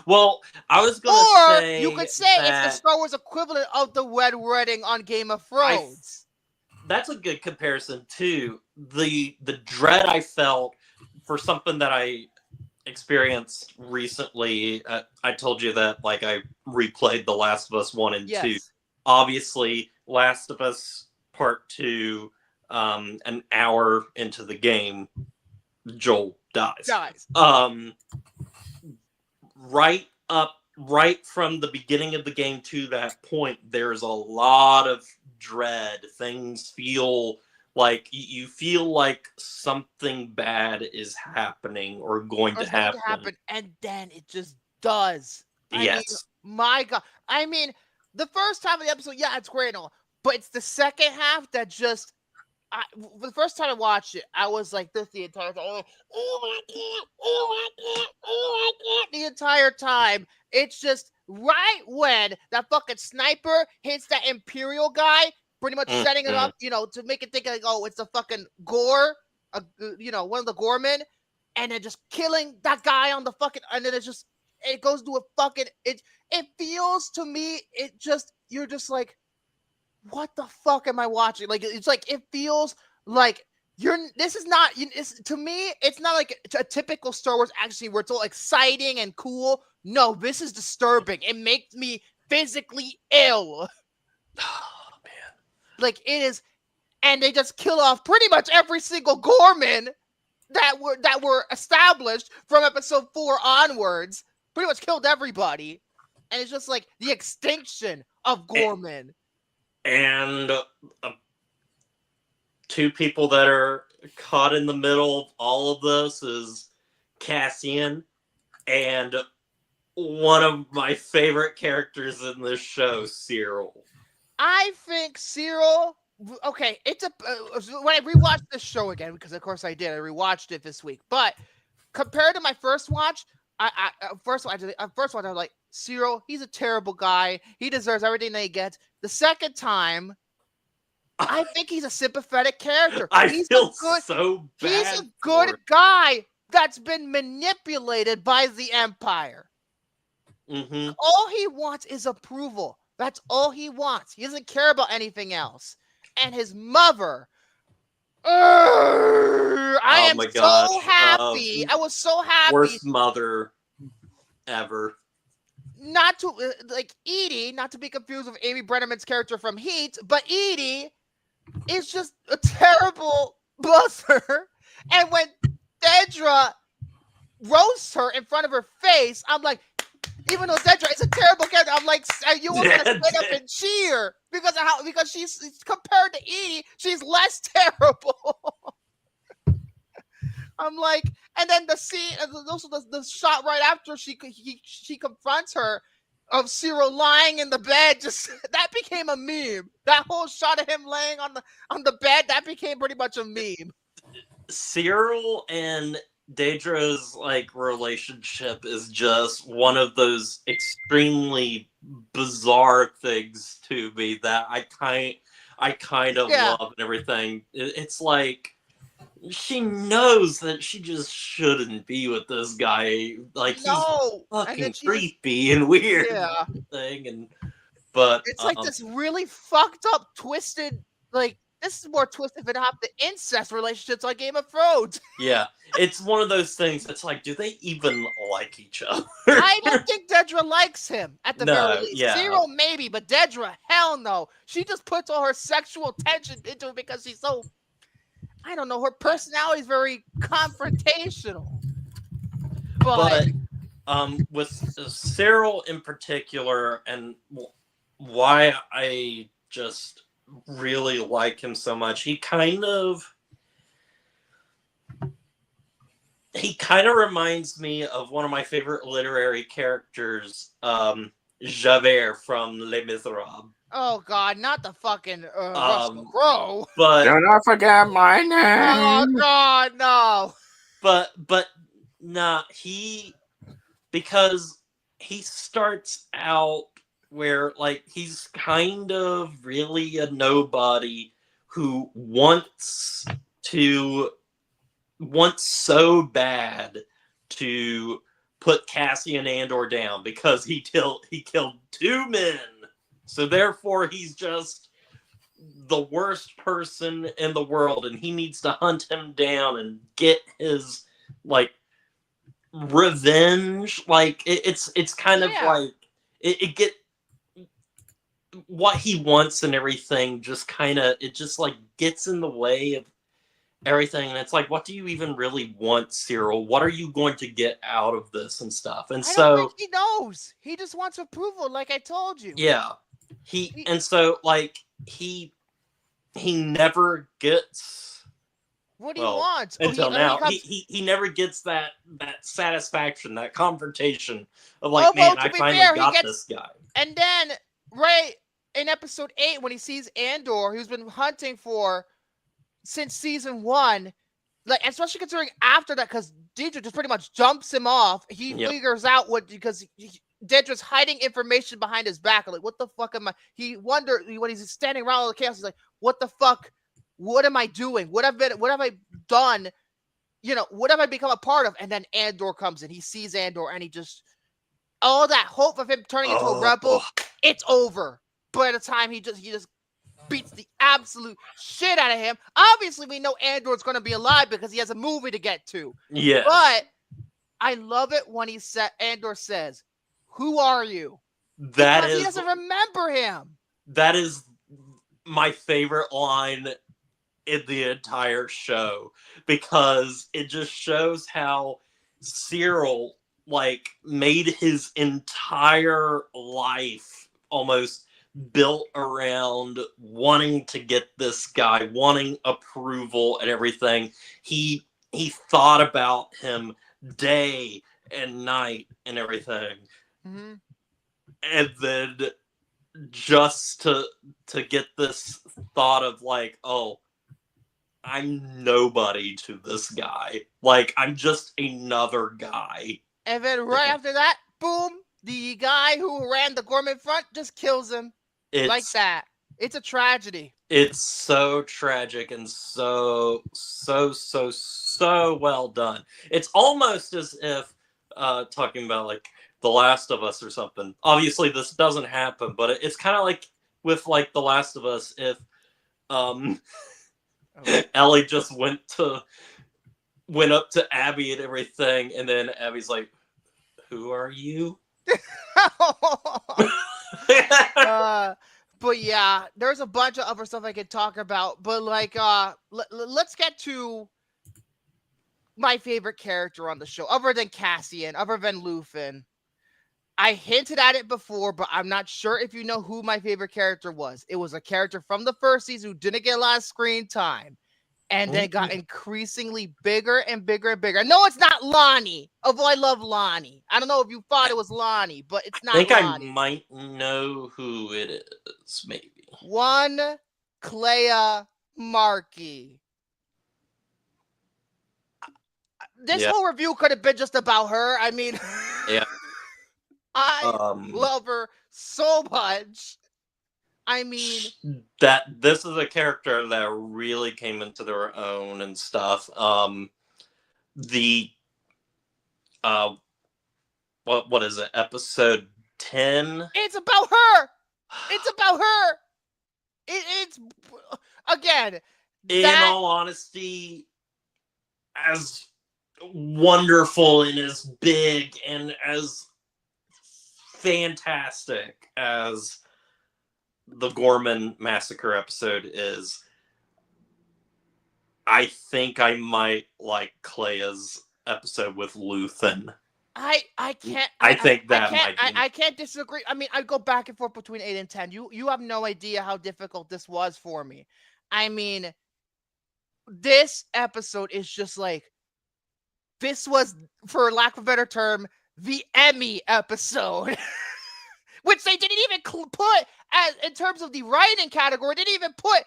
Well, I was going to say, or you could say it's the Star Wars equivalent of the Red Wedding on Game of Thrones. That's a good comparison too. The dread I felt for something that I experienced recently. I told you that like I replayed The Last of Us 1 and 2. Obviously, Last of Us Part 2, an hour into the game, Joel dies. Right from the beginning of the game to that point, there's a lot of dread. Things feel like you feel like something bad is happening or going to happen. And then it just does. Yes. My God. I mean, the first half of the episode, yeah, it's great and all, but it's the second half that just. The first time I watched it, I was like this the entire time. Like, oh my God, oh my God, oh my God. The entire time. It's just right when that fucking sniper hits that Imperial guy, pretty much setting it up, to make it think like, oh, it's a fucking Ghor, one of the Ghormen, and then just killing that guy on the fucking, and then it goes to a fucking, it feels to me, you're just like, what the fuck am I watching? Like, it's like, it feels like this is not, to me, it's not like a typical Star Wars action scene where it's all exciting and cool. No, this is disturbing. It makes me physically ill. Oh, man. Like, it is, and they just kill off pretty much every single Ghorman that were established from episode 4 onwards. Pretty much killed everybody. And it's just like the extinction of Ghorman. And two people that are caught in the middle of all of this is Cassian and one of my favorite characters in this show, Cyril. I think Cyril. Okay, it's when I rewatched this show again, because of course I did. I rewatched it this week, but compared to my first watch, first watch I was like, Cyril, he's a terrible guy. He deserves everything that he gets. The second time, I think he's a sympathetic character. I feel so bad. He's a good guy that's been manipulated by the Empire. Mm-hmm. All he wants is approval. That's all he wants. He doesn't care about anything else. And his mother. I am so happy. I was so happy. Worst mother ever. Not to like Edie, not to be confused with Amy Brenneman's character from Heat, but Edie is just a terrible mother. And when Dedra roasts her in front of her face, I'm like, even though Dedra is a terrible character, I'm like, you want to stand up and cheer because she's compared to Edie, she's less terrible. I'm like, and then the scene, also the shot right after she confronts her of Cyril lying in the bed, just that became a meme. That whole shot of him laying on the bed, that became pretty much a meme. Cyril and Dedra's like relationship is just one of those extremely bizarre things to me that I kind of love and everything. It's like she knows that she just shouldn't be with this guy. Like he's fucking creepy and weird thing, but it's like this really fucked up, twisted, like this is more twisted than half the incest relationships on Game of Thrones. Yeah, it's one of those things that's like, do they even like each other? I don't think Dedra likes him at the very least. Cyril maybe, but Dedra, hell no. She just puts all her sexual tension into it because she's so, I don't know, her personality is very confrontational. But with Cyril in particular, and why I just really like him so much, he kind of he kind of reminds me of one of my favorite literary characters, Javert from Les Miserables. Oh God, not the fucking Russell Crowe. But do not forget my name. Oh God, no. But nah, because he starts out where like he's kind of really a nobody who wants so bad to put Cassian Andor down because he killed 2 men. So therefore he's just the worst person in the world, and he needs to hunt him down and get his like revenge. Like it's kind of like it get what he wants and everything just kind of it just like gets in the way of everything, and it's like, what do you even really want, Cyril? What are you going to get out of this and stuff? And I don't think he knows. He just wants approval, like I told you. Yeah, he never gets what he wants until now. He never gets that satisfaction, that confrontation of like, man, I finally got this guy. And then right in episode 8, when he sees Andor, who's been hunting for since season 1, like especially considering after that, because Deidre just pretty much jumps him off. He figures out because Deidre's hiding information behind his back. Like, what the fuck am I? He wondered when he's standing around all the chaos. He's like, what the fuck? What am I doing? What have I done? You know, what have I become a part of? And then Andor comes in. He sees Andor, and he just all that hope of him turning into a rebel, it's over. By the time he just beats the absolute shit out of him. Obviously, we know Andor's going to be alive because he has a movie to get to. Yeah. But I love it when Andor says, "Who are you?" Because he doesn't remember him. That is my favorite line in the entire show, because it just shows how Cyril like made his entire life almost built around wanting to get this guy, wanting approval and everything. He thought about him day and night and everything. Mm-hmm. And then just to get this thought of like, oh, I'm nobody to this guy. Like, I'm just another guy. And then right after that, boom, the guy who ran the Gorman front just kills him. Like that. It's a tragedy. It's so tragic and so well done. It's almost as if talking about like The Last of Us or something. Obviously this doesn't happen, but it's kind of like with like The Last of Us if Ellie just went up to Abby and everything, and then Abby's like, "Who are you?" But yeah, there's a bunch of other stuff I could talk about, but like let's get to my favorite character on the show, other than Cassian, other than Luthen. I hinted at it before, but I'm not sure if you know who my favorite character was. It was a character from the first season who didn't get a lot of screen time, and then got increasingly bigger and bigger and bigger. No, it's not Lonnie. Although I love Lonnie. I don't know if you thought it was Lonnie, but it's not Lonnie. I might know who it is, maybe. One Clea Markey. This whole review could have been just about her. I mean, yeah. I love her so much. I mean, that this is a character that really came into their own and stuff. What is it? Episode 10? It's about her. It's about her. It's again. In all honesty, as wonderful and as big and as fantastic as the Gorman Massacre episode is, I think I might like Clea's episode with Luthen. I can't disagree. I mean, I go back and forth between 8 and 10. You have no idea how difficult this was for me. I mean, this episode is just like this was, for lack of a better term, the Emmy episode, which they didn't even put as in terms of the writing category. They didn't even put,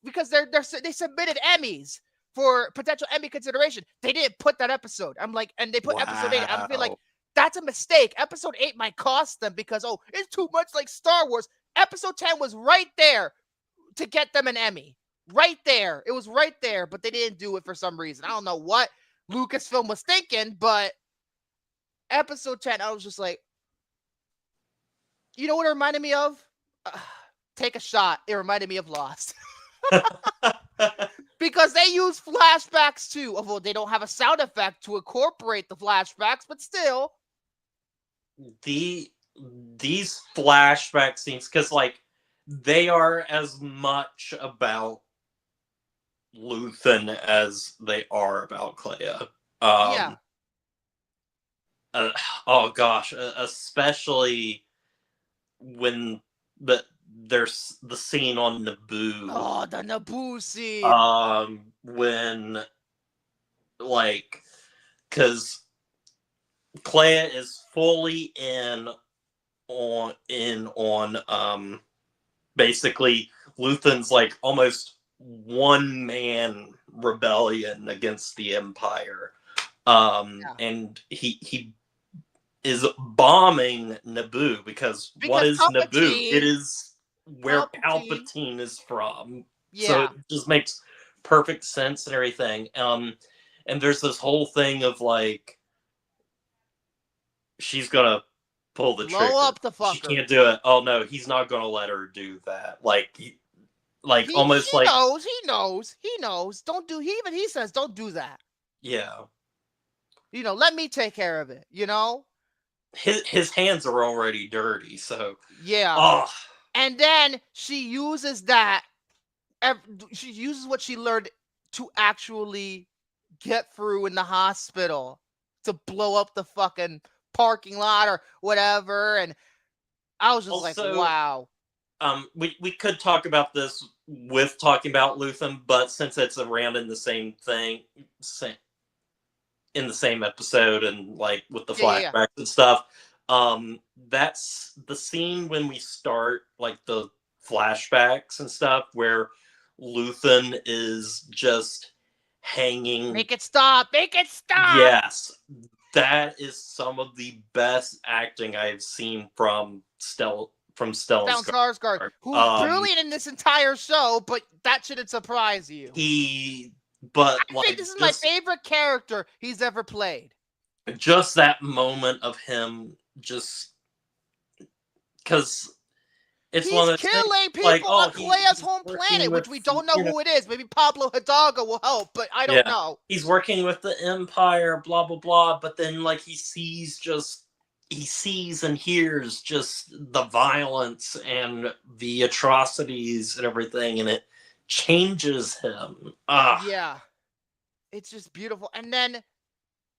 because they submitted Emmys for potential Emmy consideration. They didn't put that episode. I'm like, and they put episode 8. I feel like that's a mistake. Episode 8 might cost them because, oh, it's too much like Star Wars. Episode 10 was right there to get them an Emmy. Right there. It was right there, but they didn't do it for some reason. I don't know what Lucasfilm was thinking, but episode 10, I was just like, you know what it reminded me of? Take a shot. It reminded me of Lost. Because they use flashbacks too. Although they don't have a sound effect to incorporate the flashbacks, but still. These flashback scenes, because like they are as much about Luthen as they are about Clea. Yeah. Oh gosh, especially when there's the scene on Naboo. Oh, the Naboo scene. When like, because Clea is fully in on basically Luthen's like almost one man rebellion against the Empire. And he is bombing Naboo because what is Palpatine, Naboo? It is where Palpatine is from. Yeah. So it just makes perfect sense and everything. And there's this whole thing of like, she's gonna pull the trigger. Blow up the fucker. She can't do it. Oh no, he's not gonna let her do that. He knows. Don't do. He says, don't do that. Yeah. You know, let me take care of it. You know. His hands are already dirty, so yeah. Oh. And then she uses that. She uses what she learned to actually get through in the hospital to blow up the fucking parking lot or whatever. And I was just also, like, wow. We could talk about this with talking about Luthen, but since it's around in the same thing, in the same episode and like with the flashbacks and stuff, that's the scene when we start like the flashbacks and stuff where Luthen is just hanging. Make it stop! Yes, that is some of the best acting I've seen from Stellan Skarsgård, who's brilliant in this entire show, but that shouldn't surprise you. I think this is my favorite character he's ever played. Just that moment of him, just because it's one of killing people on Clea's home planet, which we don't know who it is. Maybe Pablo Hidalgo will help, but I don't know. He's working with the Empire, blah blah blah. But then, like, he sees and hears just the violence and the atrocities and everything, and it changes him. Yeah, it's just beautiful. And then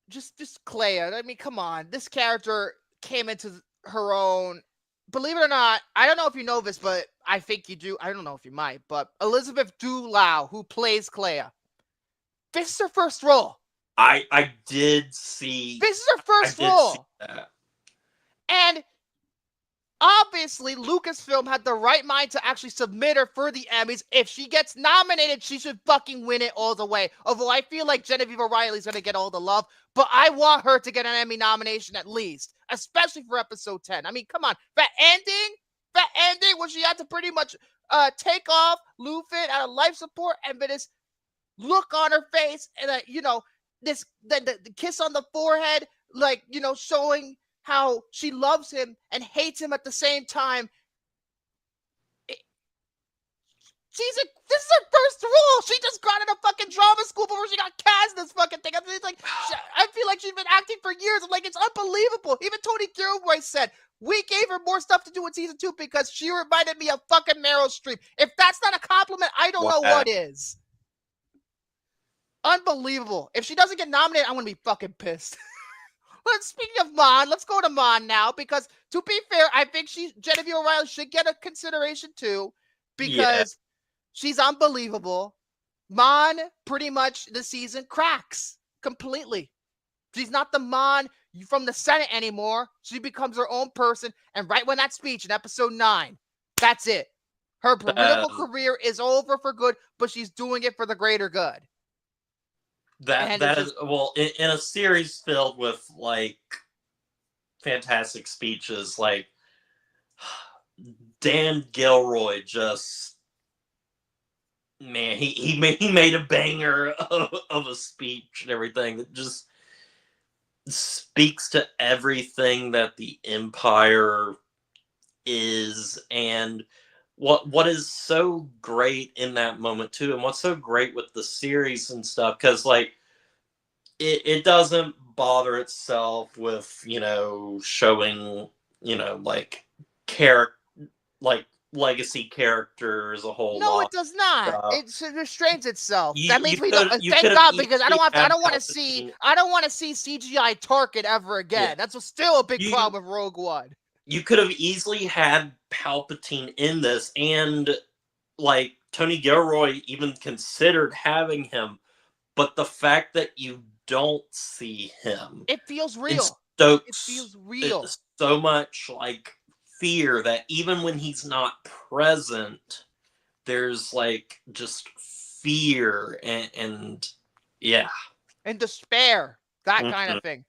just Clea. I mean, come on, this character came into her own. Believe it or not, I don't know if you know this, but I think you do. I don't know if you might, but Elizabeth Dulau, who plays Clea, this is her first role. I did see. This is her first role. See that. And obviously, Lucasfilm had the right mind to actually submit her for the Emmys. If she gets nominated, she should fucking win it all the way. Although I feel like Genevieve O'Reilly's going to get all the love, but I want her to get an Emmy nomination at least, especially for episode 10. I mean, come on. That ending where she had to pretty much take off Luthen out of life support, and then this look on her face, and the kiss on the forehead, like, showing how she loves him and hates him at the same time. This is her first role. She just got in a fucking drama school before she got cast in this fucking thing. I mean, it's like, I feel like she's been acting for years. I'm like, it's unbelievable. Even Tony Gilroy said we gave her more stuff to do in season 2 because she reminded me of fucking Meryl Streep. If that's not a compliment, I don't know what is. Unbelievable. If she doesn't get nominated, I'm gonna be fucking pissed. But speaking of Mon, let's go to Mon now, because to be fair, I think Genevieve O'Reilly should get a consideration too, because she's unbelievable. Mon pretty much this season cracks completely. She's not the Mon from the Senate anymore. She becomes her own person. And right when that speech in episode 9, that's it. Her political career is over for good, but she's doing it for the greater good. In a series filled with like fantastic speeches, like Dan Gilroy just, man, he made a banger of a speech and everything that just speaks to everything that the Empire is, and what is so great in that moment too, and what's so great with the series and stuff, because like it doesn't bother itself with, you know, showing, you know, like legacy characters a whole lot. No, it does not. It restrains itself. That means we don't. Thank God, because I don't want to see CGI Tarkin ever again. Yeah. That's still a big problem with Rogue One. You could have easily had Palpatine in this, and like Tony Gilroy even considered having him, but the fact that you don't see him, it feels real. It feels real. So much like fear that even when he's not present, there's like just fear and despair, that kind of thing.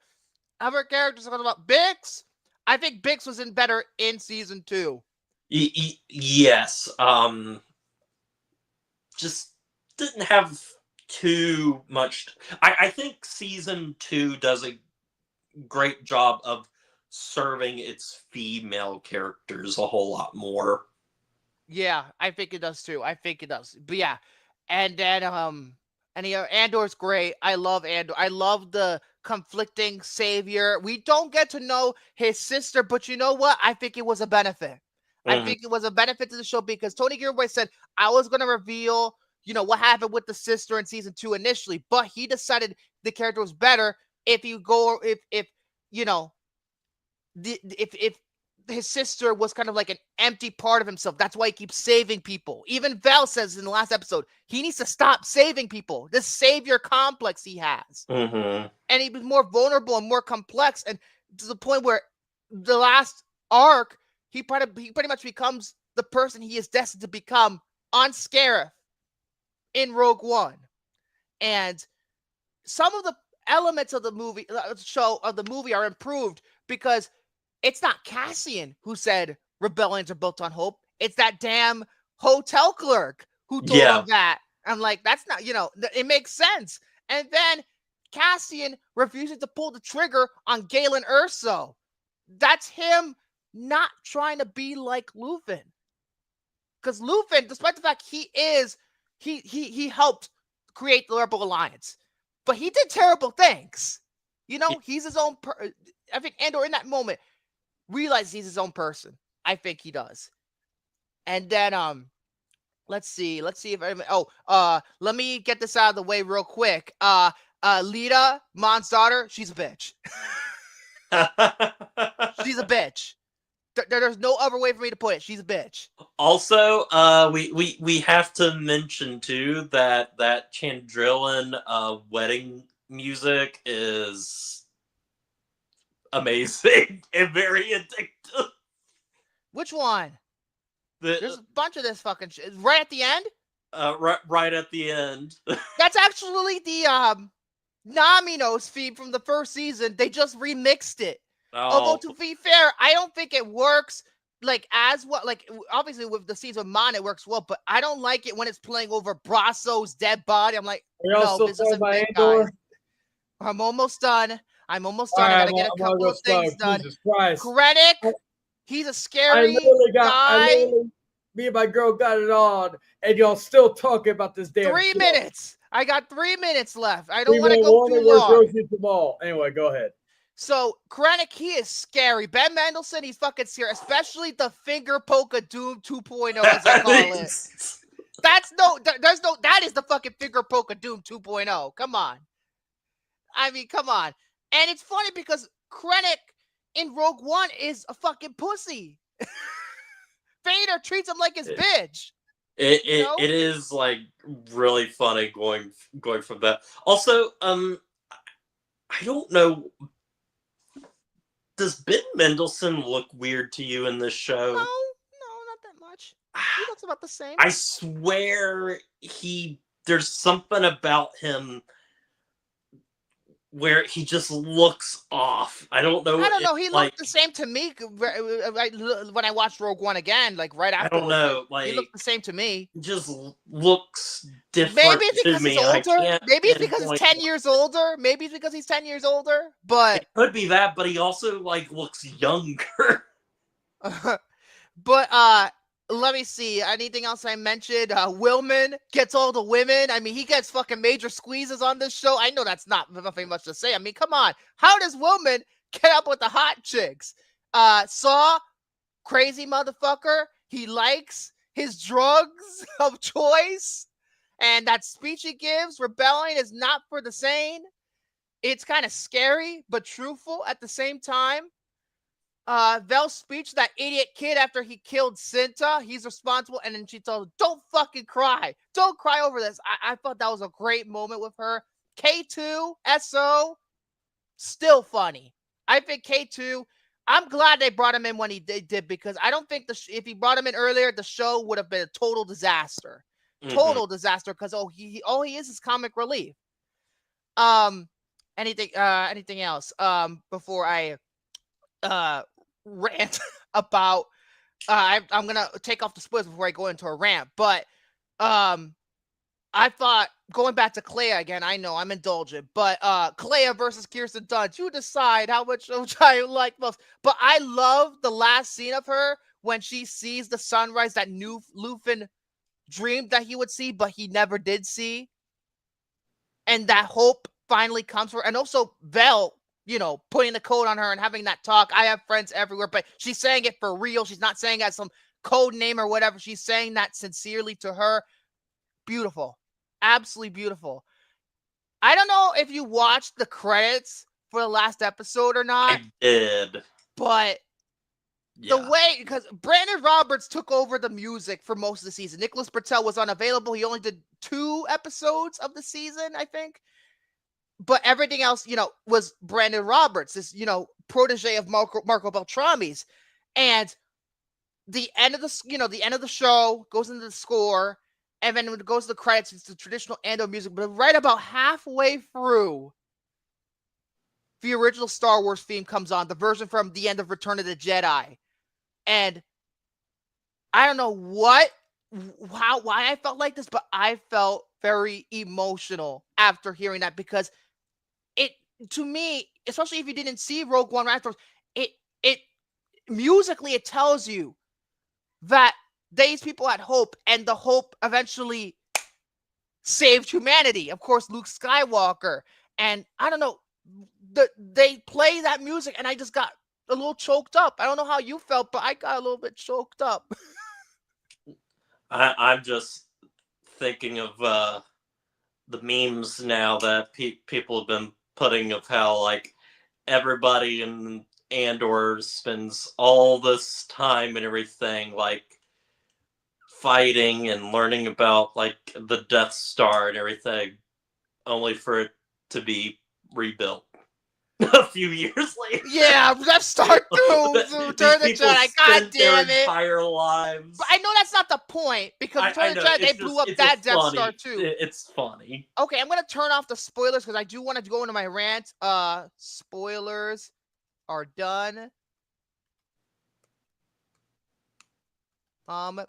Other characters talking about Bix. I think Bix was better in season 2. Yes. Just didn't have too much. I think season 2 does a great job of serving its female characters a whole lot more. Yeah, I think it does too. But yeah, and then Andor's great. I love Andor. I love the conflicting savior. We don't get to know his sister, but you know what? I think it was a benefit. I think it was a benefit to the show, because Tony Gilroy said I was going to reveal, you know, what happened with the sister in season 2 initially, but he decided the character was better if you if his sister was kind of like an empty part of himself. That's why he keeps saving people. Even Val says in the last episode, he needs to stop saving people. This savior complex he has. And he was more vulnerable and more complex, and to the point where the last arc, he pretty much becomes the person he is destined to become on Scarif in Rogue One. And some of the elements of the movie are improved, because it's not Cassian who said rebellions are built on hope. It's that damn hotel clerk who told him that. I'm like, that's not, you know, it makes sense. And then Cassian refuses to pull the trigger on Galen Erso. That's him not trying to be like Luthen. Because Luthen, despite the fact he helped create the Rebel Alliance, but he did terrible things. You know, he's his own I think Andor in that moment realizes he's his own person. I think he does. And then let's see if let me get this out of the way real quick. Lita, Mon's daughter, she's a bitch. She's a bitch. There's no other way for me to put it. She's a bitch. Also, we have to mention too that Chandrillan wedding music is amazing and very addictive. Which one? There's a bunch of this fucking shit. Right at the end? Right at the end. That's actually the Namino's theme from the first season. They just remixed it. Although, to be fair, I don't think it works like as well. Like, obviously with the scenes with Mon, it works well, but I don't like it when it's playing over Brasso's dead body. I'm like, no, this isn't big, guys. I'm almost done. I gotta get a couple of things done. Krennic, he's a scary guy. Me and my girl got it on, and y'all still talking about this damn 3 minutes. I got 3 minutes left. I don't want to go too long. Anyway, go ahead. So, Krennic, he is scary. Ben Mendelsohn, he's fucking scary. Especially the finger poke of Doom 2.0, as I call it. That is the fucking finger poke of Doom 2.0. Come on. I mean, come on. And it's funny because Krennic in Rogue One is a fucking pussy. Vader treats him like his bitch. It is like really funny going from that. Also, I don't know. Does Ben Mendelsohn look weird to you in this show? No, not that much. He looks about the same. I swear there's something about him where he just looks off. I don't know. He looked the same to me when I watched Rogue One again, like right after. I don't know. He looked the same to me. Just looks different. Maybe it's because he's older. Maybe it's because he's 10 years older. Maybe it's because he's 10 years older. But it could be that. But he also looks younger. But let me see. Anything else I mentioned? Willman gets all the women. I mean, he gets fucking major squeezes on this show. I know that's nothing much to say. I mean, come on. How does Willman get up with the hot chicks? Saw, crazy motherfucker. He likes his drugs of choice. And that speech he gives, rebellion is not for the sane. It's kind of scary, but truthful at the same time. Vel's speech, that idiot kid after he killed Cinta, he's responsible, and then she told him, don't fucking cry. Don't cry over this. I thought that was a great moment with her. K2, SO, still funny. I think K2, I'm glad they brought him in when he did, because I don't think if he brought him in earlier, the show would have been a total disaster. Total disaster, because all he is comic relief. Anything else? Before I rant about I'm gonna take off the spoilers before I go into a rant, but I thought, going back to Clea again, I know I'm indulgent, but Clea versus Kirsten Dunst, you decide how much I like most. But I love the last scene of her when she sees the sunrise that Luthen dreamed that he would see, but he never did see, and that hope finally comes for her. And also Vel, putting the code on her and having that talk. I have friends everywhere, but she's saying it for real. She's not saying it as some code name or whatever. She's saying that sincerely to her. Beautiful. Absolutely beautiful. I don't know if you watched the credits for the last episode or not. I did. But the way, because Brandon Roberts took over the music for most of the season. Nicholas Bertel was unavailable. He only did 2 episodes of the season, I think. But everything else, was Brandon Roberts, this, protege of Marco Beltrami's. And the end of the show goes into the score, and then when it goes to the credits, it's the traditional Andor music. But right about halfway through, the original Star Wars theme comes on, the version from the end of Return of the Jedi. And I don't know why I felt like this, but I felt very emotional after hearing that, because to me, especially if you didn't see Rogue One afterwards, it musically, it tells you that these people had hope, and the hope eventually saved humanity. Of course, Luke Skywalker. And I don't know, they play that music, and I just got a little choked up. I don't know how you felt, but I got a little bit choked up. I'm just thinking of the memes now that people have been putting of how everybody in Andor spends all this time and everything fighting and learning about the Death Star and everything, only for it to be rebuilt a few years later. Yeah, Death Star 2, Return of the Jedi. God damn it! Entire lives. But I know that's not the point, because Return of the Jedi, they blew up that Death Star too. It's funny. Okay, I'm gonna turn off the spoilers because I do want to go into my rant. Spoilers are done.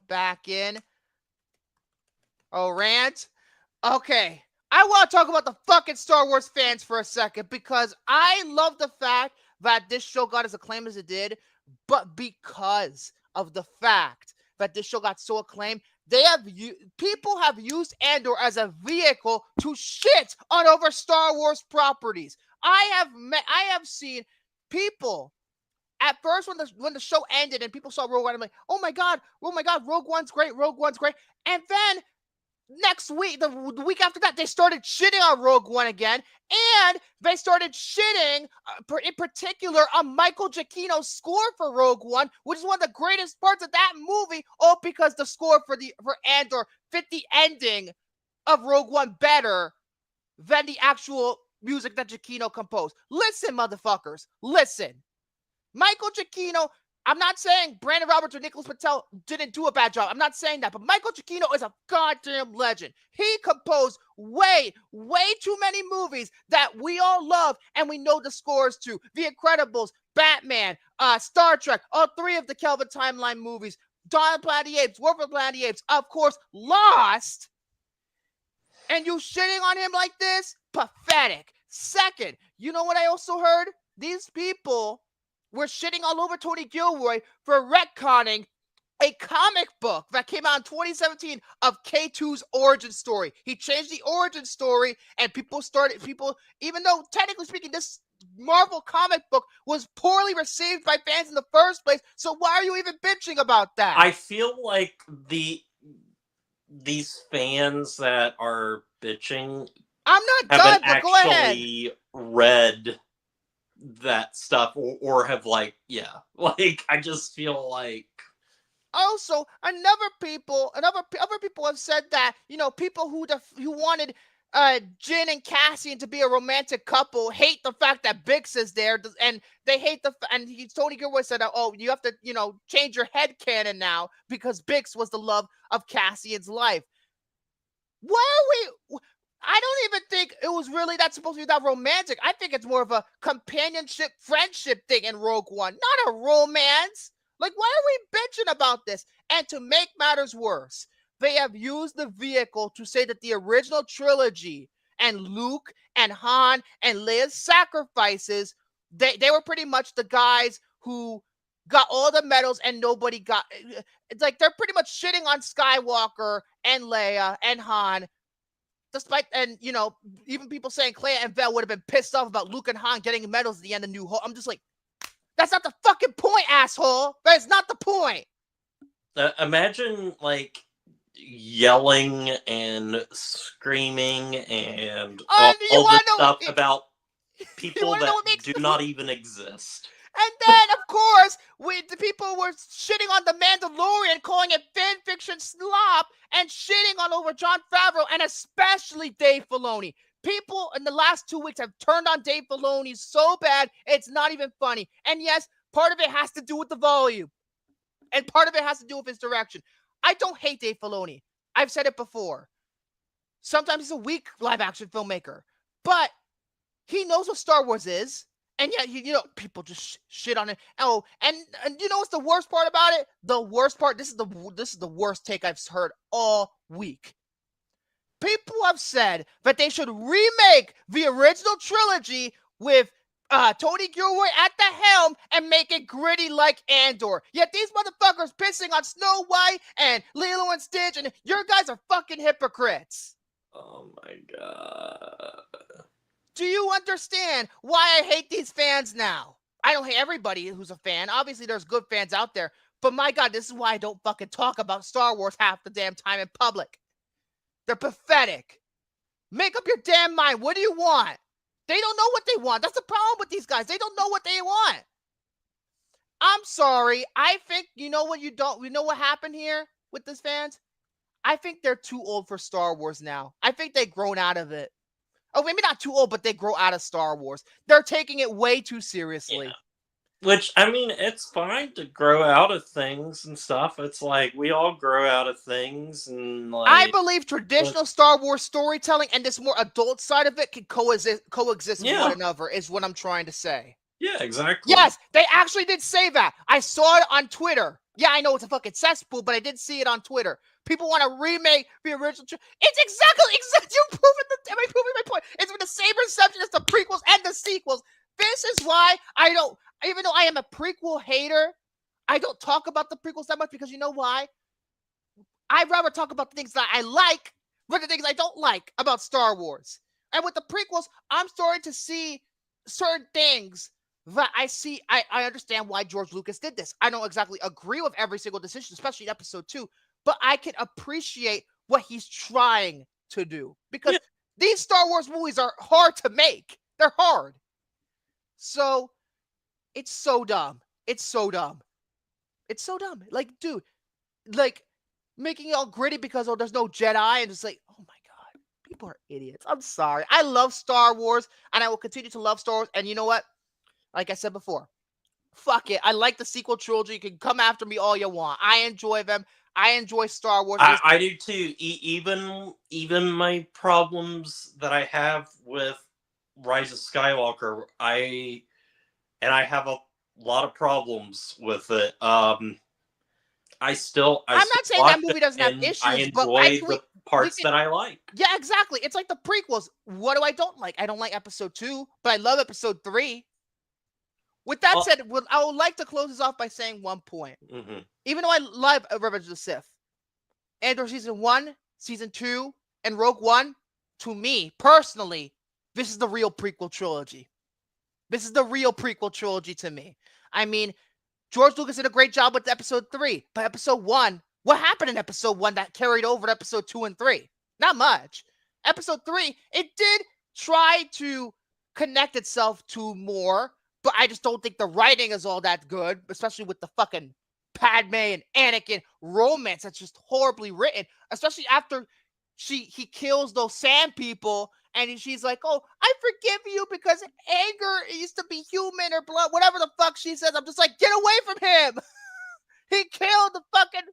Back in. Oh, rant. Okay. I want to talk about the fucking Star Wars fans for a second, because I love the fact that this show got as acclaimed as it did, but because of the fact that this show got so acclaimed, people have used Andor as a vehicle to shit on over Star Wars properties. I have seen people at first when the show ended and people saw Rogue One, I'm like, oh my god, Rogue One's great, and then next week, the week after that, they started shitting on Rogue One again, and they started shitting, in particular, on Michael Giacchino's score for Rogue One, which is one of the greatest parts of that movie, all because the score for Andor fit the ending of Rogue One better than the actual music that Giacchino composed. Listen, motherfuckers, listen. Michael Giacchino, I'm not saying Brandon Roberts or Nicholas Patel didn't do a bad job. I'm not saying that, but Michael Giacchino is a goddamn legend. He composed way too many movies that we all love and we know the scores to. The Incredibles, Batman, Star Trek, all 3 of the Kelvin Timeline movies, Dawn of the Planet of the Apes, War for the Planet of the Apes, of course, Lost. And you shitting on him like this? Pathetic. Second, you know what I also heard? These people were shitting all over Tony Gilroy for retconning a comic book that came out in 2017 of K2's origin story. He changed the origin story, and people, even though technically speaking, this Marvel comic book was poorly received by fans in the first place, so why are you even bitching about that? I feel like these fans that are bitching, I'm not done, but go ahead. Actually read that stuff or have like I just feel like also other people have said that, you know, people who wanted Jin and Cassian to be a romantic couple hate the fact that Bix is there, and they hate Tony Gilroy said, oh, you have to, you know, change your headcanon now because Bix was the love of Cassian's life. I don't even think it was really that supposed to be that romantic. I think it's more of a companionship, friendship thing in Rogue One, not a romance. Like, why are we bitching about this? And to make matters worse, they have used the vehicle to say that the original trilogy and Luke and Han and Leia's sacrifices, they were pretty much the guys who got all the medals and nobody got. It's like they're pretty much shitting on Skywalker and Leia and Han. Despite, and you know, even people saying Clea and Vel would have been pissed off about Luke and Han getting medals at the end of New Hope. I'm just like, that's not the fucking point, asshole. That is not the point. Imagine like yelling and screaming and all this stuff about people that do not even exist. And then, of course, the people were shitting on The Mandalorian, calling it fan fiction slop, and shitting all over Jon Favreau, and especially Dave Filoni. People in the last 2 weeks have turned on Dave Filoni so bad, it's not even funny. And yes, part of it has to do with the volume. And part of it has to do with his direction. I don't hate Dave Filoni. I've said it before. Sometimes he's a weak live-action filmmaker. But he knows what Star Wars is. And yet, you know, people just shit on it. Oh, and you know what's the worst part about it? The worst part, this is the worst take I've heard all week. People have said that they should remake the original trilogy with Tony Gilroy at the helm and make it gritty like Andor. Yet these motherfuckers pissing on Snow White and Lilo and Stitch, and your guys are fucking hypocrites. Oh my god. Do you understand why I hate these fans now? I don't hate everybody who's a fan. Obviously, there's good fans out there. But my God, this is why I don't fucking talk about Star Wars half the damn time in public. They're pathetic. Make up your damn mind. What do you want? They don't know what they want. That's the problem with these guys. They don't know what they want. I'm sorry. I think, you know what happened here with these fans? I think they're too old for Star Wars now. I think they've grown out of it. Oh, maybe not too old, but they grow out of Star Wars. They're taking it way too seriously. Yeah. Which, I mean, it's fine to grow out of things and stuff. It's like, we all grow out of things. And like, I believe traditional Star Wars storytelling and this more adult side of it can coexist with one another, is what I'm trying to say. Yeah, exactly. Yes, they actually did say that. I saw it on Twitter. Yeah, I know it's a fucking cesspool, but I did see it on Twitter. People want to remake the original. It's exactly. You're proving my point. It's been the same reception as the prequels and the sequels. This is why I don't. Even though I am a prequel hater, I don't talk about the prequels that much because you know why? I'd rather talk about the things that I like than the things I don't like about Star Wars. And with the prequels, I'm starting to see certain things that I see. I understand why George Lucas did this. I don't exactly agree with every single decision, especially in episode 2. But I can appreciate what he's trying to do. Because these Star Wars movies are hard to make. They're hard. So, it's so dumb. It's so dumb. It's so dumb. Like, dude, like, making it all gritty because, there's no Jedi. And it's like, oh my God. People are idiots. I'm sorry. I love Star Wars, and I will continue to love Star Wars. And you know what? Like I said before, fuck it. I like the sequel trilogy. You can come after me all you want. I enjoy them. I enjoy Star Wars. I do too. Even my problems that I have with Rise of Skywalker, I have a lot of problems with it. I'm not saying that movie doesn't have issues, I enjoy but the parts that I like. Yeah, exactly. It's like the prequels. What do I don't like? I don't like episode 2, but I love episode 3. With that said, I would like to close this off by saying one point. Mm-hmm. Even though I love Revenge of the Sith, Andor Season 1, Season 2, and Rogue One, to me, personally, this is the real prequel trilogy. This is the real prequel trilogy to me. I mean, George Lucas did a great job with episode 3, but episode 1, what happened in episode 1 that carried over to episode 2 and 3? Not much. Episode 3, it did try to connect itself to more, but I just don't think the writing is all that good, especially with the fucking Padme and Anakin romance that's just horribly written, especially after he kills those sand people, and she's like, oh, I forgive you because anger used to be human or blood, whatever the fuck she says. I'm just like, get away from him. He killed the fucking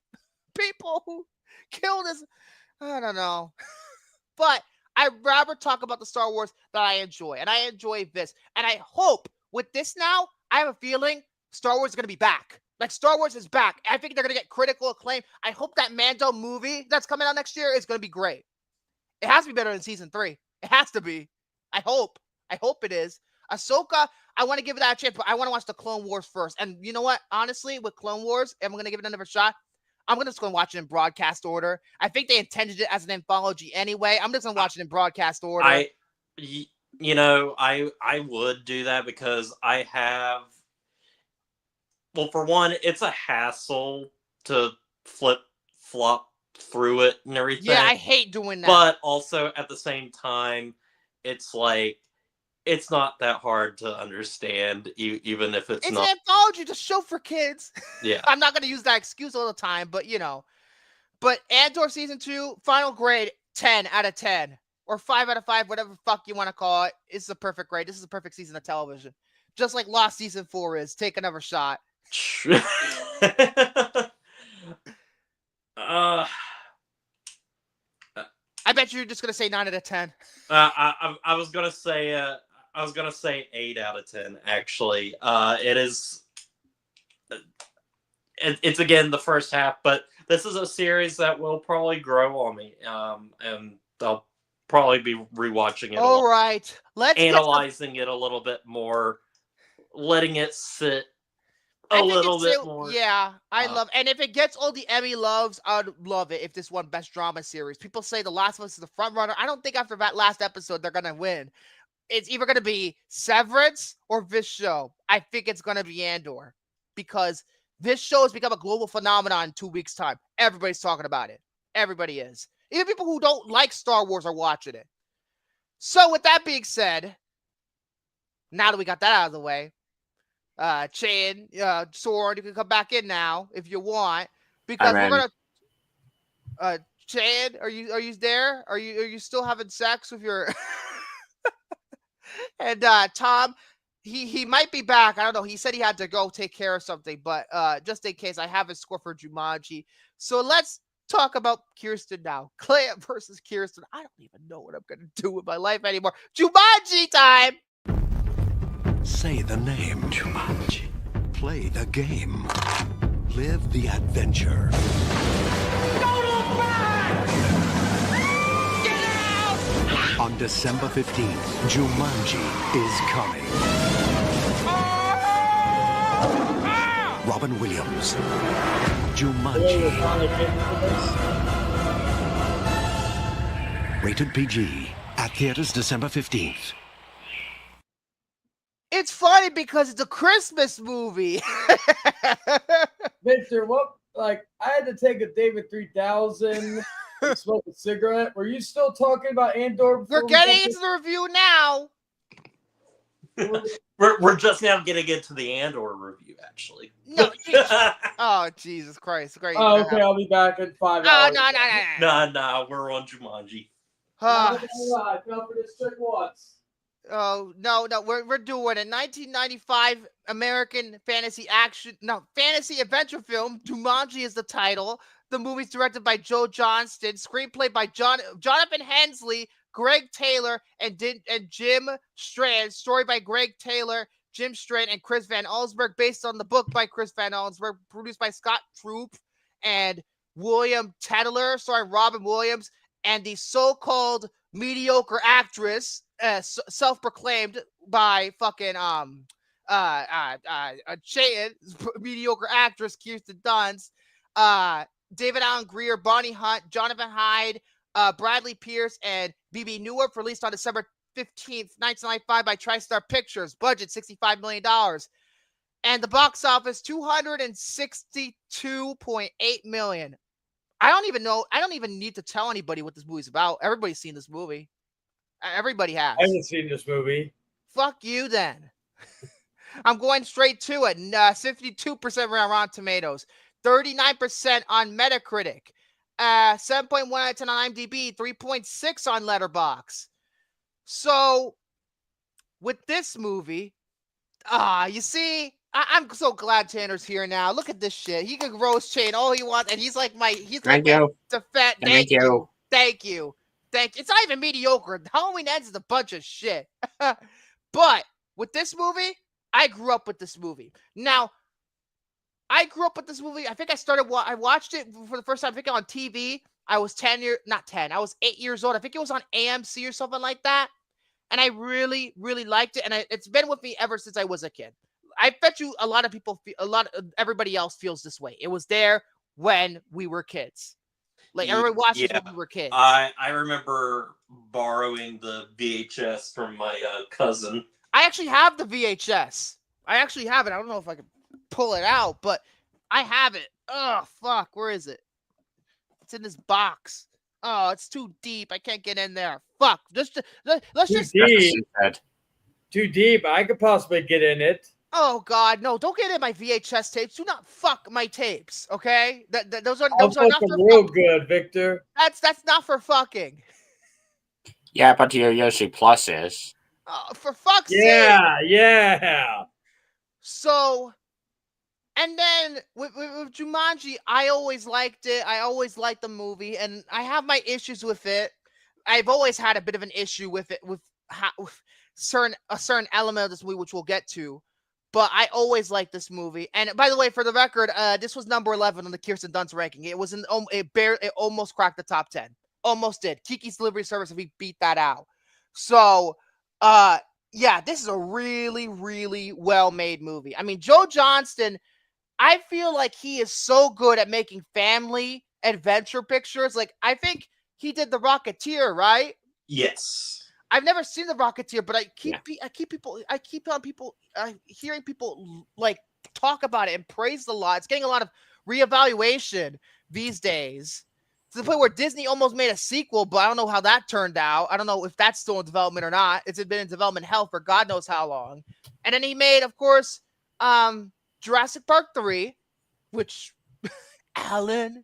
people who killed his, I don't know. But I'd rather talk about the Star Wars that I enjoy, and I enjoy this. And I hope with this now, I have a feeling Star Wars is going to be back. Like, Star Wars is back. I think they're going to get critical acclaim. I hope that Mando movie that's coming out next year is going to be great. It has to be better than season 3. It has to be. I hope. I hope it is. Ahsoka, I want to give it that a chance, but I want to watch the Clone Wars first. And you know what? Honestly, with Clone Wars, I'm going to give it another shot. I'm just going to watch it in broadcast order. I think they intended it as an anthology anyway. I'm just going to watch it in broadcast order. I would do that because I have... Well, for one, it's a hassle to flip-flop through it and everything. Yeah, I hate doing that. But also, at the same time, it's like, it's not that hard to understand, even if it's not... It's an anthology, just show for kids. Yeah. I'm not going to use that excuse all the time, but, you know. But Andor Season 2, final grade, 10 out of 10. Or 5 out of 5, whatever the fuck you want to call it. It's the perfect grade. This is the perfect season of television. Just like Lost Season 4 is. Take another shot. I bet you're just gonna say 9 out of 10. I was gonna say 8 out of 10. Actually, it is. It's again the first half, but this is a series that will probably grow on me. And I'll probably be rewatching it. All right, let's analyzing it a little bit more, letting it sit a little bit more. Yeah, I love, and if it gets all the Emmy loves, I'd love it if this won Best Drama Series. People say The Last of Us is the front runner. I don't think after that last episode they're gonna win. It's either gonna be Severance or this show. I think it's gonna be Andor because this show has become a global phenomenon in 2 weeks' time. Everybody's talking about it. Everybody is. Even people who don't like Star Wars are watching it. So with that being said, now that we got that out of the way, Chan, Soren, you can come back in now if you want, because we're gonna. Chan, are you there? Are you still having sex with your? And Tom, he might be back. I don't know. He said he had to go take care of something, but just in case, I have his score for Jumanji. So let's talk about Kirsten now. Clay versus Kirsten. I don't even know what I'm gonna do with my life anymore. Jumanji time. Say the name. Jumanji. Play the game. Live the adventure. Don't look back! Get out! On December 15th, Jumanji is coming. Robin Williams. Jumanji. Rated PG. At theaters December 15th. It's funny because it's a Christmas movie. Victor, I had to take a David 3000 and smoke a cigarette. Were you still talking about Andor? We're getting into the review now. We're just now getting into the Andor review, actually. No. Oh, Jesus Christ. Great. Oh, okay. I'll be back in 5 hours. No. Nah, we're on Jumanji. Fell for this trick once. Oh no, we're doing a 1995 American fantasy adventure film. Jumanji is the title. The movie's directed by Joe Johnston, screenplay by Jonathan Hensley, Greg Taylor, and Jim Strand. Story by Greg Taylor, Jim Strand, and Chris Van Allsburg, based on the book by Chris Van Allsburg, produced by Scott Troop and William Tedler, starring Robin Williams, and the so-called mediocre actress, self-proclaimed by fucking mediocre actress Kirsten Dunst, David Allen Greer, Bonnie Hunt, Jonathan Hyde, Bradley Pierce, and BB Newirth, released on December 15th, 1995 by TriStar Pictures. Budget $65 million. And the box office, $262.8 million. I don't even know. I don't even need to tell anybody what this movie's about. Everybody's seen this movie. Everybody has. I haven't seen this movie. Fuck you then. I'm going straight to it. 52% around Rotten Tomatoes, 39% on Metacritic, 7.1 out of 10 on IMDb, 3.6 on Letterboxd. So, with this movie, you see, I'm so glad Tanner's here now. Look at this shit. He can roast chain all he wants, and he's like Thank you. Thank you. It's not even mediocre. Halloween Ends is a bunch of shit. But with this movie, I grew up with this movie. Now, I grew up with this movie. I think I watched it for the first time, I think on TV. I was 8 years old. I think it was on AMC or something like that. And I really, really liked it. And it's been with me ever since I was a kid. I bet you everybody else feels this way. It was there when we were kids. Like, everybody watched it when we were kids. I remember borrowing the VHS from my cousin. I actually have the VHS. I actually have it. I don't know if I can pull it out, but I have it. Oh, fuck. Where is it? It's in this box. Oh, it's too deep. I can't get in there. Fuck. Let's just... Too deep. I could possibly get in it. Oh God, no! Don't get in my VHS tapes. Do not fuck my tapes, okay? Those are not for real good, Victor. That's not for fucking. Yeah, but your Yoshi Plus is. For fuck's sake! Yeah. So, and then with Jumanji, I always liked it. I always liked the movie, and I have my issues with it. I've always had a bit of an issue with it, with a certain element of this movie, which we'll get to. But I always liked this movie. And by the way, for the record, this was number 11 on the Kirsten Dunst ranking. It was it almost cracked the top 10. Almost did. Kiki's Delivery Service, if we beat that out. So, yeah, this is a really, really well-made movie. I mean, Joe Johnston, I feel like he is so good at making family adventure pictures. Like, I think he did The Rocketeer, right? Yes. I've never seen The Rocketeer, but I keep hearing people like talk about it and praise the lot. It's getting a lot of reevaluation these days, to the point where Disney almost made a sequel, but I don't know how that turned out. I don't know if that's still in development or not. It's been in development hell for God knows how long. And then he made, of course, Jurassic Park 3, which Alan.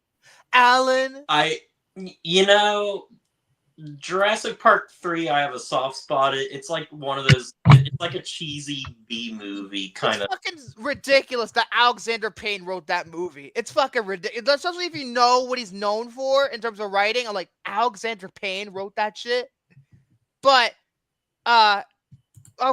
Jurassic Park 3, I have a soft spot. It's like one of those, it's like a cheesy B movie kind of. It's fucking ridiculous that Alexander Payne wrote that movie. It's fucking ridiculous, especially if you know what he's known for in terms of writing. I'm like, Alexander Payne wrote that shit. But, of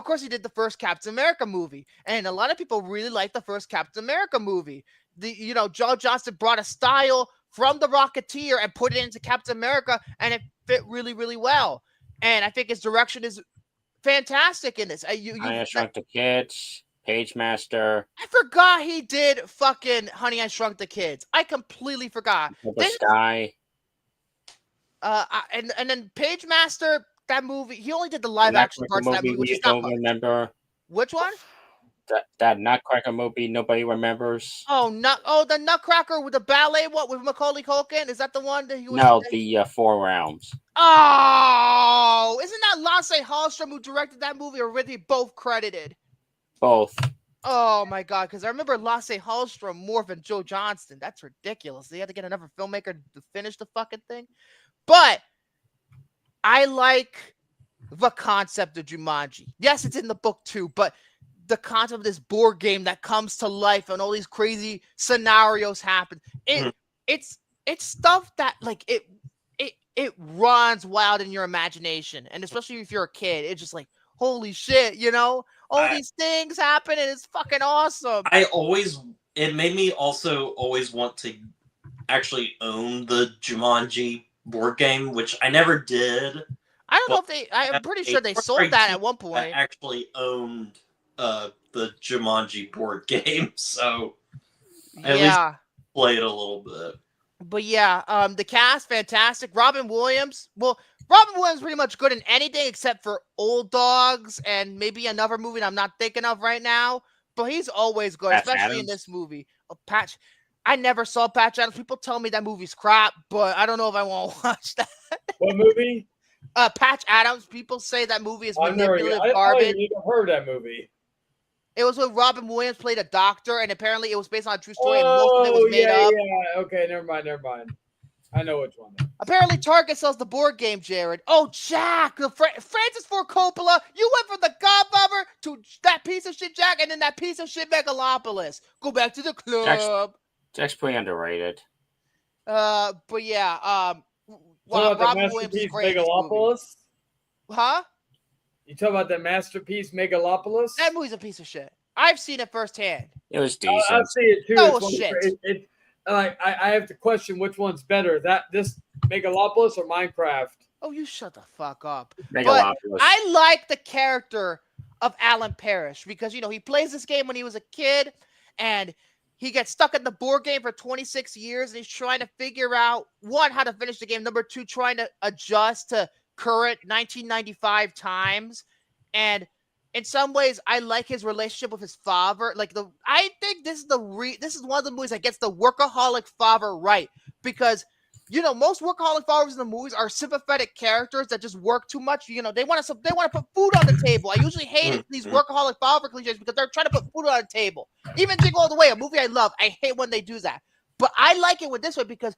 course, he did the first Captain America movie, and a lot of people really like the first Captain America movie. Joe Johnston brought a style from The Rocketeer and put it into Captain America, and it fit really, really well. And I think his direction is fantastic in this. Honey, I Shrunk the Kids, Page Master. I forgot he did fucking Honey, I Shrunk the Kids. I completely forgot. The Sky. And then Page Master, that movie, he only did the live action parts of that movie, which is not much. Remember. Which one? That Nutcracker movie nobody remembers. The Nutcracker with the ballet, with Macaulay Culkin? Is that the one that he was? No, the Four Realms. Oh, isn't that Lasse Hallström who directed that movie, or were they both credited? Both. Oh my God, because I remember Lasse Hallström more than Joe Johnston. That's ridiculous. They had to get another filmmaker to finish the fucking thing. But I like the concept of Jumanji. Yes, it's in the book too, but the concept of this board game that comes to life and all these crazy scenarios happen. It's stuff that like it runs wild in your imagination, and especially if you're a kid, it's just like holy shit, all these things happen and it's fucking awesome. It made me also always want to actually own the Jumanji board game, which I never did. I don't know if I'm pretty sure they sold that at one point. I actually owned the Jumanji board game, so I at least played a little bit. But yeah, the cast, fantastic. Robin Williams. Well, Robin Williams pretty much good in anything except for Old Dogs and maybe another movie I'm not thinking of right now. But he's always good, especially in this movie. Patch. I never saw Patch Adams. People tell me that movie's crap, but I don't know if I want to watch that. What movie? Patch Adams. People say that movie is manipulative garbage. I never heard that movie. It was when Robin Williams played a doctor, and apparently it was based on a true story, and most of it was made up. Yeah, okay, never mind. I know which one. Apparently Target sells the board game, Jared. Oh, Jack! Francis Ford Coppola, you went from The Godfather to that piece of shit, Jack, and then that piece of shit, Megalopolis. Go back to the club. Jack's pretty underrated. But yeah, Robin Williams is great. Megalopolis? Huh? You talking about the masterpiece Megalopolis? That movie's a piece of shit. I've seen it firsthand. It was decent. I've seen it too. No shit. I have to question which one's better. This Megalopolis or Minecraft? Oh, you shut the fuck up. Megalopolis. But I like the character of Alan Parrish because, he plays this game when he was a kid and he gets stuck in the board game for 26 years and he's trying to figure out, one, how to finish the game. Number two, trying to adjust to current 1995 times. And in some ways, I like his relationship with his father. I think this is one of the movies that gets the workaholic father right because, most workaholic fathers in the movies are sympathetic characters that just work too much. They want to put food on the table. I usually hate these workaholic father cliches because they're trying to put food on the table. Even Jingle All the Way, a movie I love, I hate when they do that. But I like it with this one because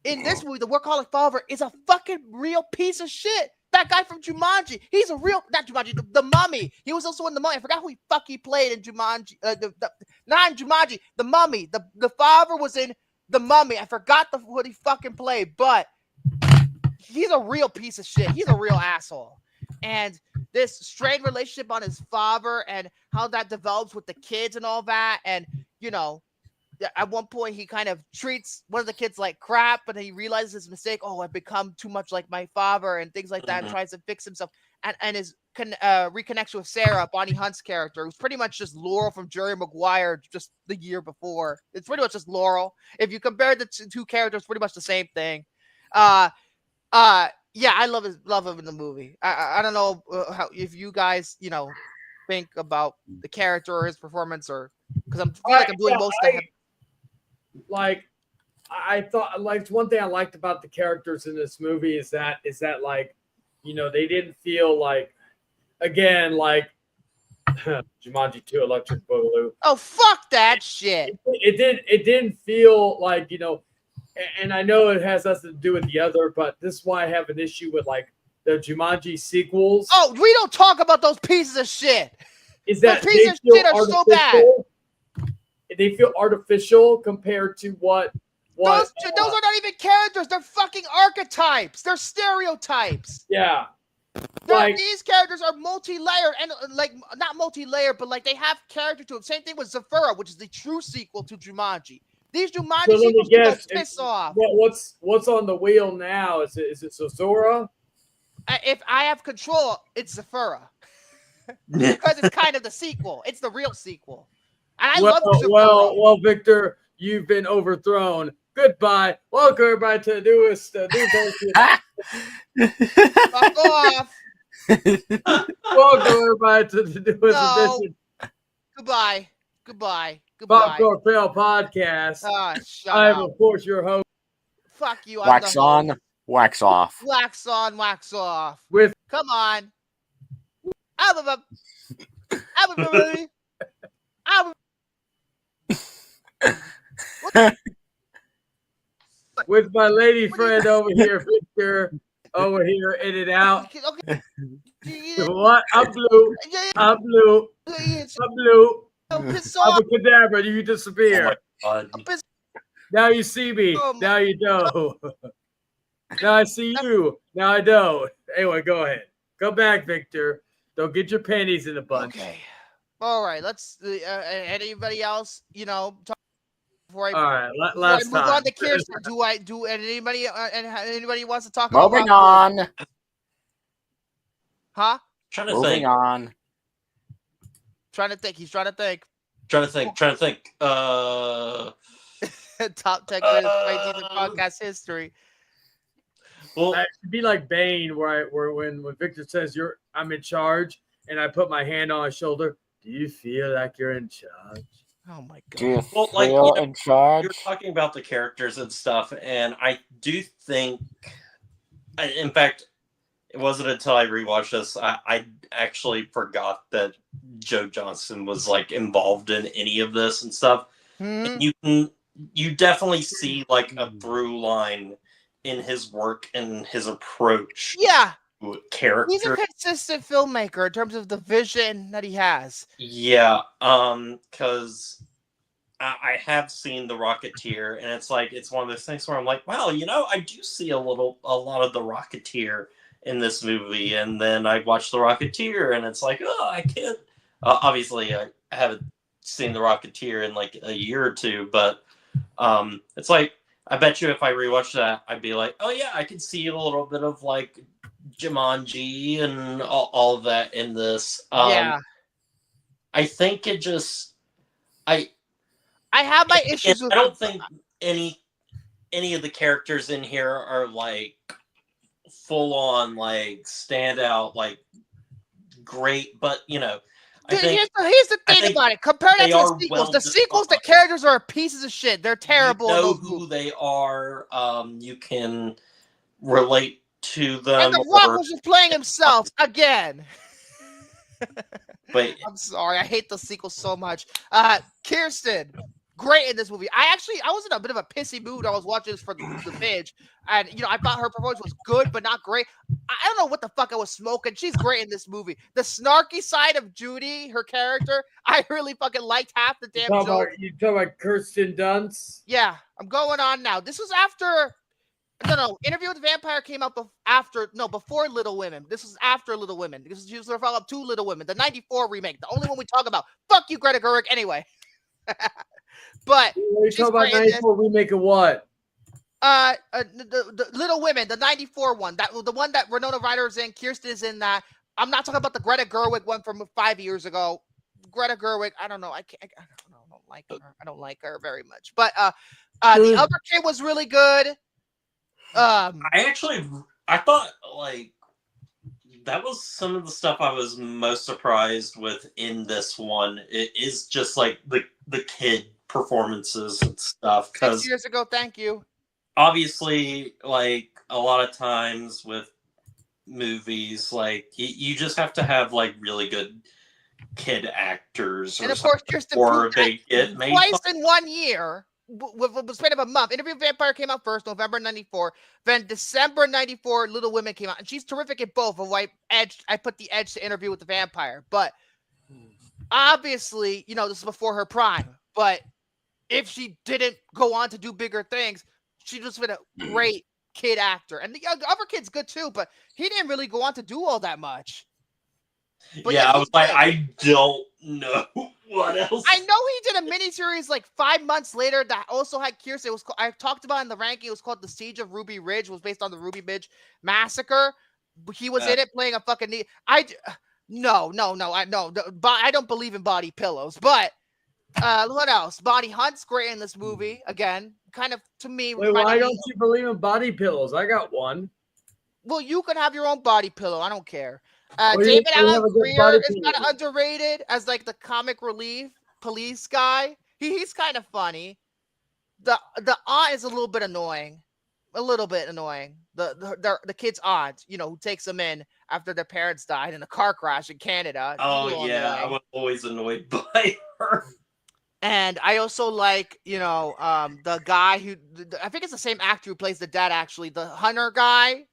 in this movie, the workaholic father is a fucking real piece of shit. That guy from Jumanji, he's a real, not Jumanji, the Mummy. He was also in The Mummy. I forgot who he played in Jumanji. Not in Jumanji, The Mummy. The father was in The Mummy. I forgot what he fucking played, but he's a real piece of shit. He's a real asshole. And this strained relationship on his father and how that develops with the kids and all that. And, at one point he kind of treats one of the kids like crap, but he realizes his mistake. Oh, I've become too much like my father and things like that, and tries to fix himself. And his reconnection with Sarah, Bonnie Hunt's character, who's pretty much just Laurel from Jerry Maguire just the year before. It's pretty much just Laurel. If you compare the two characters, pretty much the same thing. Yeah, I love him in the movie. I don't know if you guys, think about the character or his performance, or because I'm doing most of him. I thought one thing I liked about the characters in this movie is that they didn't feel Jumanji 2 Electric Boogaloo. Oh, fuck that shit. It didn't feel and I know it has nothing to do with the other, but this is why I have an issue with the Jumanji sequels. Oh, we don't talk about those pieces of shit. Is that those pieces of shit are so bad. They feel artificial compared to what those are not even characters. They're fucking archetypes. They're stereotypes. Yeah. These characters are multi-layered and not multi-layered, but they have character to them. Same thing with Zafira, which is the true sequel to Jumanji. These Jumanji sequels go piss off. What's on the wheel now? Is it Zafira? If I have control, it's Zafira. Because it's kind of the sequel. It's the real sequel. And I love Zafira. Well, Victor, you've been overthrown. Goodbye. Welcome everybody to the newest Fuck off. Welcome everybody to the newest edition. Goodbye. Popcorn Fail Podcast. Shut I am, up. of course, your host. Fuck you. Wax on, wax off. Wax on, wax off. Come on. With my lady friend over here, Victor. over here, in and out. Okay. What? I'm blue. I'm blue. I'm blue. Piss off. I'm a cadaver. You disappear. Oh my God. Now you see me. Now you don't. Now I see you. Now I don't. Anyway, go ahead. Go back, Victor. Don't get your panties in a bunch. Okay. All right. Let's. Anybody else? Before I, all right. Last move time. on to Kirsten. Do anybody anybody wants to talk Moving about? on. Huh? Moving on. Trying to think. He's trying to think. Trying to think. Top 10 greatest fight scenes in podcast history. Well, it should be like Bane, where when Victor says I'm in charge, and I put my hand on his shoulder. Do you feel like you're in charge? Oh my God. Do you well, like feel in charge? You're talking about the characters and stuff, and I do think, in fact, it wasn't until I rewatched this I actually forgot that Joe Johnston was like involved in any of this and stuff. Mm-hmm. And you definitely see like a through line in his work and his approach. Yeah. To character. He's a consistent filmmaker in terms of the vision that he has. Yeah, because I have seen The Rocketeer, and it's one of those things where I'm like, wow, I do see a lot of The Rocketeer in this movie, and then I watch The Rocketeer, and it's like, oh, I can't. Obviously, I haven't seen The Rocketeer in like a year or two, but it's like, I bet you if I rewatch that, I'd be like, oh yeah, I can see a little bit of like Jumanji and all of that in this. Yeah. I think it just, I have my issues with. I don't think any of the characters in here are like full on like stand out like great, but I think here's the thing about it. Compare that to the sequels. The sequels, the characters are pieces of shit. They're terrible. You know who they are. You can relate to them. And The Rock was just playing himself again. But I'm sorry, I hate the sequel so much. Kirsten, great in this movie. I was in a bit of a pissy mood. I was watching this for the binge, and I thought her performance was good, but not great. I don't know what the fuck I was smoking. She's great in this movie. The snarky side of Judy, her character, I really fucking liked half the damn show. You talking about Kirsten Dunst? Yeah, I'm going on now. This was after. No. Interview with the Vampire came out before Little Women. This was after Little Women. This was the follow-up to Little Women, the 94 remake, the only one we talk about. Fuck you, Greta Gerwig. Anyway. But you talking about 94 remake of what? The Little Women, the 94 one. The one that Winona Ryder is in, Kirsten is in that. I'm not talking about the Greta Gerwig one from 5 years ago. Greta Gerwig, I don't know. I don't like her. I don't like her very much. But the other kid was really good. I thought like that was some of the stuff I was most surprised with in this one. It is just like the kid performances and stuff. 6 years ago, thank you. Obviously, like a lot of times with movies, like you just have to have like really good kid actors, and of course, Kirsten or they get made twice in 1 year. With the span of a month. Interview with Vampire came out first, November 94. Then December 94, Little Women came out. And she's terrific at both. I put the edge to Interview with the Vampire. But obviously, this is before her prime. But if she didn't go on to do bigger things, she just been a great kid actor. And the other kid's good too, but he didn't really go on to do all that much. But yeah, I was like, I don't know what else. I know he did a miniseries like 5 months later that also had Kirsten. I talked about in the ranking. It was called The Siege of Ruby Ridge. It was based on the Ruby Ridge massacre. He was in it playing a fucking. No. I don't believe in body pillows. But what else? Body Hunt's great in this movie. Again, kind of to me. Wait, why don't you believe in body pillows? I got one. Well, you can have your own body pillow. I don't care. David Alan Grier is kind of underrated as like the comic relief police guy. He's kind of funny. The aunt is a little bit annoying. The kid's aunt, who takes them in after their parents died in a car crash in Canada. Oh yeah, I was always annoyed by her. And I also like, the guy who I think it's the same actor who plays the dad. Actually, the hunter guy.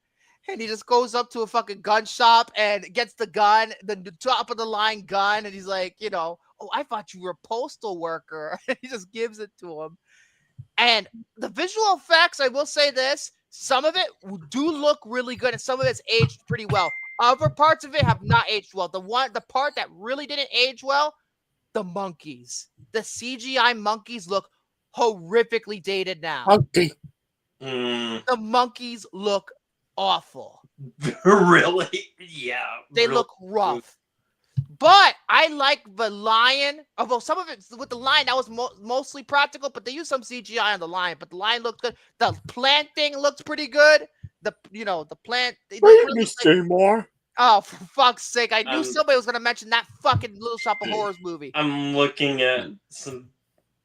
And he just goes up to a fucking gun shop and gets the gun, the top of the line gun, and he's like, oh, I thought you were a postal worker. And he just gives it to him. And the visual effects, I will say this, some of it do look really good, and some of it's aged pretty well. Other parts of it have not aged well. The part that really didn't age well, the monkeys. The CGI monkeys look horrifically dated now. Okay. The monkeys look awful. Really? Yeah. They look rough. But I like the lion. Although some of it with the lion, that was mostly practical, but they used some CGI on the lion. But the lion looked good. The plant thing looks pretty good. The plant. Say more. Oh, for fuck's sake. I knew somebody was going to mention that fucking Little Shop of Horrors movie. I'm looking at some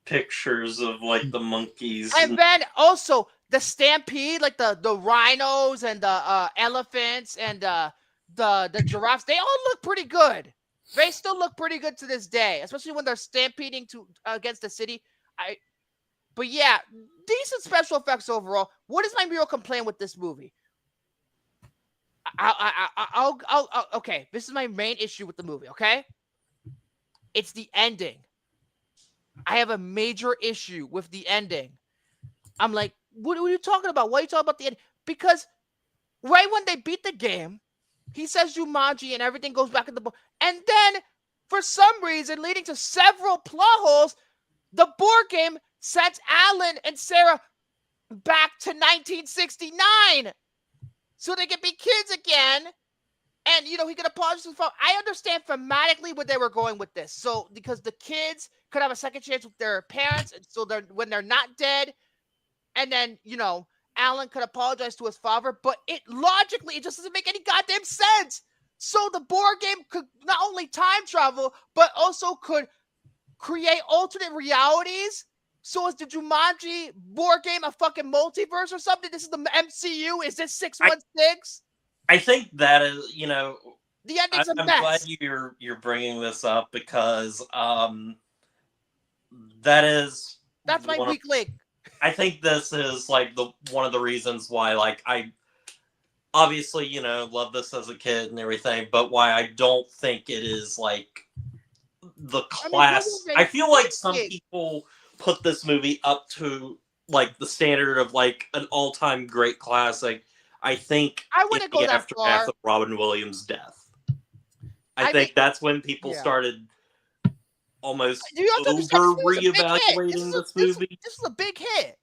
pictures of, like, the monkeys. And then also the stampede, like the rhinos and the elephants and the giraffes, they all look pretty good. They still look pretty good to this day, especially when they're stampeding against the city. But yeah, decent special effects overall. What is my real complaint with this movie? Okay, this is my main issue with the movie, okay? It's the ending. I have a major issue with the ending. I'm like, what are you talking about? Why are you talking about the end? Because right when they beat the game, he says Jumanji and everything goes back in the book. And then, for some reason, leading to several plot holes, the board game sends Alan and Sarah back to 1969 so they can be kids again. And, he could apologize to the phone. I understand thematically where they were going with this. So, because the kids could have a second chance with their parents, and so when they're not dead, and then, Alan could apologize to his father, but it just doesn't make any goddamn sense. So the board game could not only time travel, but also could create alternate realities. So is the Jumanji board game a fucking multiverse or something? This is the MCU? Is this 616? I think that is, the ending's a mess. I'm glad you're bringing this up because that's my weak link. I think this is like one of the reasons why, like, I obviously, love this as a kid and everything, but why I don't think it is like the class. I feel like some people put this movie up to like the standard of like an all-time great classic. I think I wouldn't go that aftermath far. of Robin Williams' death. I think that's when people started almost over reevaluating this movie. This is a big hit.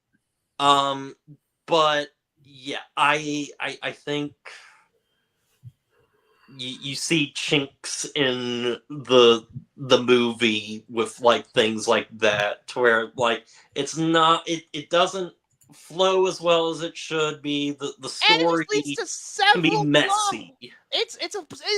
But yeah, I think you see chinks in the movie with like things like that, to where like it doesn't flow as well as it should be. The story can be messy. It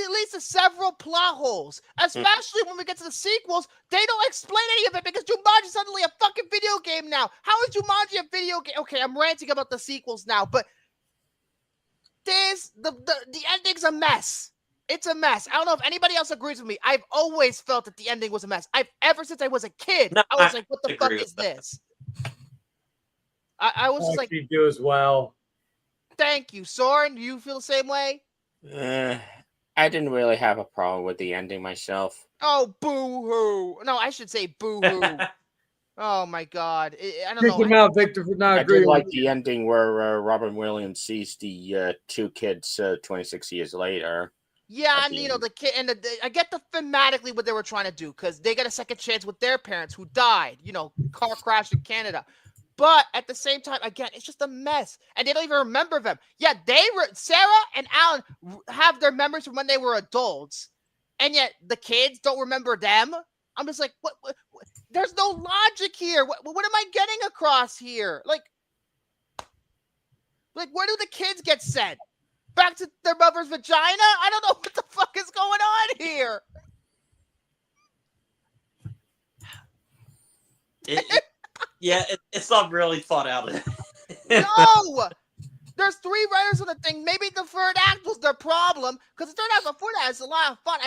leads to several plot holes, especially when we get to the sequels. They don't explain any of it because Jumanji's suddenly a fucking video game now. How is Jumanji a video game? Okay, I'm ranting about the sequels now, but the ending's a mess. It's a mess. I don't know if anybody else agrees with me. I've always felt that the ending was a mess. Ever since I was a kid, I was like, what the fuck is this? I was just like, you do as well. Thank you, Soren. Do you feel the same way? I didn't really have a problem with the ending myself. Oh, boo-hoo. No, I should say boo-hoo. Oh, my God. I don't know. Kick him out, Victor, for not agreeing. I did like the ending where Robin Williams sees the two kids 26 years later. Yeah, and the kid, and I get thematically what they were trying to do, because they got a second chance with their parents who died, car crash in Canada. But at the same time, again, it's just a mess, and they don't even remember them. Yeah, Sarah and Alan have their memories from when they were adults, and yet the kids don't remember them. I'm just like, what? There's no logic here. What am I getting across here? Like, where do the kids get sent? Back to their mother's vagina? I don't know what the fuck is going on here. It's not really thought out. No! There's 3 writers on the thing. Maybe the third act was their problem, because the third act before that is a lot of fun.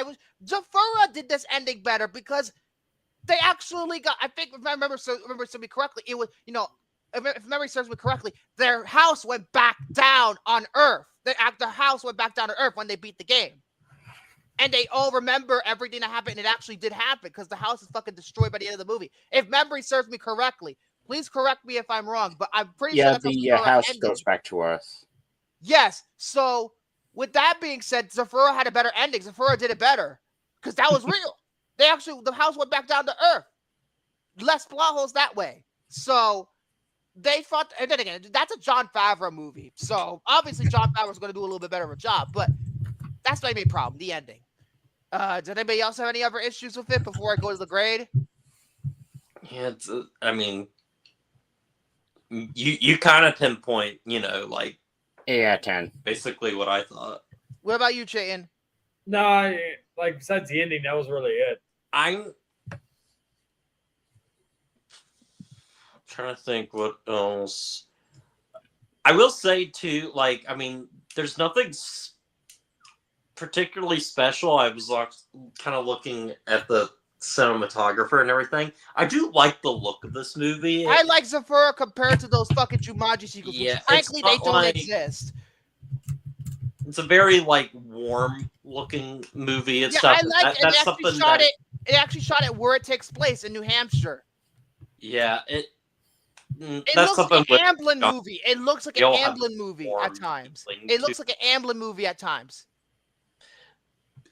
Jafura did this ending better because they actually got, I think, if I remember me correctly, it was, if memory serves me correctly, their house went back down on Earth. the house went back down to Earth when they beat the game. And they all remember everything that happened. And it actually did happen because the house is fucking destroyed by the end of the movie. If memory serves me correctly, please correct me if I'm wrong, but I'm pretty sure that's the house goes back to Earth. Yes. So with that being said, Zafura had a better ending. Zafura did it better because that was real. The house went back down to Earth. Less plot holes that way. So they fought, and then again, that's a Jon Favreau movie. So obviously Jon Favreau's going to do a little bit better of a job, but that's my main problem, the ending. Did anybody else have any other issues with it before I go to the grade? Yeah, I mean, you kind of pinpoint, like 8 out of 10. Basically what I thought. What about you, Chayton? No, like besides the ending, that was really it. I'm trying to think what else. I will say too, like, I mean, there's nothing particularly special. I was kind of looking at the cinematographer and everything. I do like the look of this movie. I like Zafura compared to those fucking Jumanji sequels, which frankly they don't exist. It's a very like warm looking movie and stuff. I like that's something it actually shot it where it takes place in New Hampshire. Yeah, it looks like an Amblin movie. It looks like an Amblin movie at times. It looks like an Amblin movie at times.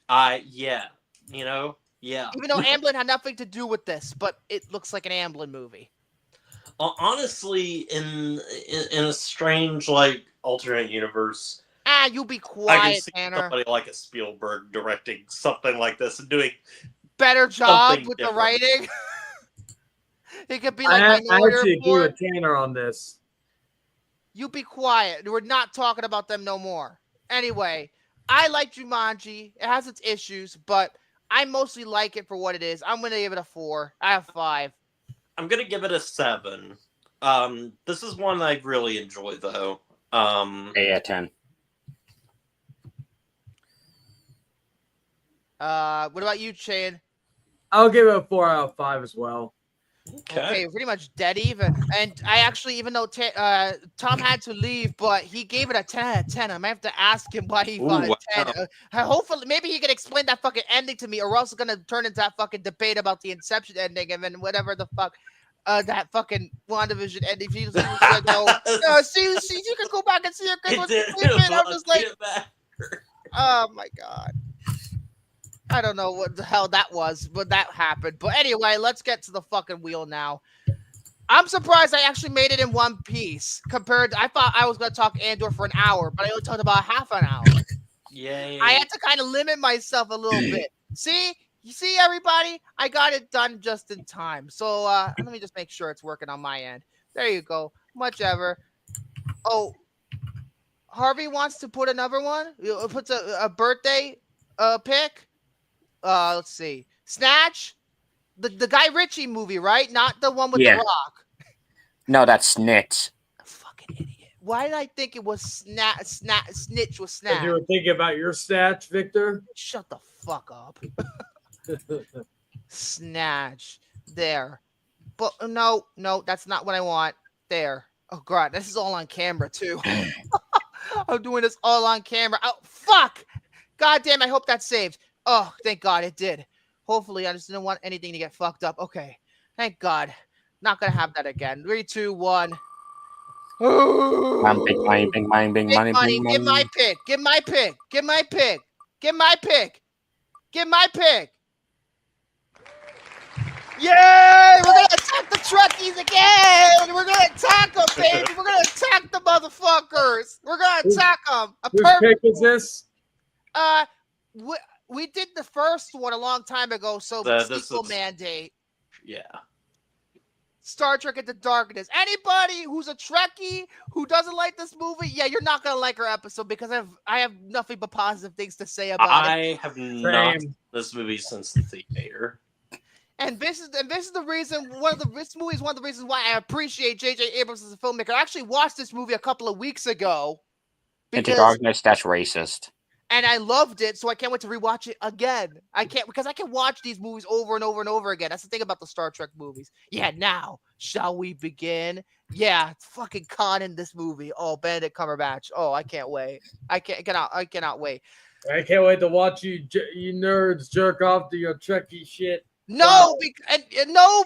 Yeah. Yeah. Even though Amblin had nothing to do with this, but it looks like an Amblin movie. Honestly, in a strange, like, alternate universe. You be quiet, I can see Tanner. somebody like a Spielberg directing something like this and doing better job with the writing. It could be like I actually agree with Tanner on this. You be quiet. We're not talking about them no more. Anyway, I like Jumanji. It has its issues, but I mostly like it for what it is. I'm going to give it a 4. I have 5. I'm going to give it a 7. This is one I really enjoy, though. 8 out of 10. What about you, Shane? I'll give it a 4 out of 5 as well. Okay, pretty much dead even. And I actually, even though Tom had to leave, but he gave it a 10 out of 10. I might have to ask him why he got a 10. Hopefully, maybe he can explain that fucking ending to me, or else it's going to turn into that fucking debate about the Inception ending and then whatever the fuck that fucking WandaVision ending. He was like, no, see, you can go back and see it. I'm just like, oh my God. I don't know what the hell that was, but that happened. But anyway, let's get to the fucking wheel now. I'm surprised I actually made it in one piece compared to, I thought I was going to talk Andor for an hour, but I only talked about half an hour. Yay. I had to kind of limit myself a little bit. See? You see, everybody? I got it done just in time. So let me just make sure it's working on my end. There you go. Much ever. Oh, Harvey wants to put another one? Puts a birthday pick? Let's see. Snatch? The Guy Ritchie movie, right? Not the one with The Rock. No, that's Snitch. Fucking idiot. Why did I think it was Snitch was Snatch? You were thinking about your Snatch, Victor? Shut the fuck up. Snatch. There. But no, that's not what I want. There. Oh, God. This is all on camera, too. I'm doing this all on camera. Oh, fuck. God damn, I hope that saved. Oh, thank God it did. Hopefully, I just didn't want anything to get fucked up. Okay. Thank God. Not going to have that again. 3, 2, 1. Big money. Give my pick. Give my pick. Give my pick. Give my pick. Give my pick. Yay! We're going to attack the truckies again! We're going to attack them, baby! We're going to attack the motherfuckers! We're going to attack them! Whose pick is this? We did the first one a long time ago, so sequel mandate. Yeah. Star Trek Into Darkness. Anybody who's a Trekkie who doesn't like this movie, yeah, you're not going to like our episode because I have nothing but positive things to say about it. I have not seen this movie since the theater. And this is the reason. This movie is one of the reasons why I appreciate J.J. Abrams as a filmmaker. I actually watched this movie a couple of weeks ago. Into Darkness, that's racist. and I loved it, so I can't wait to rewatch it again. I can't because I can watch these movies over and over and over again. That's the thing about the Star Trek movies. Yeah, now shall we begin? Yeah, it's fucking Khan in this movie. Oh, Benedict Cumberbatch. Oh, I can't wait. I cannot wait. I can't wait to watch you nerds jerk off to your Trekkie shit. No, no,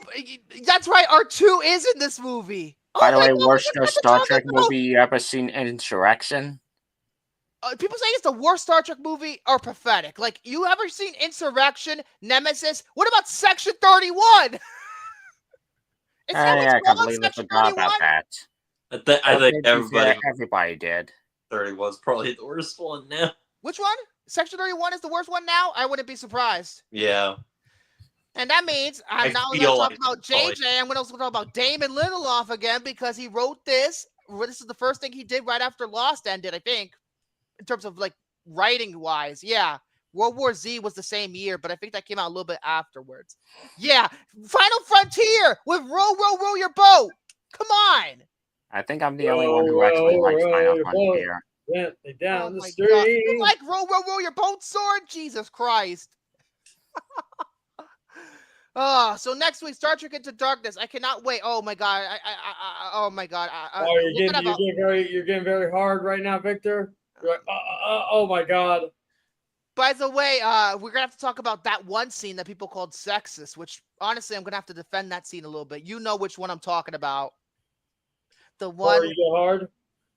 that's right. R2 is in this movie. By the way, worst Star Trek movie you ever seen? Insurrection. People say it's the worst Star Trek movie or pathetic. Like, you ever seen Insurrection, Nemesis? What about Section 31? I completely forgot about that. I think everybody did. 30 was probably the worst one now. Which one? Section 31 is the worst one now? I wouldn't be surprised. Yeah. And that means I'm not going to talk about JJ. I'm going to talk about Damon Lindelof again because he wrote this. This is the first thing he did right after Lost ended, I think, in terms of like writing wise. Yeah. World War Z was the same year, but I think that came out a little bit afterwards. Yeah. Final Frontier with row your boat. Come on. I think I'm the only one who actually likes Final Frontier. Gently down the street. God. You like row your boat, Soren? Jesus Christ. So next week, Star Trek Into Darkness. I cannot wait. Oh my god. Oh my god. You're getting very hard right now, Victor. You're like, oh my god. By the way, we're gonna have to talk about that one scene that people called sexist, which honestly I'm gonna have to defend that scene a little bit. You know which one I'm talking about. The one. You get hard?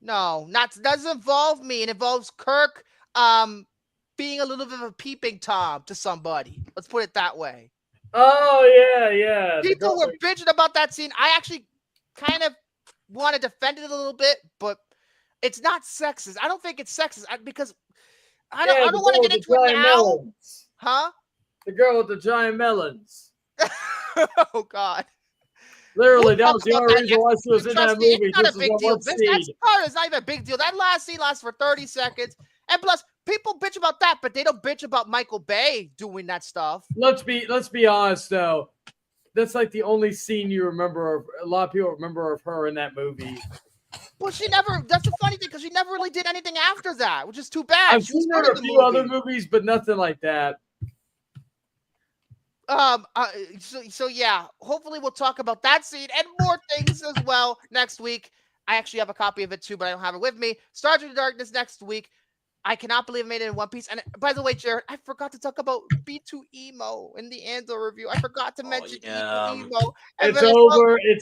No, doesn't involve me. It involves Kirk being a little bit of a peeping Tom to somebody. Let's put it that way. Oh yeah. People were bitching about that scene. I actually kind of want to defend it a little bit, but it's not sexist. I don't think it's sexist because I don't want to get into it now. Melons. Huh? The girl with the giant melons. Oh God. Literally, that was the only reason why she was in that movie. It's not a big deal. That part is not even a big deal. That last scene lasts for 30 seconds. And plus, people bitch about that, but they don't bitch about Michael Bay doing that stuff. Let's be honest, though. That's like the only scene you remember. A lot of people remember of her in that movie. Well, she never. That's the funny thing because she never really did anything after that, which is too bad. I've seen her in a few other movies, but nothing like that. So yeah, hopefully we'll talk about that scene and more things as well next week. I actually have a copy of it too, but I don't have it with me. Star Trek Darkness next week. I cannot believe I made it in one piece. And by the way, Jared, I forgot to talk about B2 Emo in the Andor review. I forgot to mention B2 Emo. It's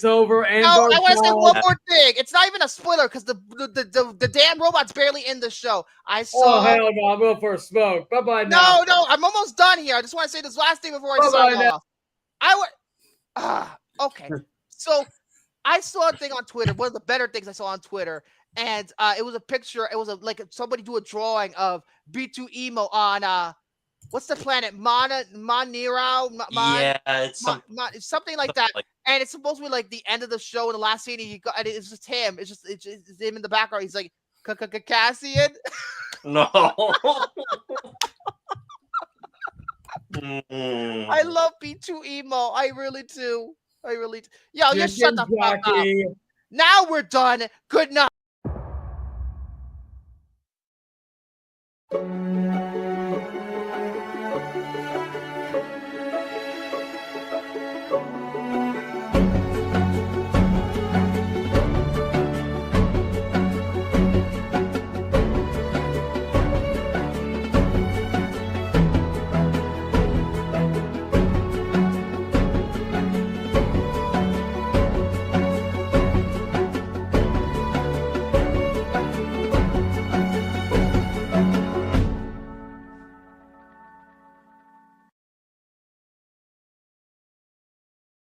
over. Andor, no, I want to say one more thing. It's not even a spoiler because the damn robot's barely in the show. I saw. Oh hell no! I'm going for a smoke. Bye bye. No, I'm almost done here. I just want to say this last thing before I sign off. Okay. So I saw a thing on Twitter. One of the better things I saw on Twitter. And it was a picture. It was like somebody do a drawing of B2 Emo on what's the planet? Monirao? It's something like that. And it's supposed to be like the end of the show. The last scene, and it's just him. It's him in the background. He's like Cassian. No. I love B2 Emo. I really do. Yo, you shut the fuck up. Now we're done. Good night.